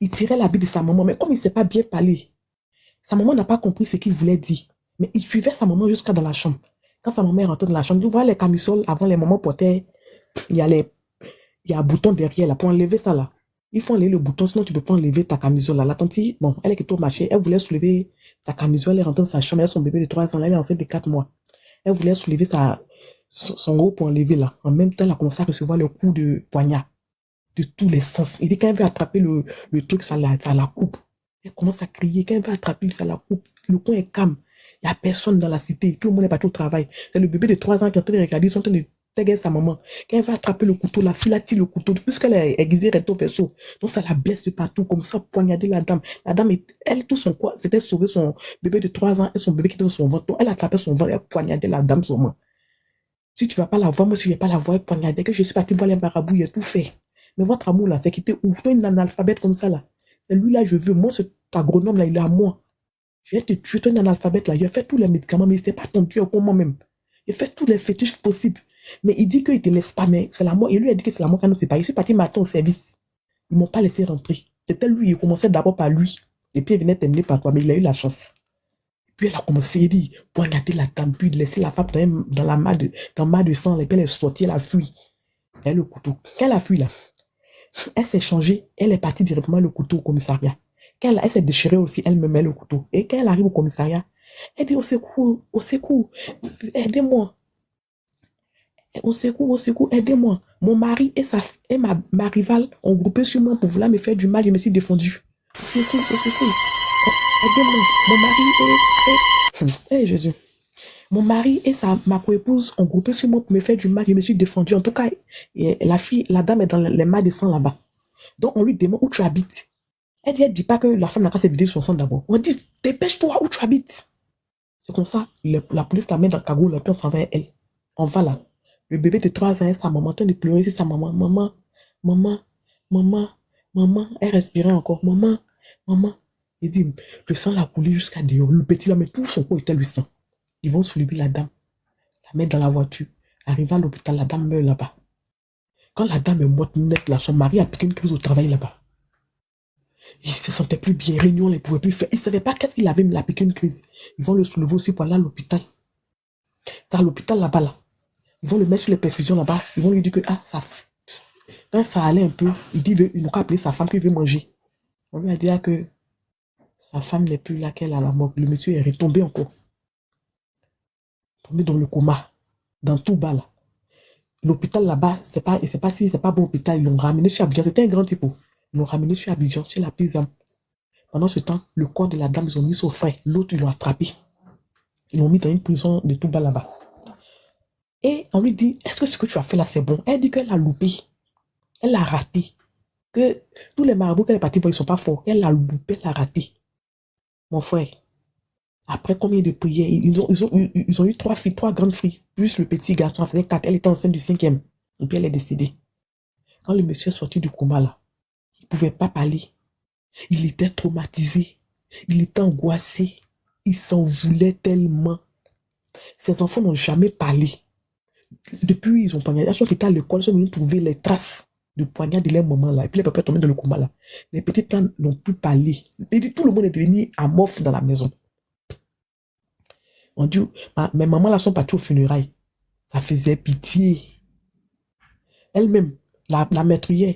Mais comme il ne sait pas bien parler, sa maman n'a pas compris ce qu'il voulait dire. Mais il suivait sa maman jusqu'à dans la chambre. Quand sa maman est rentrée dans la chambre, tu vois les camisoles, avant les mamans portaient, il y a un bouton derrière là, pour enlever ça là. Il faut enlever le bouton, sinon tu ne peux pas enlever ta camisole là. La tante, bon, elle est qui au marché, elle voulait soulever sa camisole, elle est rentrée dans sa chambre, elle a son bébé de 3 ans, là, elle est enceinte de 4 mois. Elle voulait soulever son haut pour enlever là. En même temps, elle a commencé à recevoir le coup de poignard de tous les sens. Il dit quand elle veut attraper le truc, ça la coupe. Elle commence à crier, quand elle veut attraper, ça la coupe. Le coin est calme. Il n'y a personne dans la cité. Tout le monde est parti au travail. C'est le bébé de 3 ans qui est en train de regarder, ils sont en train de taguer sa maman. Quand elle va attraper le couteau, la fille a tiré le couteau, puisqu'elle est aiguisée recto verso. Donc ça la blesse de partout, comme ça, poignarder la dame. La dame, elle, tout son quoi, c'était sauver son bébé de 3 ans et son bébé qui était dans son ventre. Donc elle a attrapé son ventre et a poignardé la dame seulement. Si tu ne vas pas la voir, moi, si je ne vais pas la voir, elle poignardé, que je suis parti voir les marabouts, il a tout fait. Mais votre amour là, c'est qu'il était ouf. Toi, une analphabète comme ça là. C'est lui là, je veux. Moi, cet agronome là, il est à moi. Je vais te tuer, toi, un analphabète là. Il a fait tous les médicaments, mais il ne s'est pas ton Dieu comme moi-même. Il a fait tous les fétiches possibles. Mais il dit qu'il ne te laisse pas, mais c'est la mort. Et lui a dit que c'est la mort quand on ne sait pas. Je suis parti matin au service. Ils ne m'ont pas laissé rentrer. C'était lui, il commençait d'abord par lui. Et puis il venait terminer par toi, mais il a eu la chance. Puis elle a commencé, il dit, poignarder la dame, puis laisser la femme dans la main de sang, et puis elle est sortie, elle a fui. Elle a le couteau. Quand elle a fui là, elle s'est changée, elle est partie directement le couteau au commissariat. Quand elle s'est déchirée aussi, elle me met le couteau. Et quand elle arrive au commissariat, elle dit au secours, aidez-moi. Au secours, aidez-moi. Mon mari et ma rivale ont groupé sur moi pour vouloir me faire du mal, je me suis défendue. Au secours. Aidez-moi. Mon mari et Jésus. Mon mari et ma coépouse ont groupé sur moi pour me faire du mal, je me suis défendue. En tout cas, la dame est dans les mains de sang là-bas. Donc on lui demande où tu habites. Elle dit pas que la femme n'a qu'à se vider son sang d'abord. On dit, dépêche-toi où tu habites. C'est comme ça, la police la met dans le cagoule, et puis on s'en va à elle. On va là. Le bébé de 3 ans, sa maman, en train de pleurer, c'est sa maman. Maman, maman, maman, maman. Elle respirait encore. Maman, maman. Il dit, le sang l'a coulé jusqu'à dehors. Le petit là, mais tout son corps était le sang. Ils vont soulever la dame, la mettre dans la voiture. Arrivé à l'hôpital, la dame meurt là-bas. Quand la dame est morte net là, son mari a piqué une crise au travail là-bas. Il se sentait plus bien, réunion, il ne pouvait plus faire. Il ne savait pas qu'est-ce qu'il avait, mais il a piqué une crise. Ils vont le soulever aussi pour aller à l'hôpital. C'est à l'hôpital là-bas là. Ils vont le mettre sur les perfusions là-bas. Ils vont lui dire que quand ça allait un peu, il dit qu'il n'a qu'à appeler sa femme qu'il veut manger. On lui a dit que sa femme n'est plus là, qu'elle a la mort. Le monsieur est retombé encore. Tombé dans le coma. Dans tout bas là. L'hôpital là-bas, c'est pas bon hôpital. Ils l'ont ramené sur Abidjan. C'était un grand type. Ils l'ont ramené sur Abidjan, chez la paysanne. Pendant ce temps, le corps de la dame, ils ont mis son frère. L'autre, ils l'ont attrapé. Ils l'ont mis dans une prison de tout bas là-bas. Et on lui dit, est-ce que ce que tu as fait là, c'est bon? Elle dit qu'elle a loupé. Elle a raté. Que tous les marabouts qu'elle est partie voir, ils ne sont pas forts. Elle a loupé, elle a raté. Mon frère, après combien de prières, ils ont eu 3 filles, 3 grandes filles, plus le petit garçon, elle faisait 4. Elle était enceinte du 5e. Et puis elle est décédée. Quand le monsieur est sorti du coma là, il ne pouvait pas parler. Il était traumatisé. Il était angoissé. Il s'en voulait tellement. Ses enfants n'ont jamais parlé. Depuis, ils ont poignardé. Ils sont quittés à l'école, ils sont venus trouver les traces de poignard de leur maman là. Et puis les papas sont tombés dans le coma là. Les petites là n'ont plus parlé. Et tout le monde est devenu amorphe dans la maison. On dit, mes mamans là sont parties aux funérailles. Ça faisait pitié. Elle-même, la maîtrière,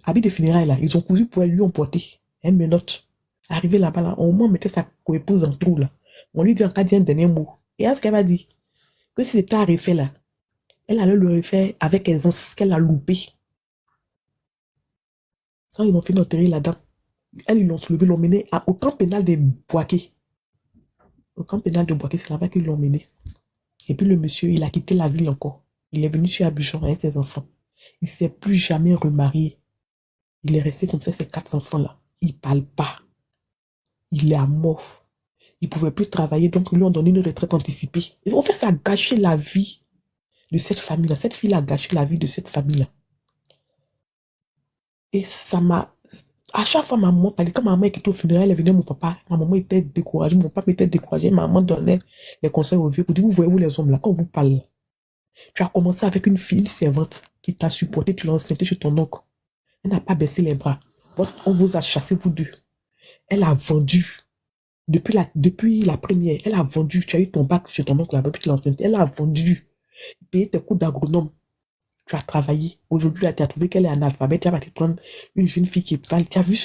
habit de funérailles là, ils ont cousu pour elle, lui ont porté. Elle menotte. Arrivé là-bas là, au moins mettait sa coépouse en trou là. On lui dit en cas d'un dernier mot. Et ce qu'elle va dire, que si c'était à refaire là, elle allait le refaire avec aisance, qu'elle a loupé. Quand ils ont fait d'enterrer la dame, ils l'ont soulevé, l'ont mené au camp pénal de Boaké. Au camp pénal de Boaké, c'est là-bas qu'ils l'ont mené. Et puis le monsieur, il a quitté la ville encore. Il est venu sur Abidjan avec ses enfants. Il ne s'est plus jamais remarié. Il est resté comme ça, ces 4 enfants-là. Il ne parle pas. Il est amorphe. Il ne pouvait plus travailler, donc ils lui ont donné une retraite anticipée. Et en fait, ça a gâché la vie de cette famille-là. Cette fille a gâché la vie de cette famille-là. Et ça m'a... À chaque fois, ma maman parlait, quand ma maman était au funérail, elle venait mon papa. Ma maman était découragée, mon papa était découragé. Ma maman donnait les conseils aux vieux pour dire, vous voyez, vous les hommes là, quand on vous parle, tu as commencé avec une fille, une servante, qui t'a supporté, tu l'as enceinte chez ton oncle. Elle n'a pas baissé les bras. On vous a chassé, vous deux. Elle a vendu. Depuis la première, elle a vendu. Tu as eu ton bac chez ton oncle là-bas, puis tu l'as enceinte. Elle a vendu. Payé tes cours d'agronome. Tu as travaillé. Aujourd'hui, tu as trouvé qu'elle est analphabète. Tu vas te prendre une jeune fille qui parle. Tu as vu?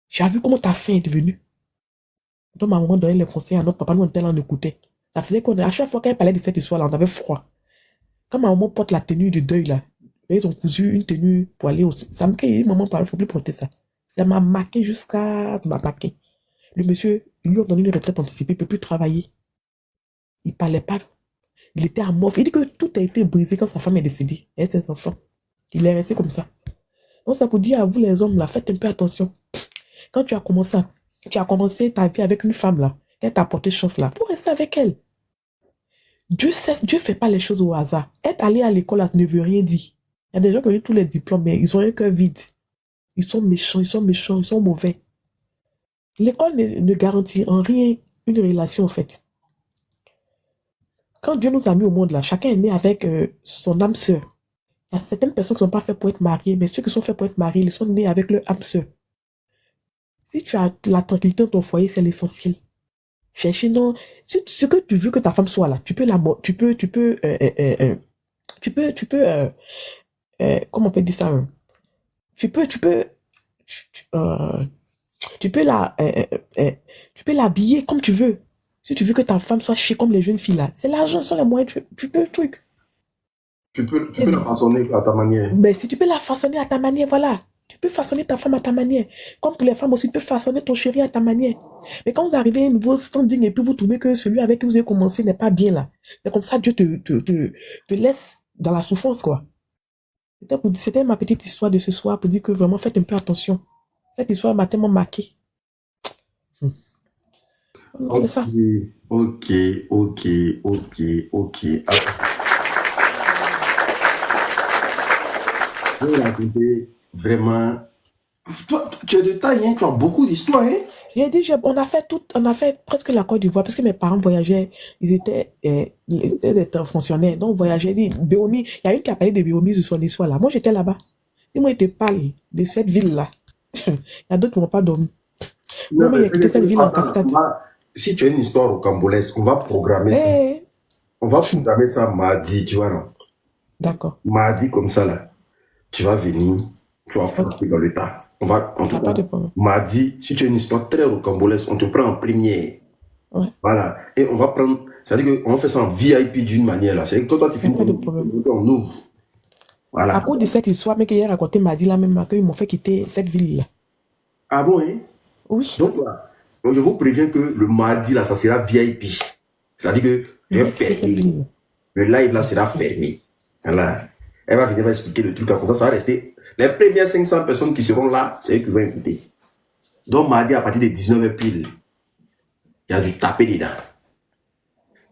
Tu as vu comment ta fin est devenue? Donc, ma maman donnait les conseils à notre papa. Nous, on était là, on écoutait. Ça faisait qu'à chaque fois qu'elle parlait de cette histoire-là, on avait froid. Quand ma maman porte la tenue de deuil, là, ils ont cousu une tenue pour aller au... Ça me crée, maman parle, il ne faut plus porter ça. Ça m'a marqué jusqu'à... Ça m'a marqué. Le monsieur, il lui a donné une retraite anticipée, il ne peut plus travailler. Il ne parlait pas. Il était amorphe. Il dit que tout a été brisé quand sa femme est décédée. Et ses enfants. Il est resté comme ça. Donc ça pour dire à vous les hommes, là, faites un peu attention. Quand tu as commencé ta vie avec une femme, là, elle t'a apporté chance, là, il faut rester avec elle. Dieu ne fait pas les choses au hasard. Être allé à l'école, là, ne veut rien dire. Il y a des gens qui ont eu tous les diplômes, mais ils ont un cœur vide. Ils sont méchants, ils sont mauvais. L'école ne garantit en rien une relation, en fait. Quand Dieu nous a mis au monde, là, chacun est né avec son âme sœur. Il y a certaines personnes qui ne sont pas faites pour être mariées, mais ceux qui sont faits pour être mariés, ils sont nés avec leur âme sœur. Si tu as la tranquillité dans ton foyer, c'est l'essentiel. Chercher, non. Si ce que tu veux que ta femme soit là, tu peux comment on peut dire ça? Tu peux l'habiller comme tu veux. Si tu veux que ta femme soit chic comme les jeunes filles là, c'est l'argent, c'est les moyens, tu peux le truc. Tu peux la façonner à ta manière. Mais si tu peux la façonner à ta manière, voilà. Tu peux façonner ta femme à ta manière. Comme pour les femmes aussi, tu peux façonner ton chéri à ta manière. Mais quand vous arrivez à un nouveau standing et puis vous trouvez que celui avec qui vous avez commencé n'est pas bien là, c'est comme ça Dieu te laisse dans la souffrance, quoi. C'était ma petite histoire de ce soir pour dire que vraiment faites un peu attention. Cette histoire m'a tellement marqué. C'est ça. Ok. Alors, je vais raconter vraiment. Toi, tu es de taille, hein, tu as beaucoup d'histoires. Hein? J'ai dit, on a fait presque la Côte d'Ivoire parce que mes parents voyageaient, ils étaient des fonctionnaires, donc voyageaient. Béomi, il y a une qui a parlé de Béomi de son histoire là. Moi, j'étais là-bas. Si moi, je te parle de cette ville-là, il y a d'autres qui n'ont pas dormi. Non, Moi, il a quitté cette ville en cascade. Si tu as une histoire au Cambolaise, on va programmer ça. On va programmer ça mardi, tu vois, non? D'accord. Mardi, comme ça, là. Tu vas venir, tu vas frapper dans le tas. On va, en tout cas, mardi, si tu as une histoire très rocambolaise, on te prend en première. Ouais. Voilà. Et on va prendre, c'est-à-dire qu'on fait ça en VIP d'une manière, là. C'est-à-dire que quand toi, tu finis, on ouvre. Voilà. À cause de cette histoire, mais qu'il a raconté mardi, là même, qu'ils m'ont fait quitter cette ville-là. Ah bon, hein? Oui. Donc, voilà. Donc, je vous préviens que le mardi, là, ça sera VIP. C'est-à-dire que je vais fermer. Le live, là, sera fermé. Voilà. Elle va venir expliquer le truc, comme ça va rester. Les premières 500 personnes qui seront là, c'est eux qui vont écouter. Donc, mardi, à partir de 19h pile, il y a du taper dedans.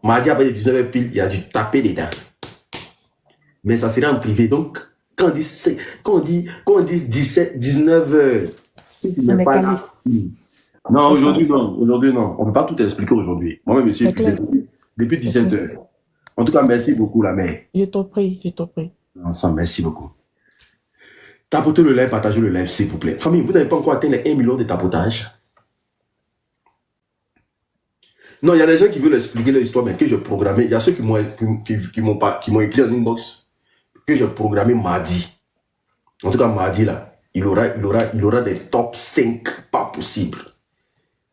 Mardi, à partir de 19h pile, il y a du taper dedans. Mais ça sera en privé. Donc, quand on dit 17, 19h, si tu n'es pas là. Non, aujourd'hui, non. Aujourd'hui, non. On ne peut pas tout expliquer aujourd'hui. Moi-même, monsieur, depuis 17h. En tout cas, merci beaucoup, la mère. Je t'en prie. Ensemble, merci beaucoup. Tapotez le live, partagez le live, s'il vous plaît. Famille, vous n'avez pas encore atteint les 1 million de tapotages. Non, il y a des gens qui veulent expliquer leur histoire, mais que j'ai programmé. Il y a ceux qui m'ont écrit en inbox que j'ai programmé mardi. En tout cas, mardi, là, il aura des top 5, pas possible.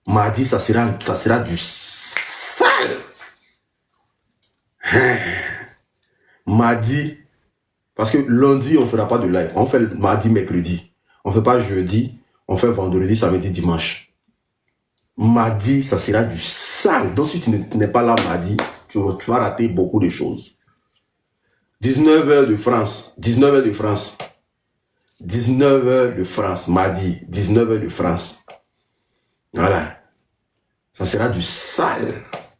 Mardi, ça sera du sale. Mardi, parce que lundi, on ne fera pas de live. On fait le mardi, mercredi. On ne fait pas jeudi, on fait vendredi, samedi, dimanche. Mardi, ça sera du sale. Donc, si tu n'es pas là mardi, tu vas rater beaucoup de choses. 19h de France. 19h de France. 19h de France. Mardi, 19h de France. Voilà. Ça sera du sale.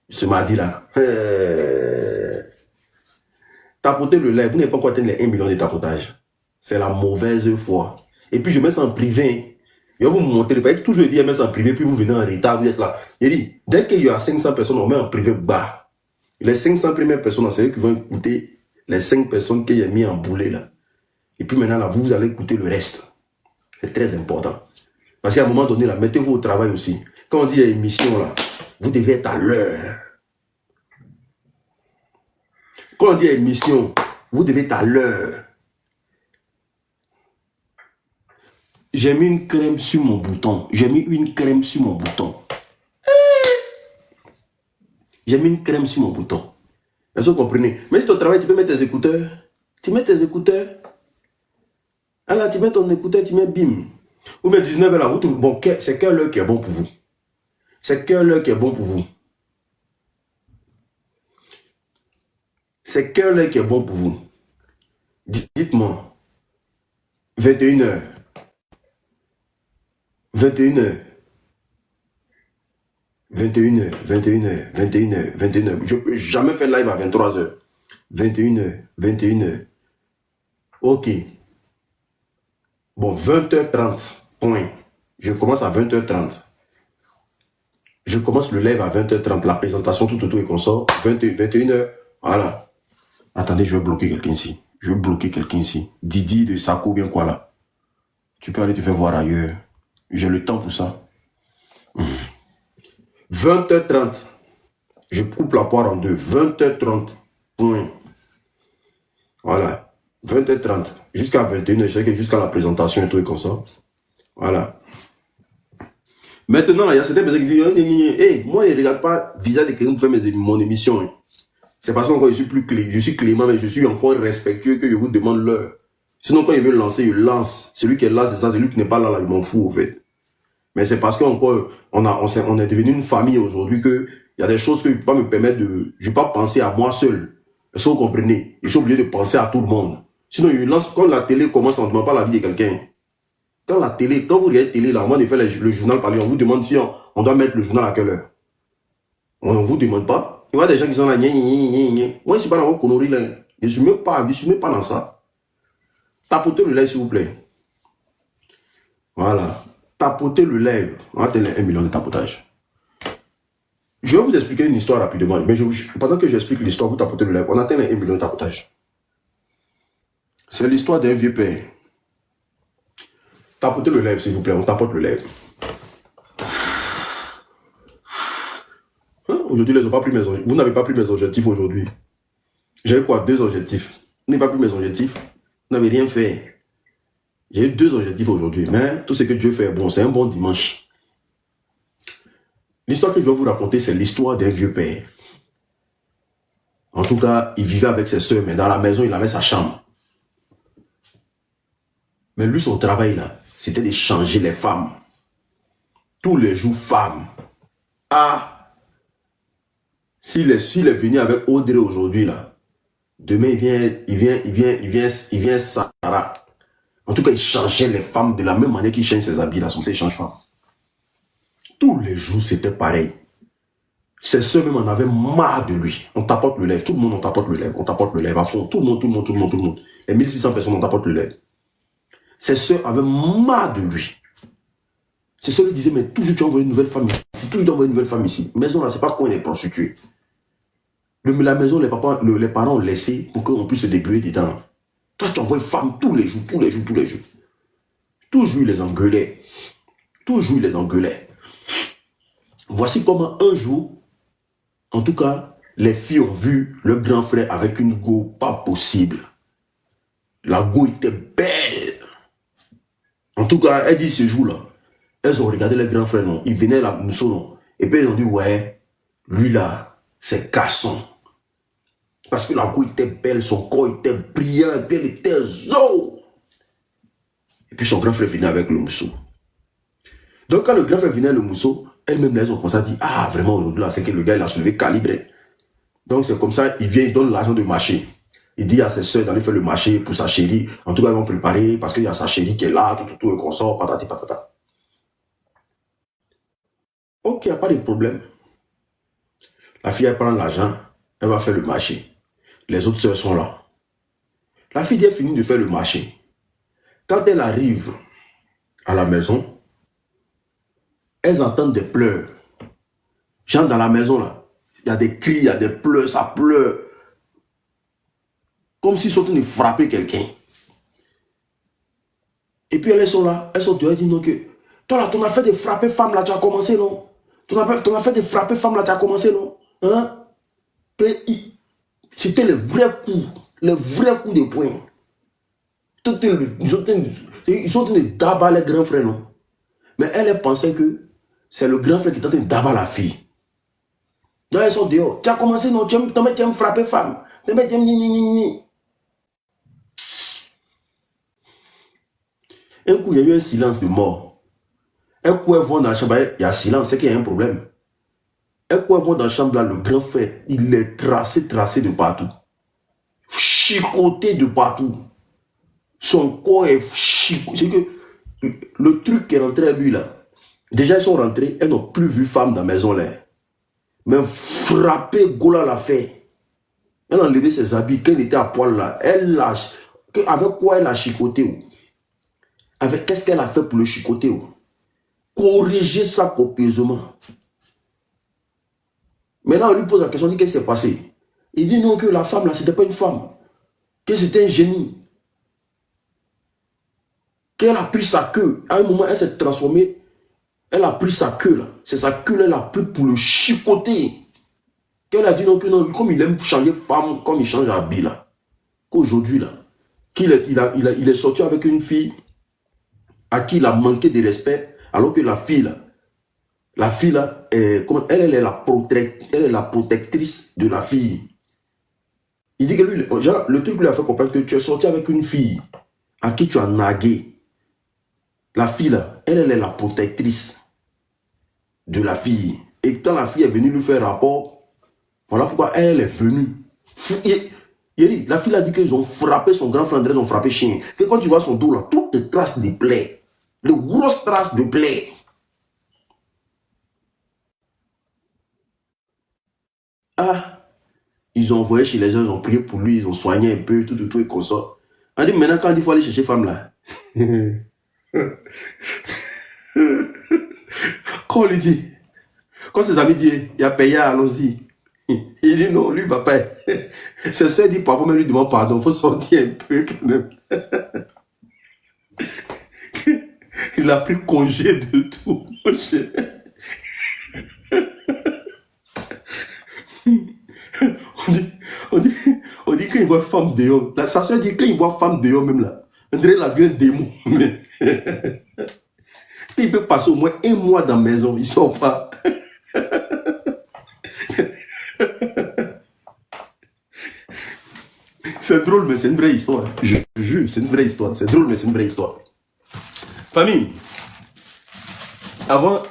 Ce mardi-là. Tapotez le live. Vous n'avez pas encore atteint les 1 million de tapotages. C'est la mauvaise foi. Et puis, je mets ça en privé. Je vais vous montrer. Il faut toujours dire, mets ça en privé, puis vous venez en retard, vous êtes là. Je dis, dès qu'il y a 500 personnes, on met en privé bas. Les 500 premières personnes, c'est eux qui vont écouter les 5 personnes qu'il y a mis en boulet là. Et puis maintenant, là, vous allez écouter le reste. C'est très important. Parce qu'à un moment donné, là, mettez-vous au travail aussi. Quand on dit émission, là, vous devez être à l'heure. Quand on dit émission, vous devez être à l'heure. J'ai mis une crème sur mon bouton. J'ai mis une crème sur mon bouton. J'ai mis une crème sur mon bouton. Est-ce que vous comprenez? Mais si tu travailles, tu peux mettre tes écouteurs. Tu mets tes écouteurs. Ah là, tu mets ton écouteur, tu mets bim. Ou mais 19 là, vous trouvez, bon, c'est quelle heure qui est bon pour vous? C'est quelle heure qui est bon pour vous? C'est quelle heure qui est bon pour vous? Dites-moi. 21h. 21h. 21h, 21h, 21h, 21h. Je ne peux jamais faire live à 23h. 21h, 21h. Ok. Bon, 20h30. Point. Je commence à 20h30. Je commence le live à 20h30. La présentation tout autour et qu'on sort. 21h. Voilà. Attendez, je vais bloquer quelqu'un ici. Je vais bloquer quelqu'un ici. Didi de Sako, bien quoi là. Tu peux aller te faire voir ailleurs. J'ai le temps pour ça. 20h30. Je coupe la poire en deux. 20h30. Point. Voilà. 20h30. Jusqu'à 21h. Je sais que jusqu'à la présentation et tout et comme ça. Voilà. Maintenant, il y a certaines personnes qui disent hey, moi, je ne regarde pas visage de quelqu'un pour faire mon émission. Hein. C'est parce que je suis plus clé. Je suis clément, mais je suis encore respectueux que je vous demande l'heure. Sinon, quand il veut lancer, il lance. Celui qui est là, c'est ça. Celui qui n'est pas là, il m'en fout, en fait. Mais c'est parce qu'encore, on est devenu une famille aujourd'hui que il y a des choses que je ne peux pas me permettre de... Je ne peux pas penser à moi seul. Est-ce que vous comprenez? Je suis obligé de penser à tout le monde. Sinon, il lance, quand la télé commence, on ne demande pas la vie de quelqu'un. Quand la télé, quand vous regardez la télé, là, au moment de faire le journal parler, on vous demande si on doit mettre le journal à quelle heure. On ne vous demande pas. Il y a des gens qui sont là, moi je ne suis pas dans vos conneries là. Je ne suis même pas dans ça. Tapotez le live s'il vous plaît. Voilà. Tapotez le live. On va atteindre 1 million de tapotages. Je vais vous expliquer une histoire rapidement. Mais pendant que j'explique l'histoire, vous tapotez le live. On atteint les 1 million de tapotages. C'est l'histoire d'un vieux père. Tapotez le live s'il vous plaît. On tapote le live. Hein? Aujourd'hui, vous n'avez pas pris mes objectifs aujourd'hui. J'ai quoi? 2 objectifs. Vous n'avez pas pris mes objectifs. Vous n'avez rien fait. J'ai eu 2 objectifs aujourd'hui. Mais tout ce que Dieu fait, bon, c'est un bon dimanche. L'histoire que je vais vous raconter, c'est l'histoire d'un vieux père. En tout cas, il vivait avec ses soeurs, mais dans la maison, il avait sa chambre. Mais lui, son travail là, c'était de changer les femmes. Tous les jours, femmes. Ah! S'il est venu avec Audrey aujourd'hui là, demain il vient Sarah. En tout cas, il changeait les femmes de la même manière qu'il change ses habits là, son change femme. Tous les jours, c'était pareil. Ses soeurs même en avaient marre de lui. On tapote le lèvre. Tout le monde, on tapote le lèvre. On tapote le lèvre à fond. Tout le monde. Les 1600 personnes, on tapote le lèvre. Ses soeurs avaient marre de lui. Ses soeurs lui disaient, mais toujours tu envoies une nouvelle femme ici. Toujours tu envoies une nouvelle femme ici. Maison là, c'est pas coin des prostituées. La maison, les parents ont laissé pour qu'on puisse se débrouiller dedans. Toi, tu envoies une femme tous les jours. Toujours, il les engueulait. Voici comment un jour, en tout cas, les filles ont vu le grand frère avec une go pas possible. La go était belle. En tout cas, elle dit ce jour-là, elles ont regardé le grand frère, non. Il venait là, Mousseau, non. Et puis elles ont dit, ouais, lui là, c'est garçon. Parce que la go était belle, son corps était brillant, et puis elle était zo. Et puis son grand frère venait avec le Mousseau. Donc quand le grand frère venait avec le Mousseau, elles-mêmes, elles ont commencé à dire, ah, vraiment, aujourd'hui, là, c'est que le gars, il a soulevé calibre. Donc, c'est comme ça, il vient, il donne l'argent de marché. Il dit à ses soeurs d'aller faire le marché pour sa chérie. En tout cas, ils vont préparer parce qu'il y a sa chérie qui est là, tout, et qu'on sort, patati, patata. Ok, il n'y a pas de problème. La fille, elle prend l'argent, elle va faire le marché. Les autres soeurs sont là. La fille, elle finit de faire le marché. Quand elle arrive à la maison, elles entendent des pleurs. Genre dans la maison là, il y a des cris, il y a des pleurs, ça pleure. Comme s'ils sont en train de frapper quelqu'un. Et puis elles sont là, elles sont dehors, elles disent non que, toi là, ton affaire de frapper femme là, tu as commencé non? Ton affaire de frapper femme là, tu as commencé non? Hein? C'était le vrai coup de poing. Ils sont en train de d'abattre les grands frères non? Mais elle pensait que c'est le grand frère qui est en train d'abattre la fille. Donc elles sont dehors. Tu as commencé, non? Tu aimes frapper femme. Tu aimes. Un coup, il y a eu un silence de mort. Un coup, elles vont dans la chambre, il y a silence, c'est qu'il y a un problème. Un coup, elles vont dans la chambre, là, le grand frère, il est tracé de partout. Chicoté de partout. Son corps est chicoté. C'est que le truc qui est rentré à lui, là, déjà, ils sont rentrés, elles n'ont plus vu femme dans la maison, là. Mais frapper, Gola l'a fait. Elle a enlevé ses habits, quand il était à poil, là. Elle lâche. Avec quoi elle a chicoté? Avec qu'est-ce qu'elle a fait pour le chicoter? Corriger ça copieusement. Maintenant, on lui pose la question, on dit qu'est-ce qui s'est passé? Il dit non, que la femme, là, c'était pas une femme. Que c'était un génie. Qu'elle a pris sa queue. À un moment, elle s'est transformée. Elle a pris sa queue là. C'est sa queue là, elle a pris pour le chicoter. Qu'elle a dit non, que non, comme il aime changer femme, comme il change d'habit là. Qu'aujourd'hui là, il est sorti avec une fille à qui il a manqué de respect, alors que la fille là, elle est la protectrice de la fille. Il dit que lui, genre, le truc lui a fait comprendre que tu es sorti avec une fille à qui tu as nagué. La fille là, elle est la protectrice de la fille. Et quand la fille est venue lui faire rapport, voilà pourquoi elle est venue. La fille a dit qu'ils ont frappé son grand frère, ils ont frappé chien. Que quand tu vois son dos là, toutes les traces de plaies. De grosses traces de plaies. Ah, ils ont envoyé chez les gens, ils ont prié pour lui, ils ont soigné un peu, tout et comme ça. On dit maintenant, quand il faut aller chercher femme là, quand on lui dit, quand ses amis disent, il a payé, allons-y. Il dit non, lui, papa. Ses soeurs disent parfois, mais lui demande pardon, il faut sortir un peu quand même. Il a pris congé de tout, mon cher. On dit qu'il voit femme dehors. Sa soeur dit qu'il voit femme dehors même là. On dirait la vie un démon. Mais il peut passer au moins 1 mois dans la maison, ils ne sort pas. C'est drôle, mais c'est une vraie histoire. Je jure, c'est une vraie histoire. C'est drôle, mais c'est une vraie histoire. Famille, avant